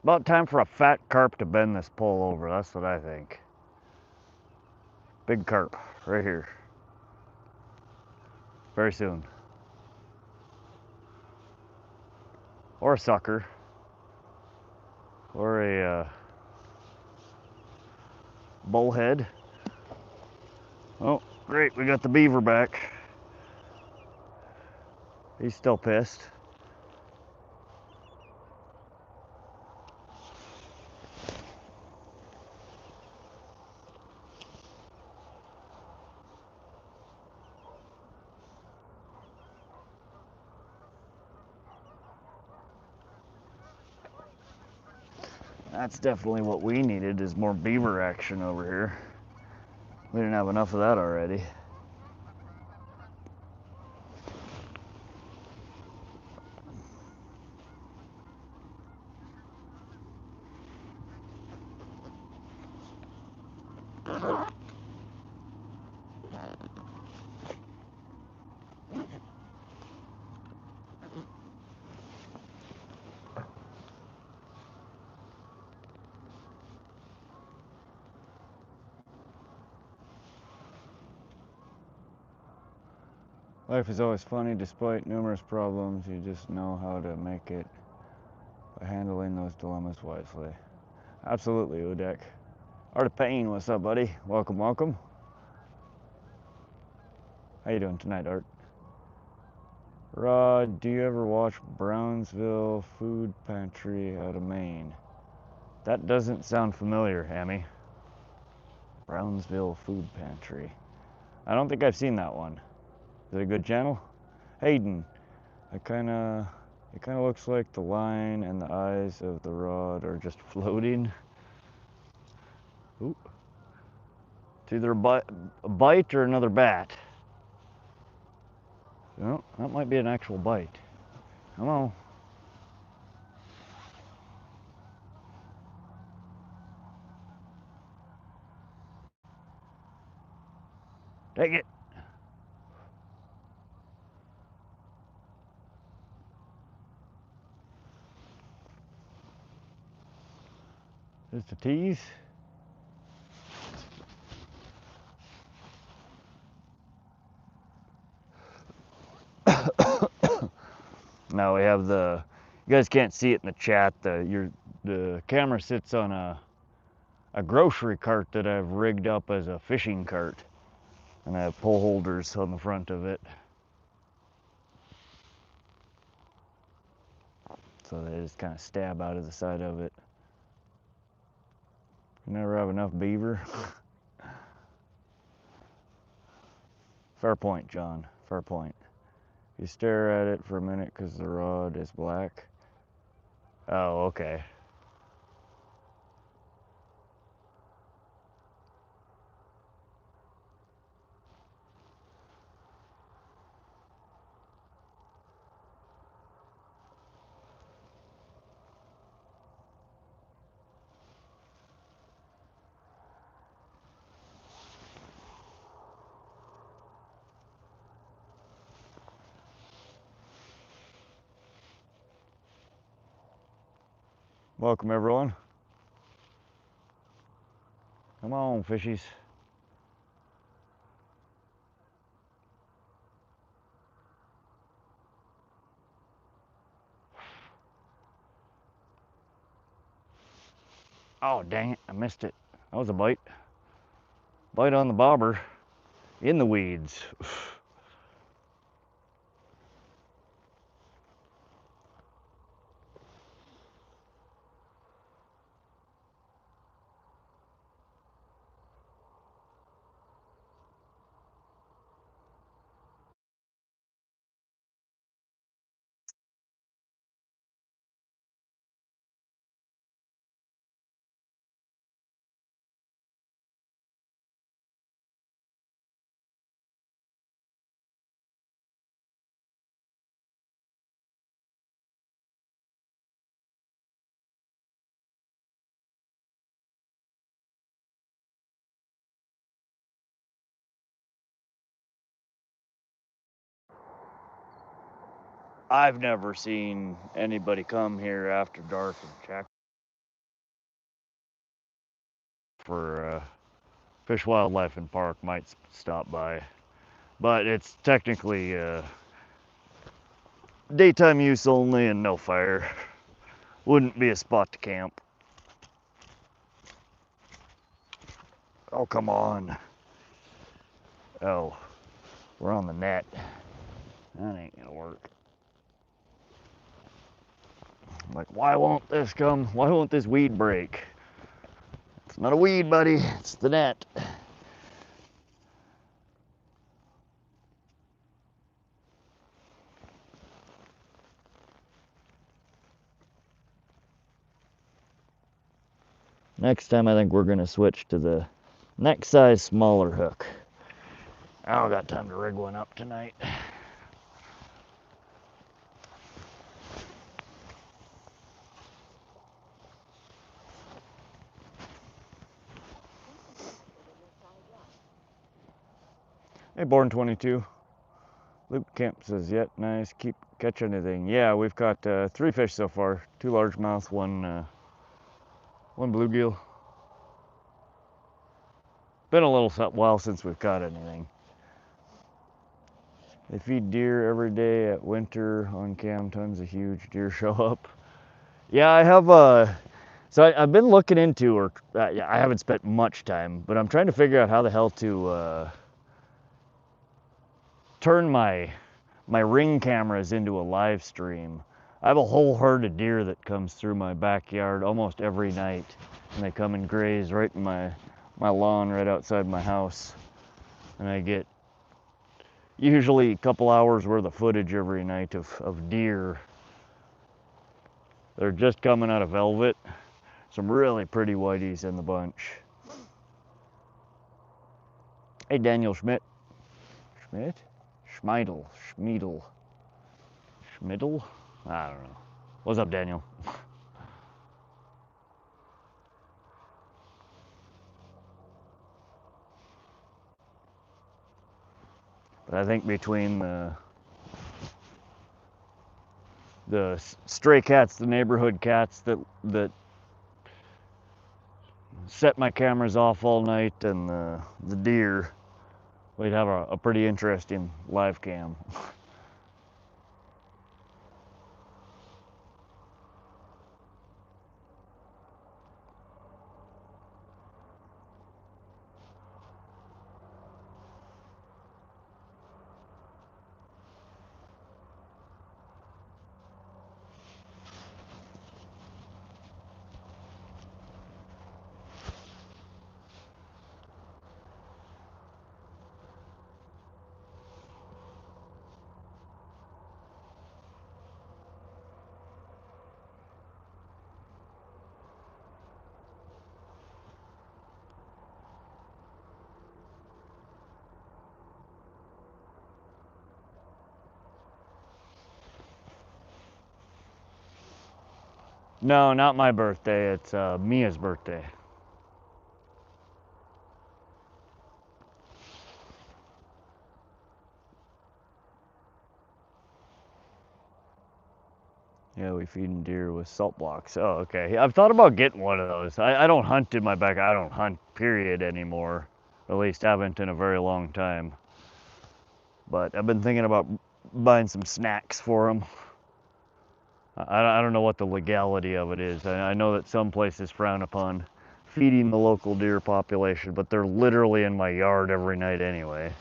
About time for a fat carp to bend this pole over, that's what I think. Big carp, right here. Very soon. Or a sucker. Or a bullhead. Oh, great, we got the beaver back. He's still pissed. That's definitely what we needed, is more beaver action over here. We didn't have enough of that already. Life is always funny despite numerous problems. You just know how to make it by handling those dilemmas wisely. Absolutely, Udek. Art of Pain, what's up, buddy? Welcome, welcome. How you doing tonight, Art? Rod, do you ever watch Brownsville Food Pantry out of Maine? That doesn't sound familiar, Hammy. Brownsville Food Pantry. I don't think I've seen that one. Is it a good channel? Hayden, it kind of looks like the line and the eyes of the rod are just floating. Ooh. It's either a bite or another bat. Oh, that might be an actual bite. Come on. Take it. Just a tease. Now we have you guys can't see it in the chat, the camera sits on a grocery cart that I've rigged up as a fishing cart, and I have pole holders on the front of it. So they just kind of stab out of the side of it. You never have enough beaver. Fair point, John. Fair point. You stare at it for a minute because the rod is black. Oh, okay. Welcome, everyone. Come on, fishies. Oh, dang it, I missed it. That was a bite. Bite on the bobber in the weeds. I've never seen anybody come here after dark and check for Fish, Wildlife, and Park might stop by. But it's technically daytime use only and no fire. Wouldn't be a spot to camp. Oh, come on. Oh, we're on the net. That ain't gonna work. Like, why won't this come? Why won't this weed break? It's not a weed, buddy. It's the net. Next time, I think we're gonna switch to the next size smaller hook. I don't got time to rig one up tonight. Hey, Born 22. Luke Kemp says, yet nice, keep catching anything. Yeah, we've got 3 fish so far. 2 largemouth, one bluegill. Been a little while since we've caught anything. They feed deer every day at winter on cam. Tons of huge deer show up. Yeah, I have so I've been looking into, or yeah, I haven't spent much time, but I'm trying to figure out how the hell to turn my ring cameras into a live stream. I have a whole herd of deer that comes through my backyard almost every night, and they come and graze right in my lawn right outside my house, and I get usually a couple hours worth of footage every night of deer. They're just coming out of velvet. Some really pretty whiteys in the bunch. Hey, Daniel Schmidt. Schmidt? Schmeidel. Schmiedel. Schmiddle? I don't know. What's up, Daniel? But I think between the stray cats, the neighborhood cats that set my cameras off all night, and the deer, we'd have a pretty interesting live cam. No, not my birthday. It's Mia's birthday. Yeah, we feed them deer with salt blocks. Oh, okay. I've thought about getting one of those. I don't hunt in my back. I don't hunt, period, anymore. At least haven't in a very long time. But I've been thinking about buying some snacks for them. I don't know what the legality of it is. I know that some places frown upon feeding the local deer population, but they're literally in my yard every night anyway.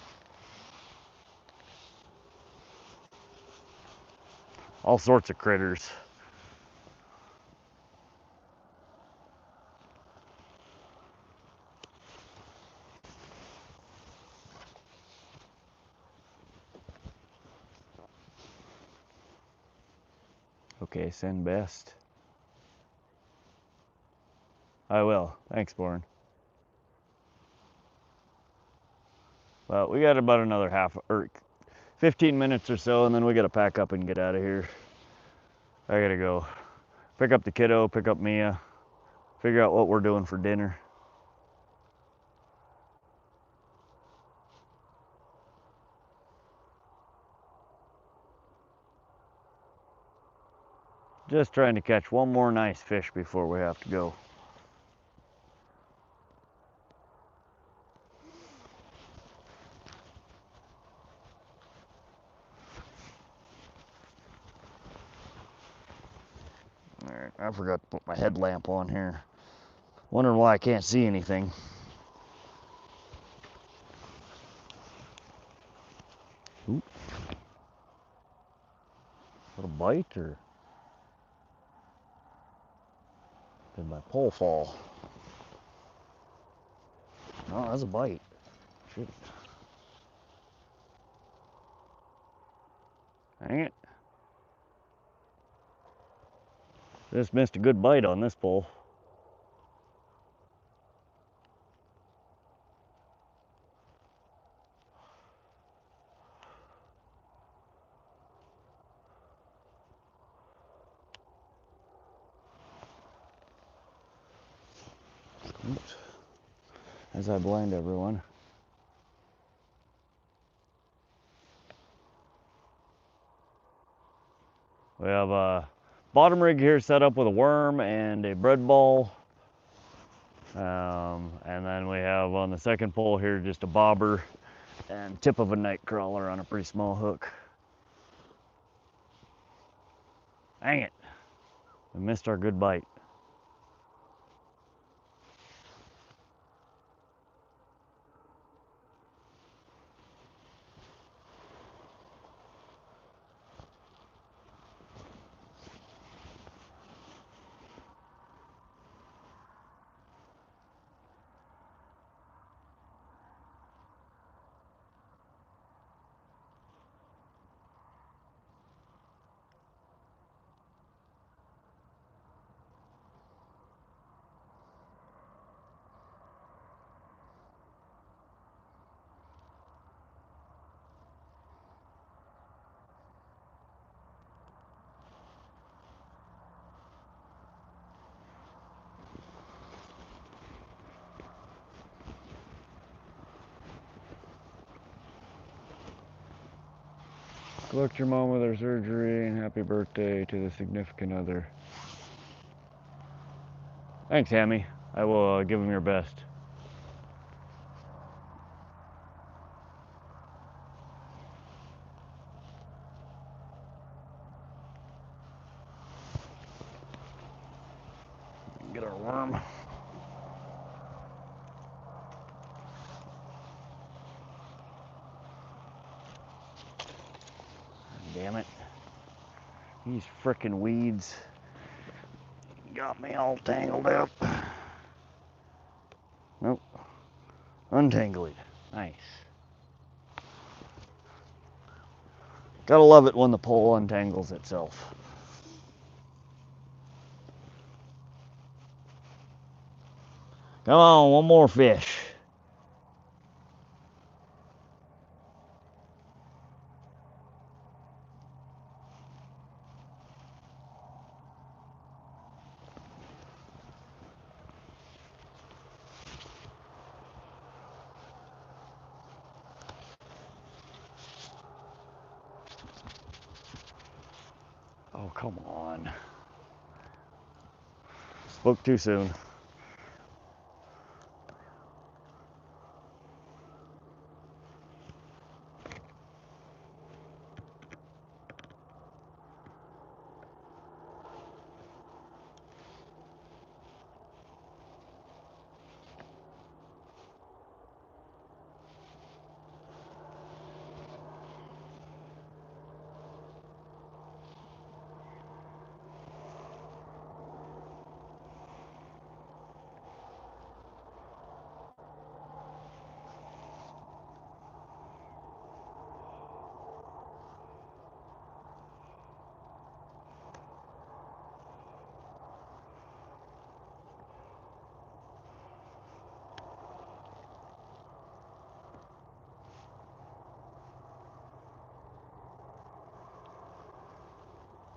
All sorts of critters. Okay, send best. I will. Thanks, Born. Well, we got about another 15 minutes or so, and then we got to pack up and get out of here. I got to go pick up the kiddo, pick up Mia, figure out what we're doing for dinner. Just trying to catch one more nice fish before we have to go. All right, I forgot to put my headlamp on here. Wondering why I can't see anything. Ooh. Is that a bite or did my pole fall? No, that's a bite. Shoot. Dang it. Just missed a good bite on this pole. Oops. As I blind everyone. We have a bottom rig here set up with a worm and a bread ball. And then we have on the second pole here just a bobber and tip of a nightcrawler on a pretty small hook. Dang it. We missed our good bite. Good luck to your mom with her surgery and happy birthday to the significant other. Thanks, Hammy. I will give him your best. Get our worm. Damn it. These frickin' weeds got me all tangled up. Nope. Untangle it. Nice. Gotta love it when the pole untangles itself. Come on, one more fish. Come on. Spoke too soon.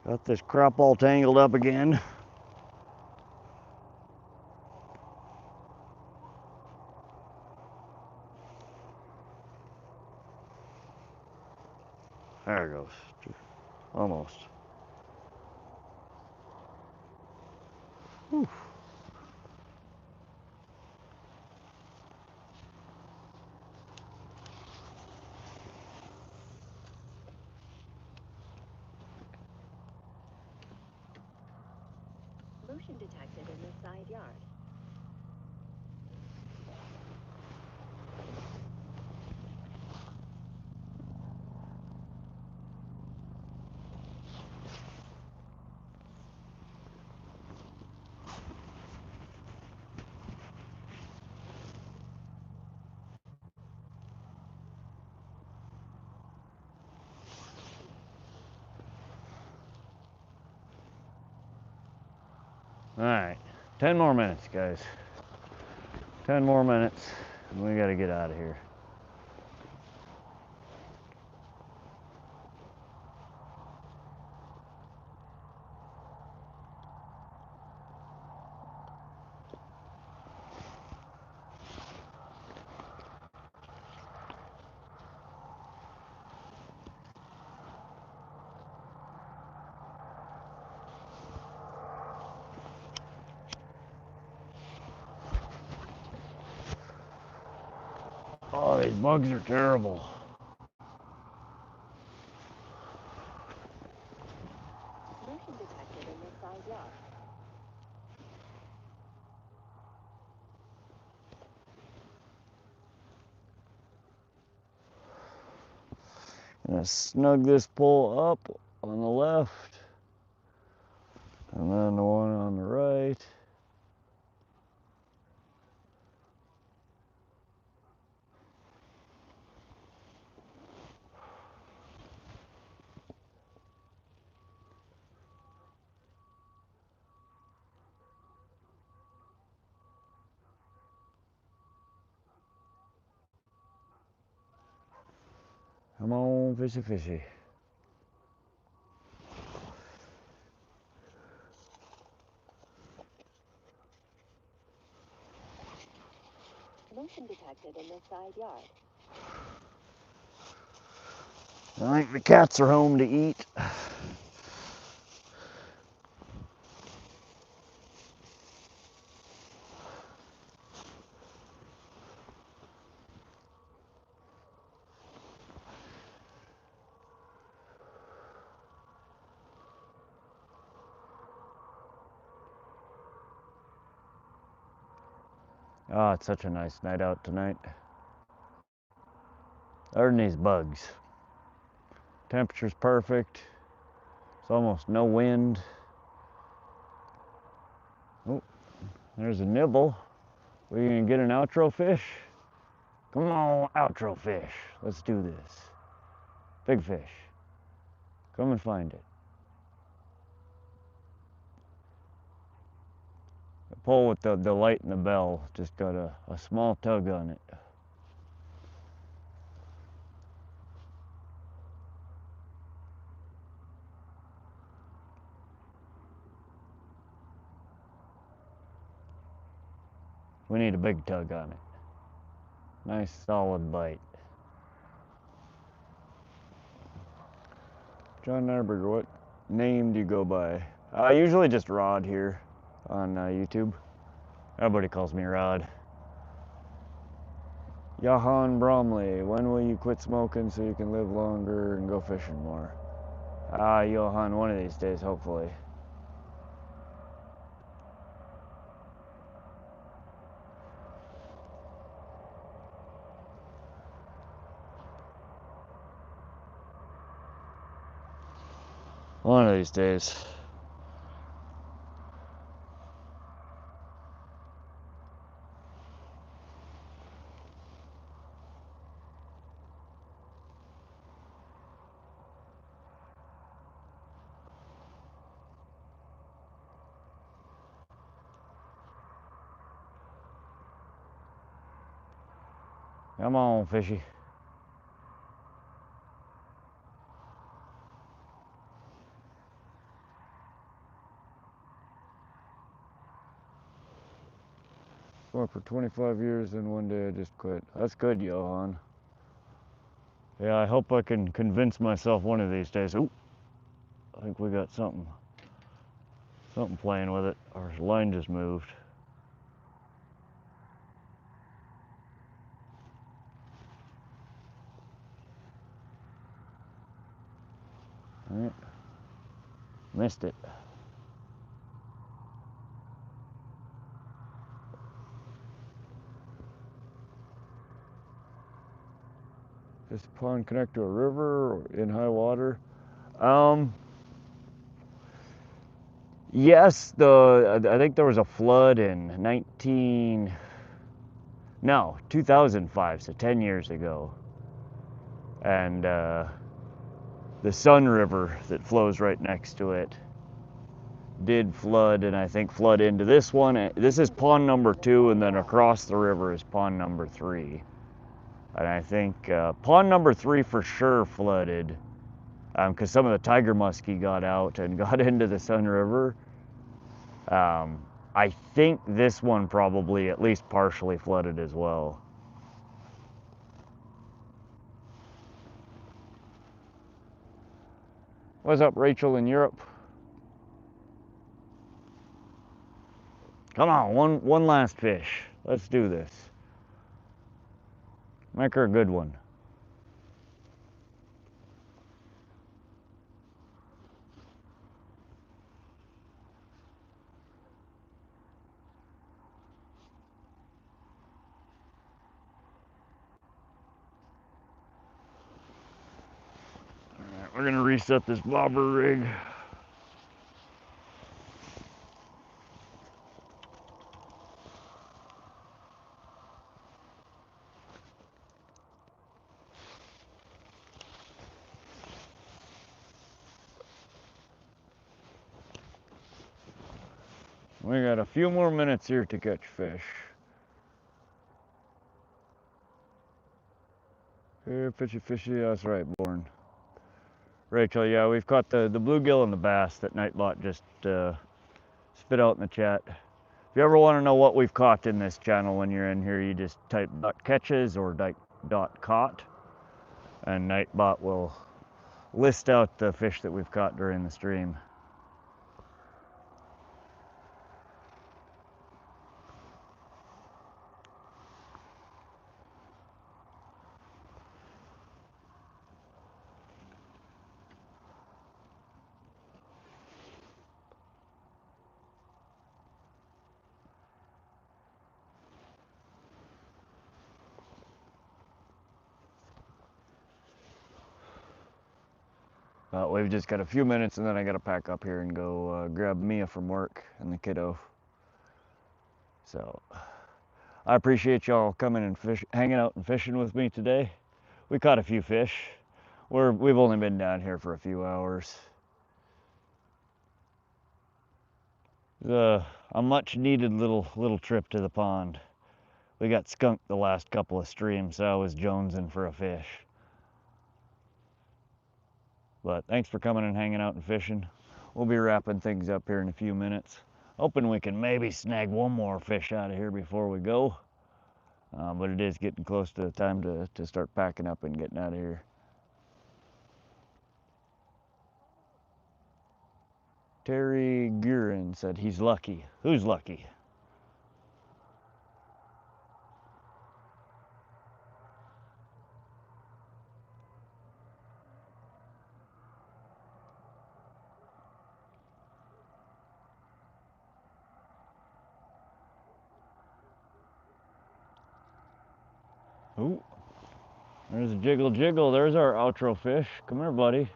Got this crop all tangled up again. There it goes. Almost. Whew.
Motion detected in the side yard.
All right, 10 more minutes, guys. 10 more minutes, and we gotta get out of here. Oh, these bugs are terrible.
Motion detected in the side yard.
Gonna snug this pole up on the left, and then the one on the right. Come on, fishy, fishy.
Motion detected in the side yard.
I think the cats are home to eat. Oh, it's such a nice night out tonight. Other than these bugs. Temperature's perfect. It's almost no wind. Oh, there's a nibble. We gonna get an outro fish? Come on, outro fish. Let's do this. Big fish. Come and find it. The pole with the light and the bell just got a small tug on it. We need a big tug on it. Nice solid bite. John Narberger, what? name do you go by? Usually just Rod here on YouTube. Everybody calls me Rod. Johan Bromley, when will you quit smoking so you can live longer and go fishing more? Johan, one of these days, hopefully. One of these days. Come on, fishy. Worked for 25 years and one day I just quit. That's good, Johan. Yeah, I hope I can convince myself one of these days. Ooh, I think we got something playing with it. Our line just moved. All right. Missed it. This pond connect to a river or in high water? Yes, I think there was a flood in 2005, so 10 years ago. And the Sun River that flows right next to it did flood, and I think flood into this one. This is pond number 2, and then across the river is pond number 3. And I think pond number 3 for sure flooded because some of the tiger muskie got out and got into the Sun River. I think this one probably at least partially flooded as well. What's up, Rachel in Europe? Come on, one last fish. Let's do this. Make her a good one. All right, we're gonna reset this bobber rig. We got a few more minutes here to catch fish. Here, fishy, fishy, that's right, Born. Rachel, yeah, we've caught the bluegill and the bass that Nightbot just spit out in the chat. If you ever want to know what we've caught in this channel when you're in here, you just type .catches or .caught, and Nightbot will list out the fish that we've caught during the stream. We've just got a few minutes and then I gotta pack up here and go grab Mia from work and the kiddo. So I appreciate y'all coming and hanging out and fishing with me today. We caught a few fish. We've only been down here for a few hours. A much needed little trip to the pond. We got skunked the last couple of streams, so I was jonesing for a fish. But thanks for coming and hanging out and fishing. We'll be wrapping things up here in a few minutes. Hoping we can maybe snag one more fish out of here before we go. But it is getting close to the time to start packing up and getting out of here. Terry Gurin said he's lucky. Who's lucky? Ooh, there's a jiggle jiggle. There's our outro fish. Come here, buddy.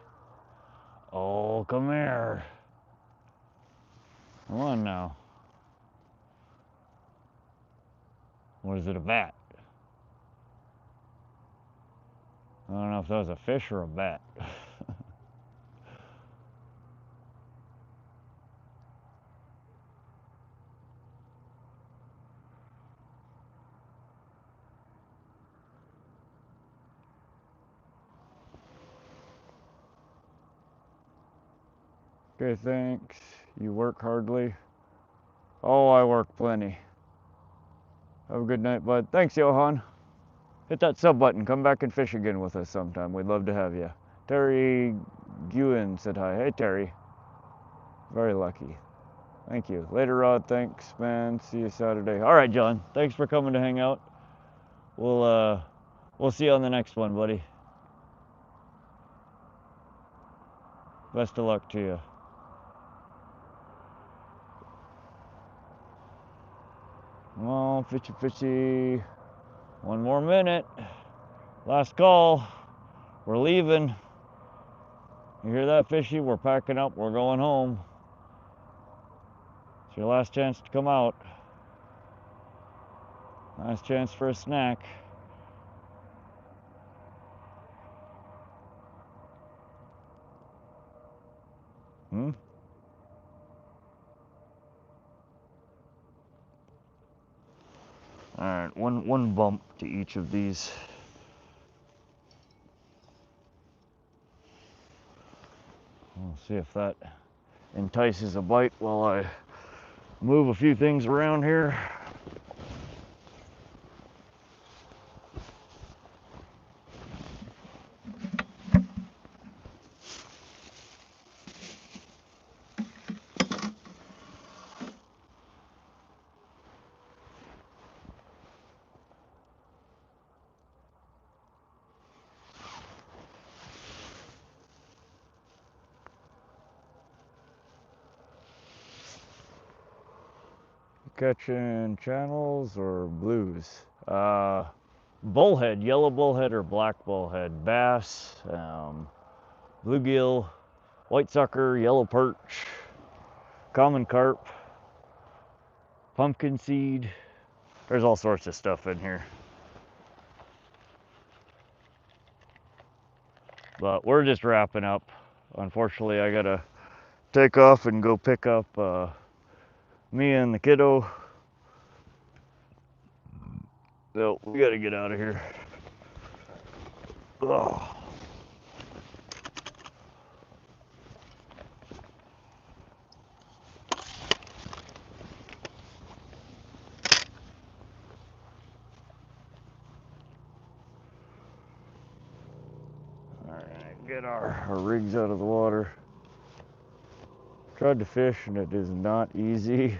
Oh, come here. Come on now. What is it, a bat? I don't know if that was a fish or a bat. Okay, thanks. You work hardly? Oh, I work plenty. Have a good night, bud. Thanks, Johan. Hit that sub button. Come back and fish again with us sometime. We'd love to have you. Terry Guin said hi. Hey, Terry. Very lucky. Thank you. Later, Rod. Thanks, man. See you Saturday. All right, John. Thanks for coming to hang out. We'll see you on the next one, buddy. Best of luck to you. Come on, fishy, fishy. One more minute. Last call. We're leaving. You hear that, fishy? We're packing up. We're going home. It's your last chance to come out. Last chance for a snack. All right, one bump to each of these. We'll see if that entices a bite while I move a few things around here. Catching channels or blues? Bullhead, yellow bullhead or black bullhead, bass, bluegill, white sucker, yellow perch, common carp, pumpkin seed. There's all sorts of stuff in here. But we're just wrapping up. Unfortunately, I gotta take off and go pick up me and the kiddo. So we gotta get out of here. Ugh. Alright, get our rigs out of the water. Tried to fish and it is not easy.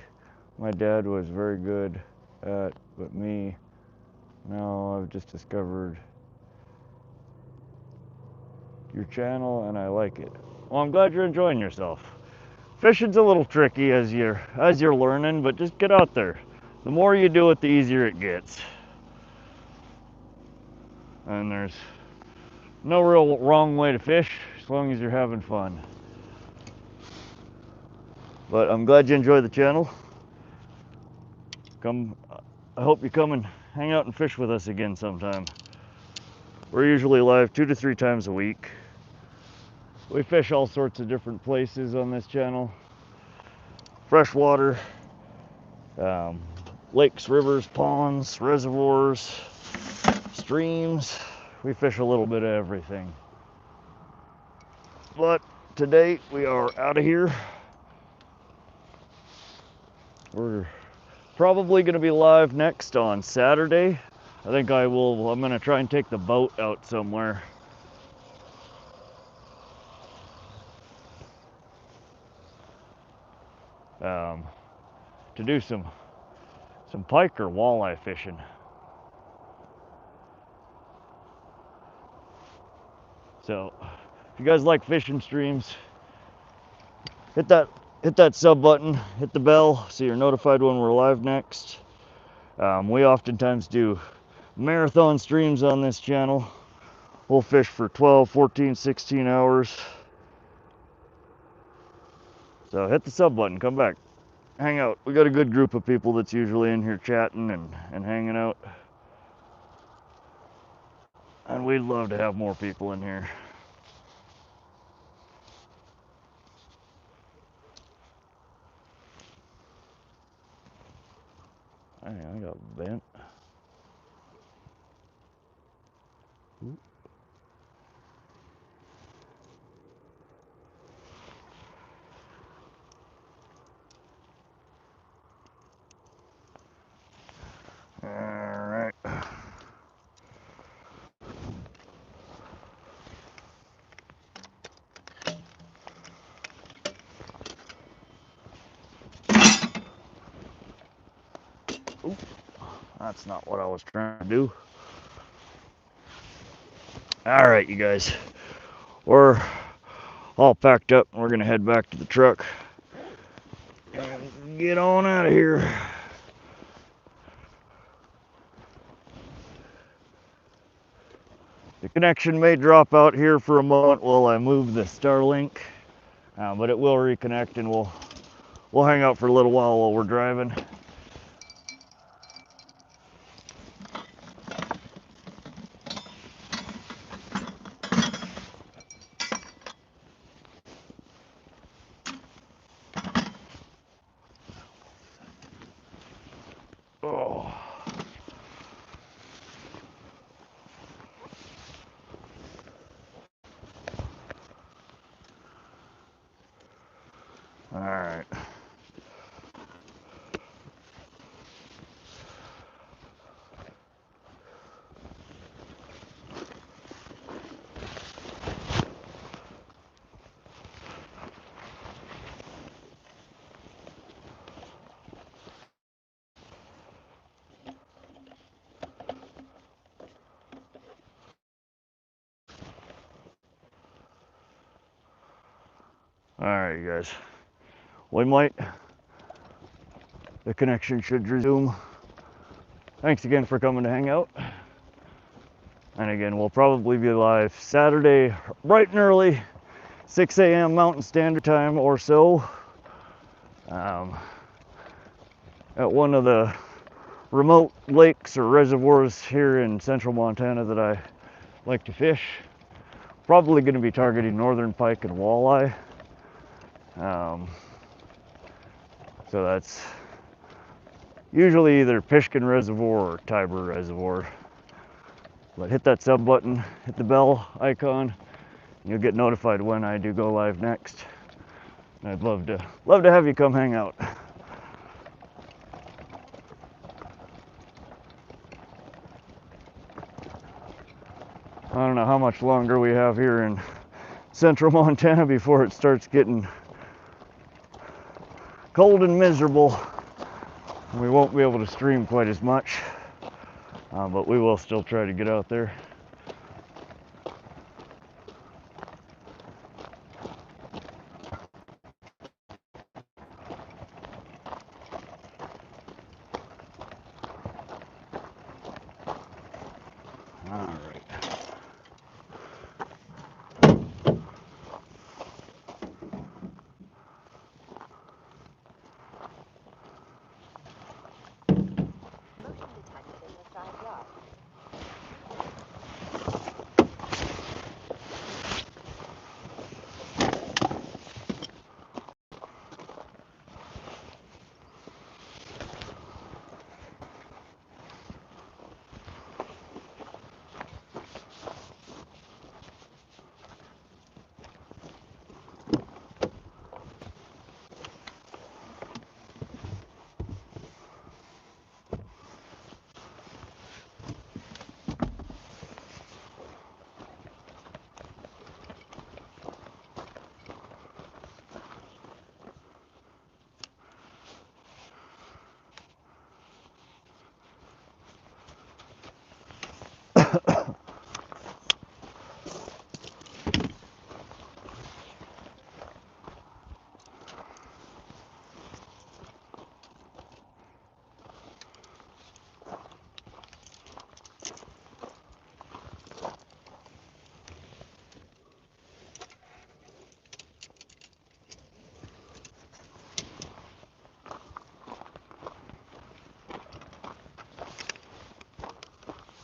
My dad was very good at, but me, now I've just discovered your channel and I like it. Well, I'm glad you're enjoying yourself. Fishing's a little tricky as you're learning, but just get out there. The more you do it, the easier it gets. And there's no real wrong way to fish as long as you're having fun. But I'm glad you enjoy the channel. I hope you come and hang out and fish with us again sometime. We're usually live 2 to 3 times a week. We fish all sorts of different places on this channel. Freshwater, lakes, rivers, ponds, reservoirs, streams. We fish a little bit of everything. But today we are out of here. We're probably going to be live next on Saturday. I think I'm going to try and take the boat out somewhere. to do some pike or walleye fishing. So if you guys like fishing streams, hit that sub button, hit the bell so you're notified when we're live next. We oftentimes do marathon streams on this channel. We'll fish for 12, 14, 16 hours. So hit the sub button, come back, hang out. We got a good group of people that's usually in here chatting and hanging out. And we'd love to have more people in here. I got bent. Ooh. All right. Ooh, that's not what I was trying to do. All right, you guys. We're all packed up. We're gonna head back to the truck and get on out of here. The connection may drop out here for a moment while I move the Starlink, but it will reconnect, and we'll hang out for a little while we're driving. Oh. All right. All right, you guys. The connection should resume. Thanks again for coming to hang out. And again, we'll probably be live Saturday bright and early, 6 a.m. Mountain Standard Time or so, at one of the remote lakes or reservoirs here in central Montana that I like to fish. Probably going to be targeting northern pike and walleye. So that's usually either Pishkin Reservoir or Tiber Reservoir. But hit that sub button, hit the bell icon, and you'll get notified when I do go live next. And I'd love to have you come hang out. I don't know how much longer we have here in central Montana before it starts getting cold and miserable. We won't be able to stream quite as much, but we will still try to get out there. All right.
Motion detected in the side yard.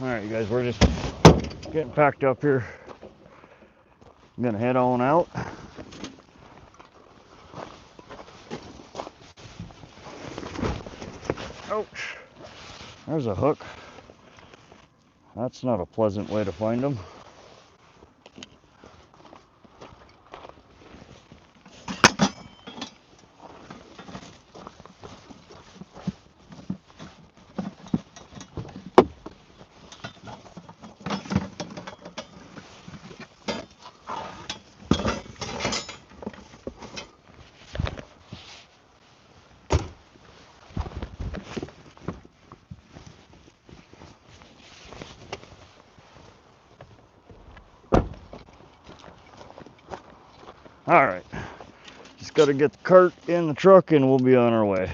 Alright, you guys, we're just getting packed up here. I'm gonna head on out. Ouch. There's a hook. That's not a pleasant way to find them. All right, just got to get the cart in the truck and we'll be on our way.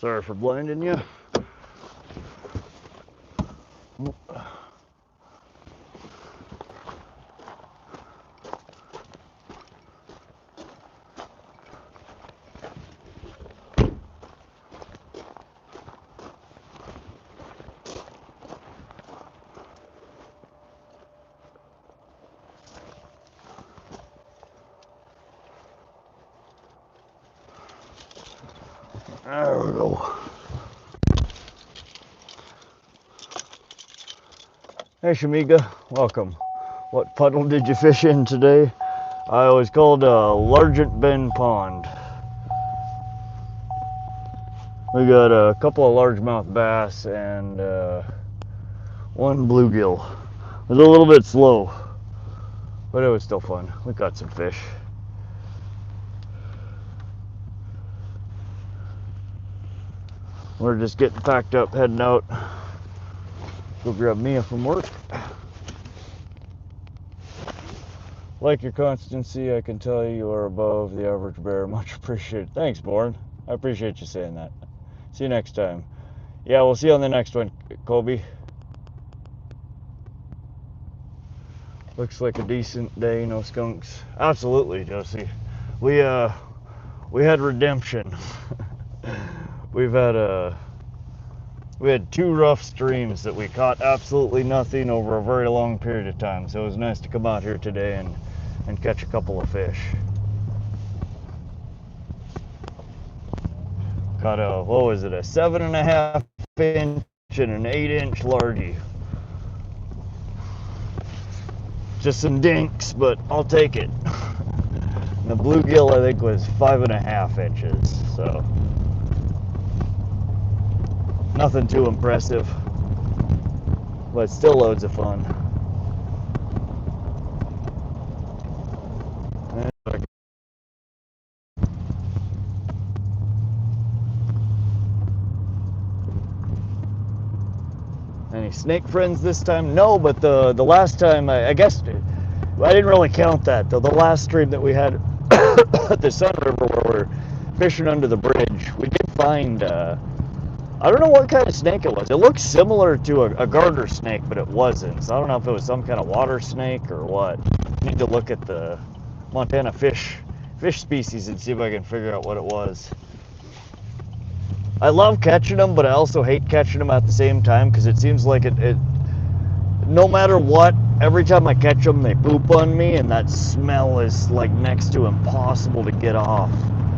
Sorry for blinding you. There we go. Hey Shamiga, welcome. What puddle did you fish in today? It was called Largent Bend Pond. We got a couple of largemouth bass and one bluegill. It was a little bit slow, but it was still fun. We caught some fish. We're just getting packed up, heading out. Go grab Mia from work. Like your constancy, I can tell you are above the average bear. Much appreciated. Thanks, Born. I appreciate you saying that. See you next time. Yeah, we'll see you on the next one, Kobe. Looks like a decent day, no skunks. Absolutely, Josie. We had redemption. We had 2 rough streams that we caught absolutely nothing over a very long period of time. So it was nice to come out here today and catch a couple of fish. Caught a, what was it, a 7.5 inch and an 8 inch largie. Just some dinks, but I'll take it. And the bluegill, I think, was 5.5 inches, so nothing too impressive, but still loads of fun. Any snake friends this time? No, but the last time, I guess, I didn't really count that, though. The last stream that we had at the Sun River where we're fishing under the bridge, we did find, I don't know what kind of snake it was. It looked similar to a garter snake, but it wasn't. So I don't know if it was some kind of water snake or what. I need to look at the Montana fish species and see if I can figure out what it was. I love catching them, but I also hate catching them at the same time because it seems like it no matter what, every time I catch them, they poop on me, and that smell is like next to impossible to get off.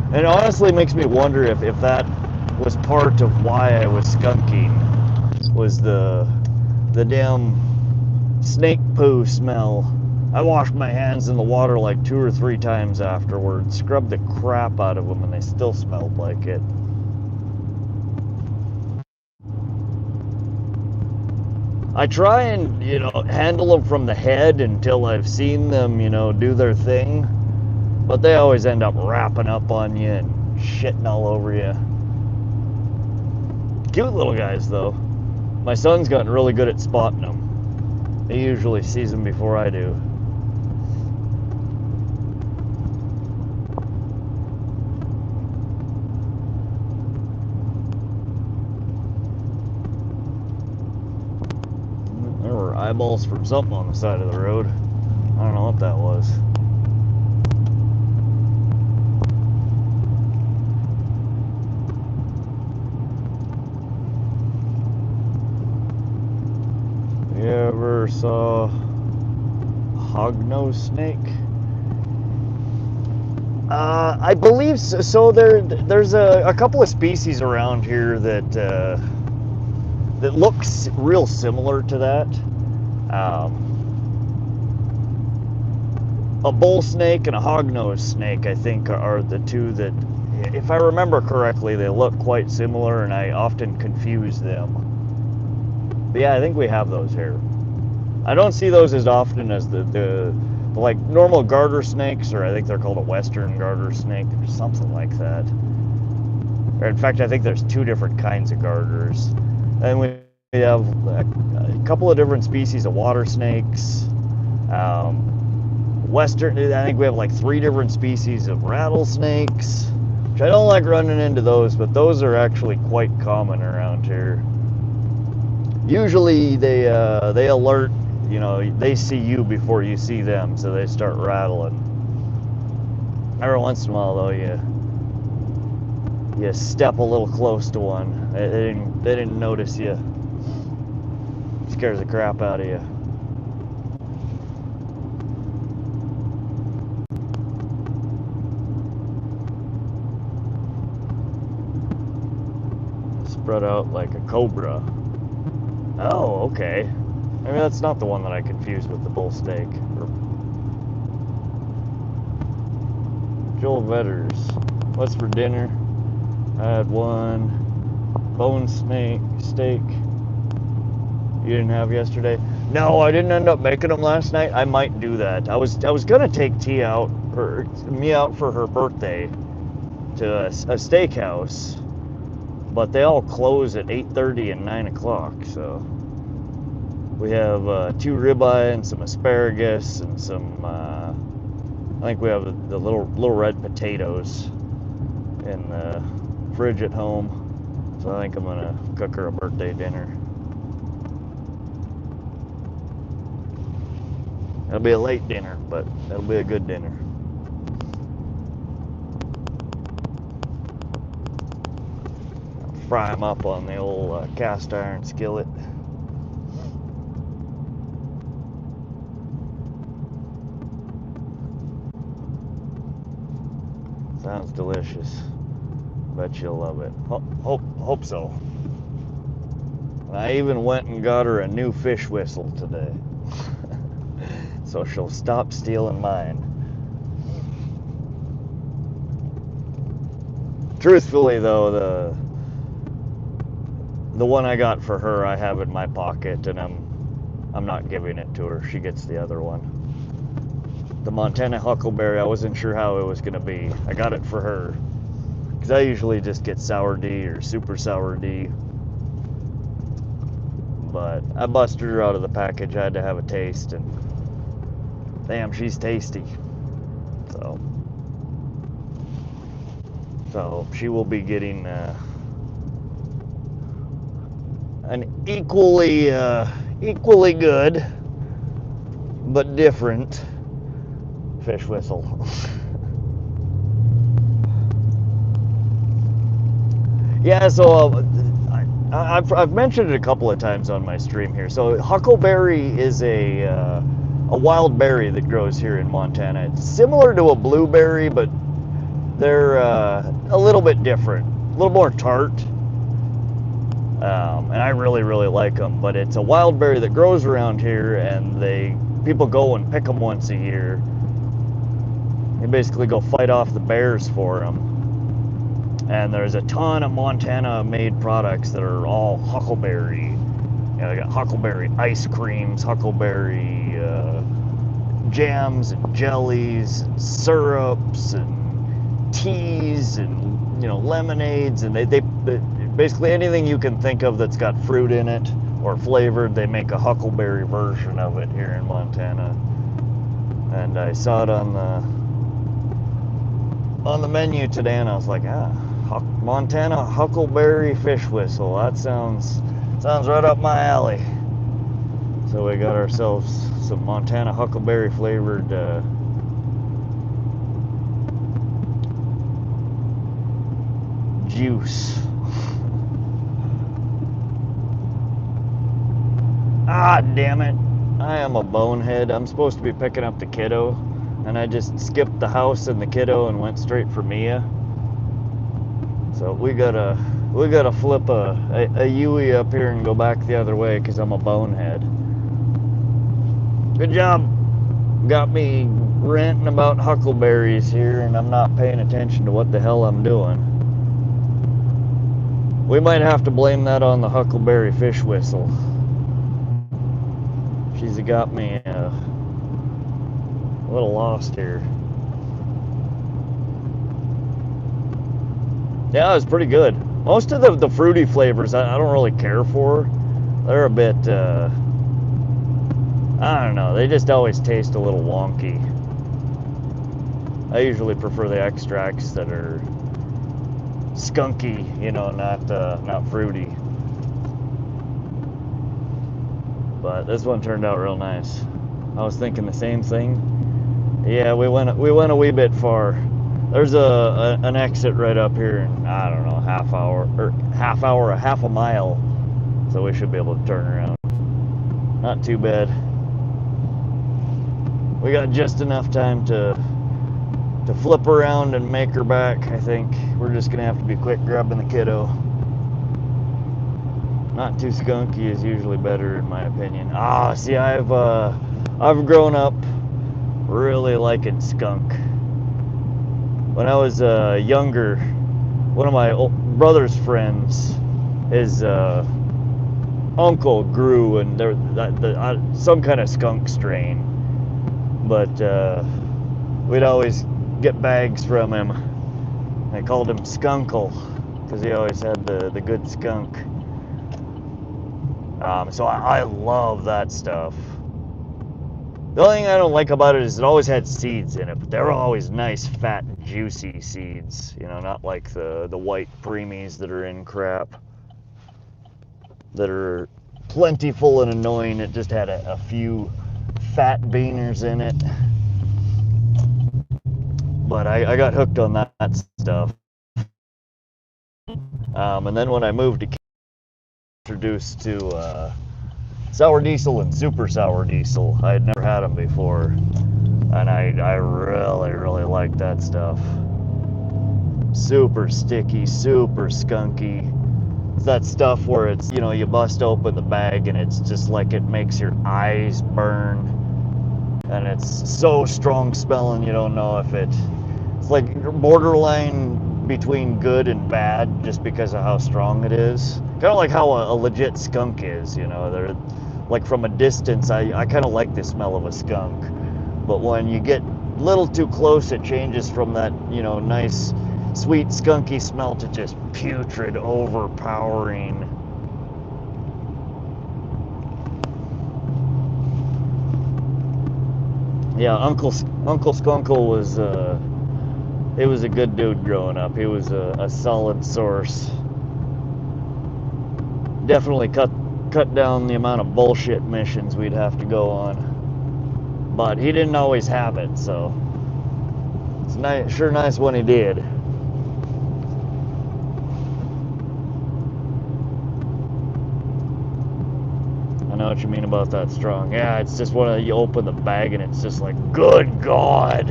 And it honestly makes me wonder if that was part of why I was skunking, was the damn snake poo smell. I washed my hands in the water like 2 or 3 times afterwards, scrubbed the crap out of them, and they still smelled like it. I try and, handle them from the head until I've seen them, do their thing. But they always end up wrapping up on you and shitting all over you. Cute little guys, though. My son's gotten really good at spotting them. He usually sees them before I do. eyeballs from something on the side of the road. I don't know what that was. You ever saw hognose snake? I believe so. So there's a couple of species around here that that looks real similar to that. A bull snake and a hognose snake, I think, are the two that, if I remember correctly, they look quite similar, and I often confuse them. But yeah, I think we have those here. I don't see those as often as the like normal garter snakes, or I think they're called a western garter snake, or something like that. Or in fact, I think there's two different kinds of garters. And we have a couple of different species of water snakes. Western, I think we have like 3 different species of rattlesnakes, which I don't like running into those, but those are actually quite common around here. Usually they alert, you know, they see you before you see them, so they start rattling. Every once in a while, though, you step a little close to one. They didn't notice you. Scares the crap out of you. Spread out like a cobra. Oh, okay. Maybe that's not the one that I confused with the bull snake. Joel Vetters. What's for dinner? I had one bone steak. You didn't have yesterday? No, I didn't end up making them last night. I might do that. I was gonna take me out for her birthday to a steakhouse, but they all close at 8:30 and 9 o'clock. So we have 2 ribeye and some asparagus and some. I think we have the little red potatoes in the fridge at home. So I think I'm gonna cook her a birthday dinner. It'll be a late dinner, but it'll be a good dinner. I'll fry them up on the old cast iron skillet. Sounds delicious. Bet you'll love it. Hope so. I even went and got her a new fish whistle today. So she'll stop stealing mine. Truthfully though, the one I got for her I have in my pocket, and I'm not giving it to her. She gets the other one. The Montana Huckleberry, I wasn't sure how it was gonna be. I got it for her, because I usually just get sour D or super sour D. But I busted her out of the package. I had to have a taste, and damn, she's tasty. So she will be getting an equally good but different fish whistle. Yeah, so I've mentioned it a couple of times on my stream here. So huckleberry is a wild berry that grows here in Montana. It's similar to a blueberry, but they're a little bit different, a little more tart. And I really like them. But it's a wild berry that grows around here, and people go and pick them once a year. They basically go fight off the bears for them. And there's a ton of Montana-made products that are all huckleberry. You know, they got huckleberry ice creams, huckleberry jams and jellies and syrups and teas and, you know, lemonades, and they basically anything you can think of that's got fruit in it or flavored, they make a huckleberry version of it here in Montana. And I saw it on the menu today, and I was like, Montana Huckleberry fish whistle. That sounds right up my alley. So we got ourselves some Montana huckleberry flavored juice. Ah, damn it. I am a bonehead. I'm supposed to be picking up the kiddo, and I just skipped the house and the kiddo and went straight for Mia. So we gotta flip a Yui up here and go back the other way because I'm a bonehead. Good job. Got me ranting about huckleberries here, and I'm not paying attention to what the hell I'm doing. We might have to blame that on the huckleberry fish whistle. She's got me a little lost here. Yeah, it was pretty good. Most of the fruity flavors I don't really care for. They're a bit, I don't know, they just always taste a little wonky. I usually prefer the extracts that are skunky, you know, not fruity. But this one turned out real nice. I was thinking the same thing. Yeah, we went a wee bit far. There's an exit right up here in, I don't know, half a mile. So we should be able to turn around. Not too bad. We got just enough time to flip around and make her back. I think we're just gonna have to be quick grabbing the kiddo. Not too skunky is usually better in my opinion. Ah, see, I've grown up really liking skunk. When I was younger, one of my brother's friends, his uncle grew and there some kind of skunk strain, but we'd always get bags from him. I called him Skunkle because he always had the good skunk. So I love that stuff. The only thing I don't like about it is it always had seeds in it, but they were always nice, fat, juicy seeds. You know, not like the white preemies that are in crap, that are plentiful and annoying. It just had a few fat beaners in it. But I got hooked on that stuff. And then when I moved to introduced to sour diesel and super sour diesel. I had never had them before, and I really like that stuff. Super sticky, super skunky. It's that stuff where it's, you know, you bust open the bag and it's just like it makes your eyes burn, and it's so strong smelling you don't know if it's like borderline between good and bad just because of how strong it is. Kind of like how a legit skunk is, you know. They're like from a distance, I kind of like the smell of a skunk, but when you get a little too close, it changes from that, you know, nice sweet skunky smell to just putrid, overpowering. Yeah, Uncle Skunkle was he was a good dude growing up. He was a solid source. Definitely cut down the amount of bullshit missions we'd have to go on. But he didn't always have it, so it's nice, sure nice when he did. I know what you mean about that strong. Yeah, it's just when you open the bag and it's just like, good God,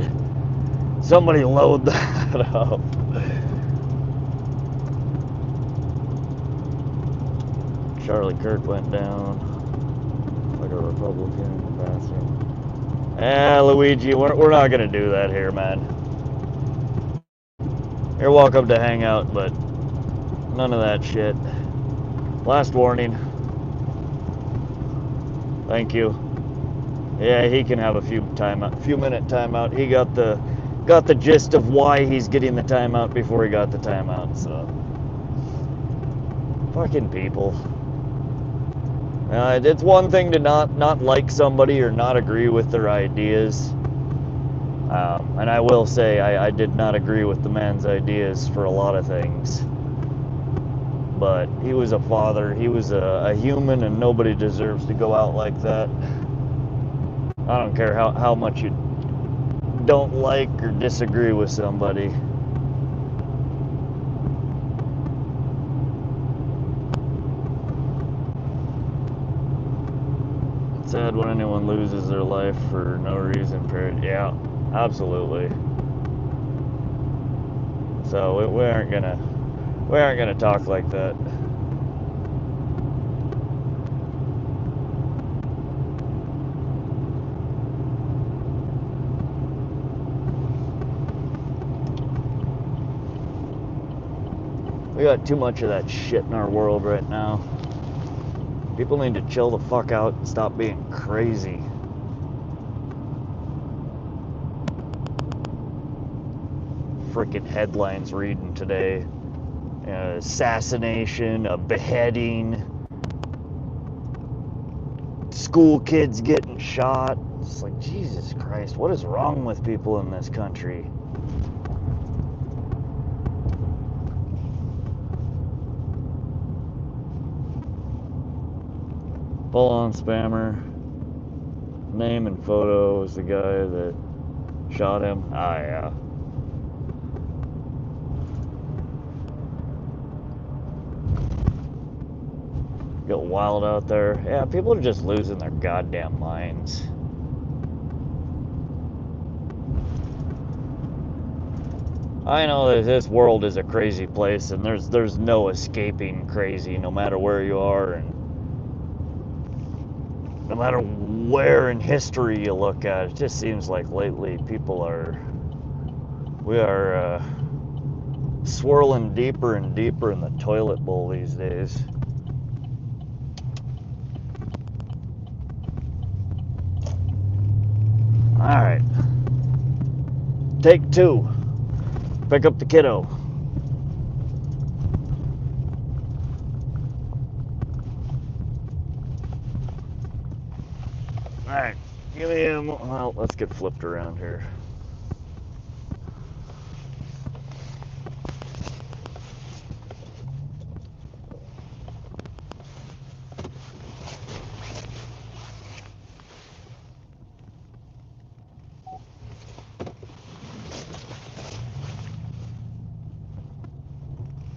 somebody load that up. Charlie Kirk went down like a Republican in the bathroom. Luigi, we're not gonna do that here, man. You're welcome to hang out, but none of that shit. Last warning. Thank you. Yeah, he can have a few minute timeout. He got the gist of why he's getting the timeout before he got the timeout. So fucking people. It's one thing to not like somebody or not agree with their ideas. And I will say I did not agree with the man's ideas for a lot of things. but he was a father. He was a human, and nobody deserves to go out like that. I don't care how much you don't like or disagree with somebody. It's sad when anyone loses their life for no reason, period. Yeah, absolutely. So we aren't gonna talk like that. We got too much of that shit in our world right now. People need to chill the fuck out and stop being crazy. Frickin' headlines reading today. Assassination, a beheading, school kids getting shot. It's like, Jesus Christ, what is wrong with people in this country? Full-on spammer. Name and photo is the guy that shot him. Ah, yeah. Get wild out there. Yeah, people are just losing their goddamn minds. I know that this world is a crazy place, and there's no escaping crazy, no matter where you are, and no matter where in history you look at. It just seems like lately we are swirling deeper and deeper in the toilet bowl these days. All right, take 2. Pick up the kiddo. All right, give me him. Well, let's get flipped around here.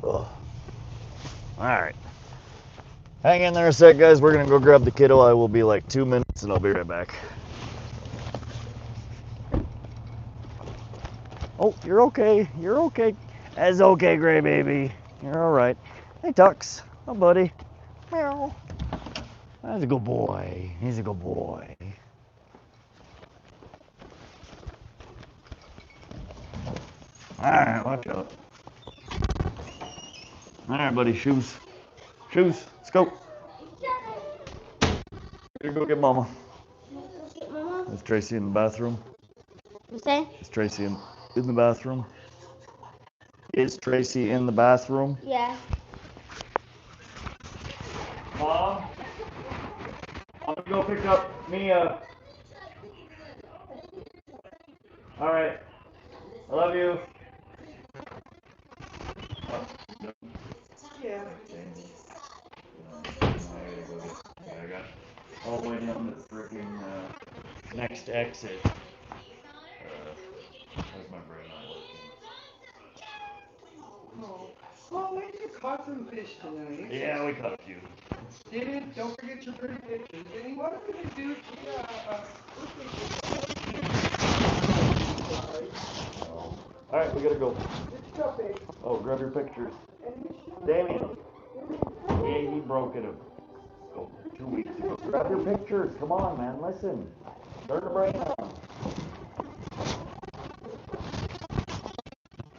Ugh. All right. Hang in there a sec, guys. We're going to go grab the kiddo. I will be like 2 minutes, and I'll be right back. Oh, you're okay. You're okay. That's okay, Gray Baby. You're all right. Hey, Tux. Oh, buddy. Meow. That's a good boy. He's a good boy. All right, watch out. All right, buddy. Shoes. Shoes. Let's go. Here, go get Mama.
Get Mama?
Is Tracy in the bathroom?
You say?
Is Tracy in the bathroom? Is Tracy in the bathroom?
Yeah.
Mom? I'm gonna go pick up Mia. All right. I love you. Yeah. I got all the way down to the freaking next exit. Where's my brain not working?
Oh, we just caught some fish tonight.
Yeah, we caught a few.
Did don't forget your pretty pictures. Denny, what are we gonna do?
All right, we gotta go.
Let's go, babe.
Oh, grab your pictures. Damien. Yeah, he broke it 2 weeks ago. Grab your pictures. Come on, man. Listen. Turn the brain on.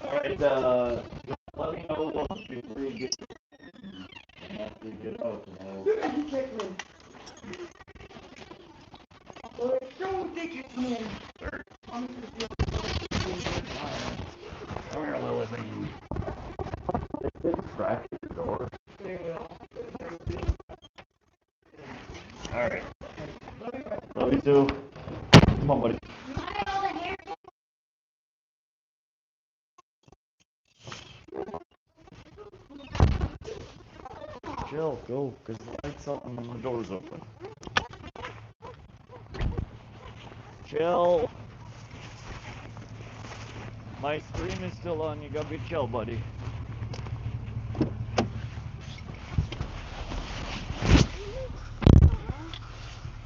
All right, let me know once before you get after you get out.
You kick me. Well, don't take it, man.
Come here, Lily. They didn't crack your door. All right. Love you too. Come on, buddy. chill, go, because the light's on and the door's open. Chill. My stream is still on, you gotta be chill, buddy.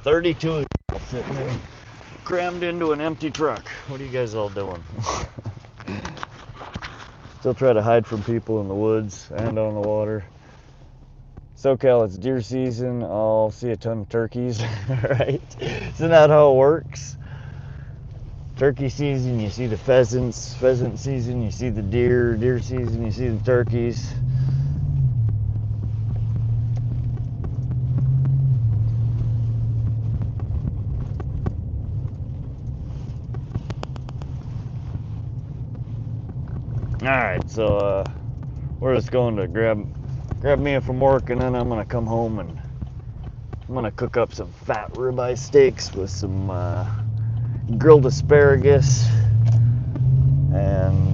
$32 sitting there, crammed into an empty truck. What are you guys all doing? Still try to hide from people in the woods and on the water. SoCal, it's deer season. I'll see a ton of turkeys, right? Isn't that how it works? Turkey season, you see the pheasants. Pheasant season, you see the deer. Deer season, you see the turkeys. Alright, so we're just going to grab Mia from work, and then I'm gonna come home and I'm gonna cook up some fat ribeye steaks with some grilled asparagus and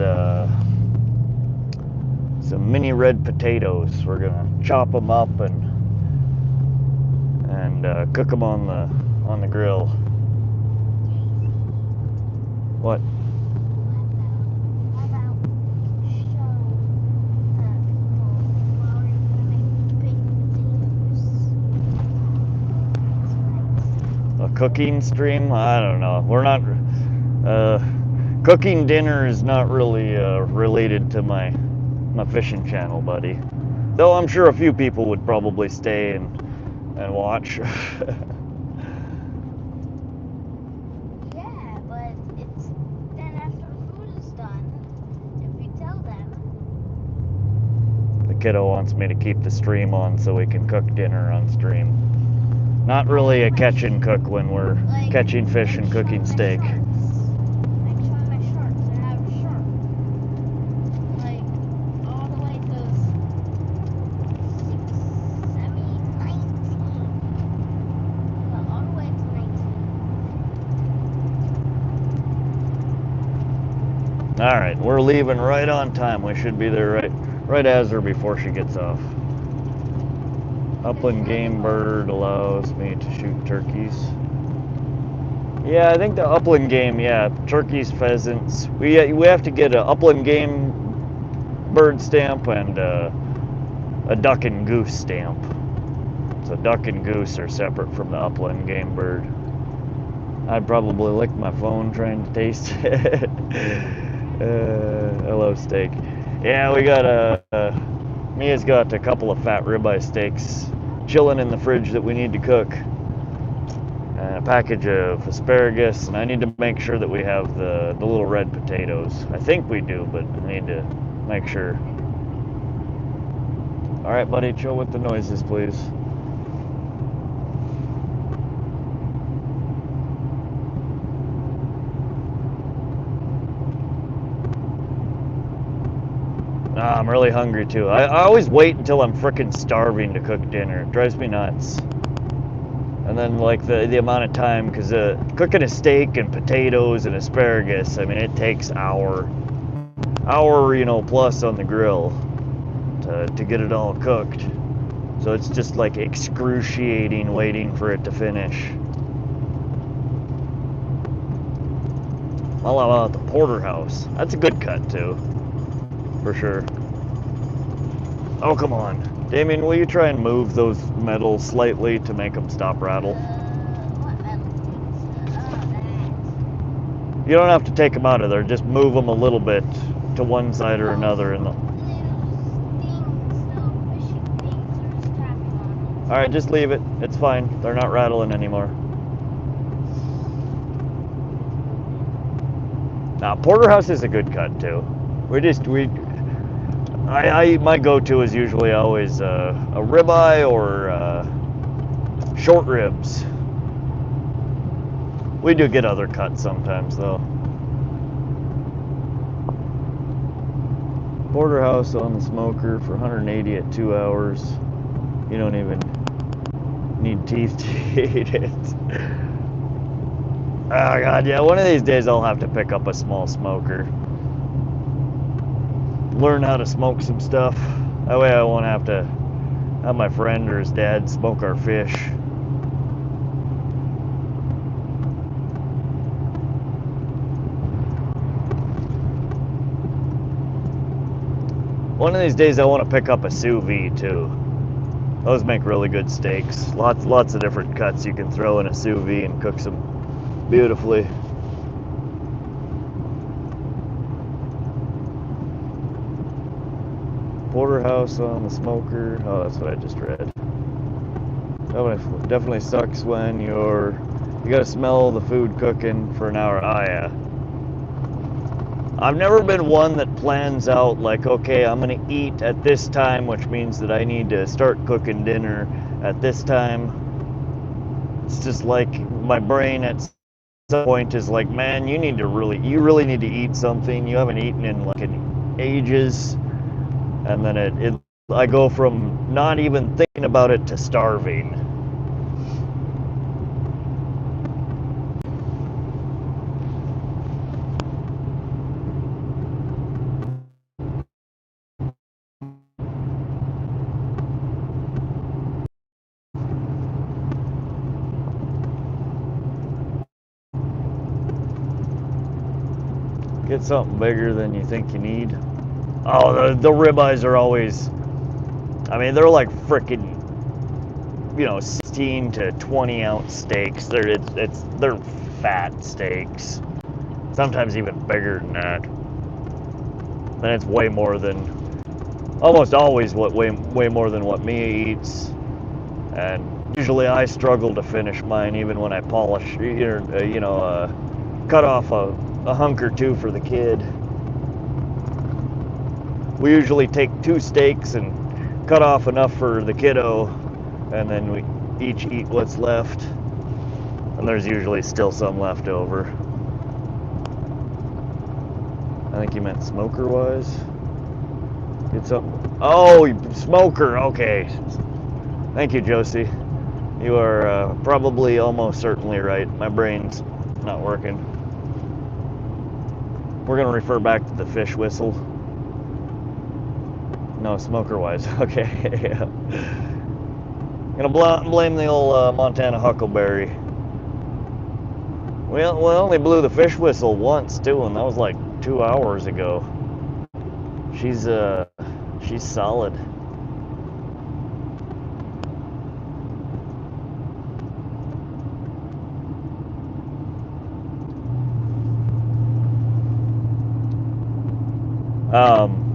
some mini red potatoes. We're gonna chop them up and cook them on the grill. What? Cooking stream? I don't know. We're not cooking dinner is not really related to my fishing channel, buddy. Though I'm sure a few people would probably stay and watch.
Yeah, but it's then after the food is done, if you tell them.
The kiddo wants me to keep the stream on so we can cook dinner on stream. Not really a catch and cook when we're catching fish and cooking steak.
Like try my sharks. I have a shark. Like all the way to 6, 7, 19. Well, all the way to 19.
Alright, we're leaving right on time. We should be there right as her before she gets off. Upland game bird allows me to shoot turkeys. Yeah, I think the upland game, yeah, turkeys, pheasants. We have to get an upland game bird stamp and a duck and goose stamp. So duck and goose are separate from the upland game bird. I'd probably lick my phone trying to taste it. I love steak. Yeah, we got Mia's got a couple of fat ribeye steaks chilling in the fridge that we need to cook, and a package of asparagus, and I need to make sure that we have the little red potatoes. I think we do, but I need to make sure. Alright, buddy, chill with the noises, please. I'm really hungry too. I always wait until I'm frickin' starving to cook dinner. It drives me nuts. And then like the amount of time, because cooking a steak and potatoes and asparagus, I mean, it takes hour, plus on the grill to get it all cooked. So it's just like excruciating waiting for it to finish. All about the porterhouse. That's a good cut too. For sure. Oh, come on. Damien, will you try and move those metals slightly to make them stop rattle?
What metal? That.
You don't have to take them out of there. Just move them a little bit to one side or another. Alright, just leave it. It's fine. They're not rattling anymore. Now, porterhouse is a good cut, too. My go-to is usually always a ribeye or short ribs. We do get other cuts sometimes, though. Porterhouse on the smoker for 180 at 2 hours. You don't even need teeth to eat it. Oh God, yeah, one of these days I'll have to pick up a small smoker. Learn how to smoke some stuff. That way I won't have to have my friend or his dad smoke our fish. One of these days I want to pick up a sous vide too. Those make really good steaks. Lots of different cuts you can throw in a sous vide and cook them beautifully. Porterhouse on the smoker. Oh, that's what I just read. Definitely sucks when you gotta smell the food cooking for an hour. Oh yeah. I've never been one that plans out like, okay, I'm gonna eat at this time, which means that I need to start cooking dinner at this time. It's just like my brain at some point is like, man, you really need to eat something. You haven't eaten in like ages. And then I go from not even thinking about it to starving. Get something bigger than you think you need. Oh, the ribeyes are always, I mean, they're like freaking, 16 to 20 ounce steaks. They're fat steaks. Sometimes even bigger than that. And it's way more than, almost always way more than what Mia eats. And usually I struggle to finish mine even when I polish, cut off a hunk or two for the kid. We usually take 2 steaks and cut off enough for the kiddo, and then we each eat what's left. And there's usually still some left over. I think you meant smoker wise. Get something. Oh, smoker. Okay. Thank you, Josie. You are probably almost certainly right. My brain's not working. We're going to refer back to the fish whistle. No, smoker wise. Okay. Yeah. Gonna blame the old Montana huckleberry. We only blew the fish whistle once too, and that was like 2 hours ago. She's solid.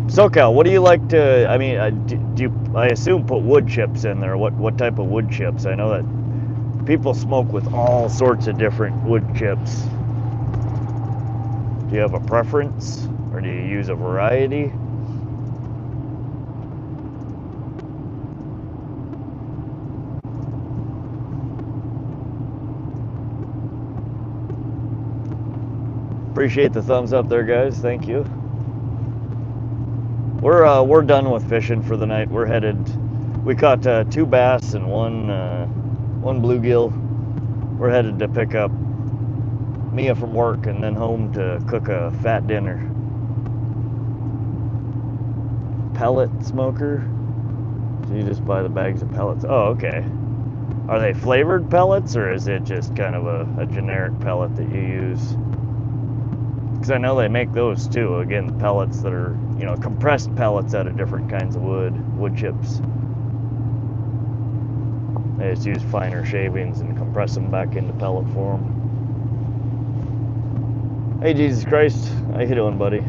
SoCal, what do you like to, I mean, do you, I assume, put wood chips in there? What type of wood chips? I know that people smoke with all sorts of different wood chips. Do you have a preference, or do you use a variety? Appreciate the thumbs up there, guys. Thank you. We're done with fishing for the night. We're headed. We caught 2 bass and one bluegill. We're headed to pick up Mia from work and then home to cook a fat dinner. Pellet smoker. So you just buy the bags of pellets. Oh, okay. Are they flavored pellets, or is it just kind of a generic pellet that you use? Because I know they make those too. Again, pellets that are, compressed pellets out of different kinds of wood chips. They just use finer shavings and compress them back into pellet form. Hey, Jesus Christ. How you doing, buddy?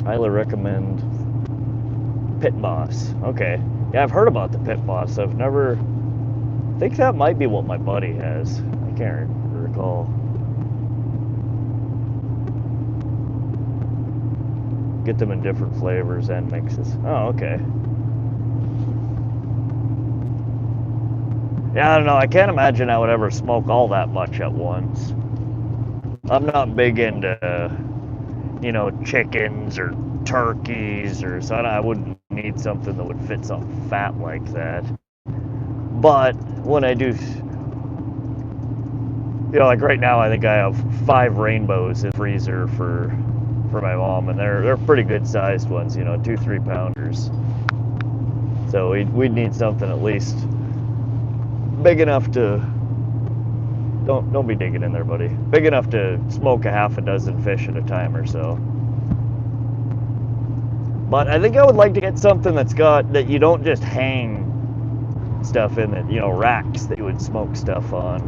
Highly recommend Pit Boss. Okay. Yeah, I've heard about the Pit Boss. I've never... I think that might be what my buddy has. I can't recall. Get them in different flavors and mixes. Oh, okay. Yeah, I don't know. I can't imagine I would ever smoke all that much at once. I'm not big into, chickens or turkeys, or so I wouldn't need something that would fit some fat like that. But when I do, like right now, I think I have 5 rainbows in the freezer for for my mom, and they're pretty good sized ones, you know, 2-3 pounders. So we'd need something at least big enough to, don't be digging in there, buddy. Big enough to smoke a half a dozen fish at a time or so. But I think I would like to get something that you don't just hang stuff in, that, you know, racks that you would smoke stuff on.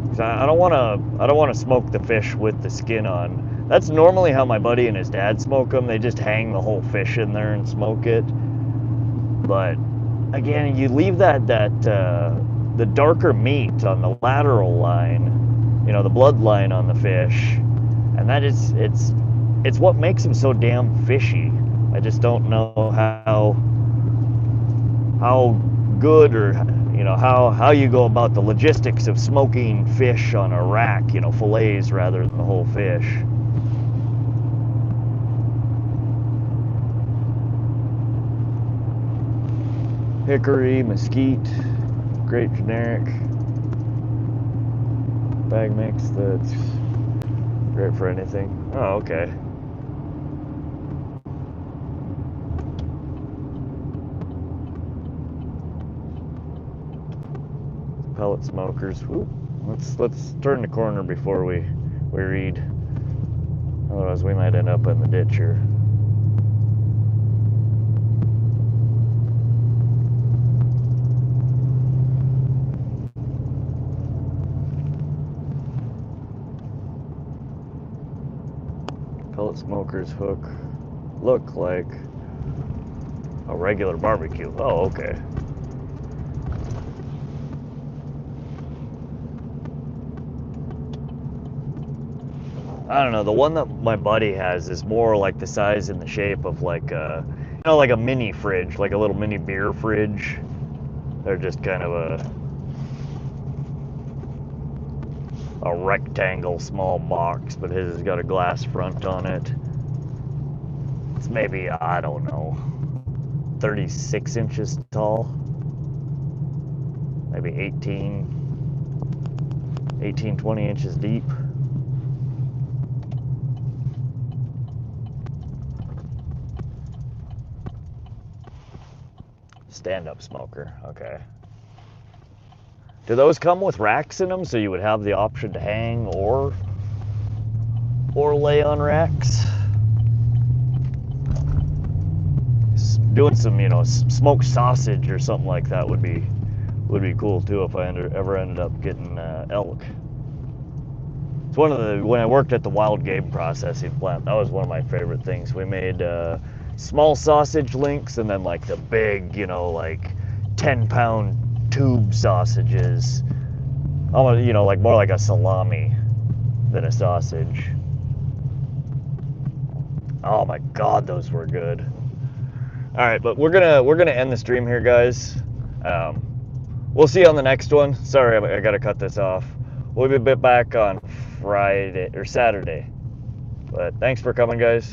'Cause I don't want to smoke the fish with the skin on. That's normally how my buddy and his dad smoke them. They just hang the whole fish in there and smoke it. But again, you leave the darker meat on the lateral line, you know, the blood line on the fish, and that is it's what makes them so damn fishy. I just don't know how good, or you know, how you go about the logistics of smoking fish on a rack, you know, fillets rather than the whole fish. Hickory, mesquite, great generic bag mix that's great for anything. Oh, okay. Pellet smokers. Whoop. Let's turn the corner before we read. Otherwise we might end up in the ditch here. Pellet smokers hook look like a regular barbecue. Oh, okay. I don't know, the one that my buddy has is more like the size and the shape of like a, you know, like a mini fridge, like a little mini beer fridge. They're just kind of a rectangle small box, but his has got a glass front on it. It's maybe, I don't know, 36 inches tall, maybe 20 inches deep. Stand-up smoker, okay. Do those come with racks in them, so you would have the option to hang or lay on racks? Doing some, you know, smoked sausage or something like that would be cool too if I ever ended up getting elk. It's one of the, when I worked at the wild game processing plant, that was one of my favorite things. We made small sausage links, and then like the big, you know, like 10-pound tube sausages. Almost, you know, like more like a salami than a sausage. Oh my God, those were good. All right, but we're gonna end the stream here, guys. We'll see you on the next one. Sorry, I gotta cut this off. We'll be back on Friday or Saturday. But thanks for coming, guys.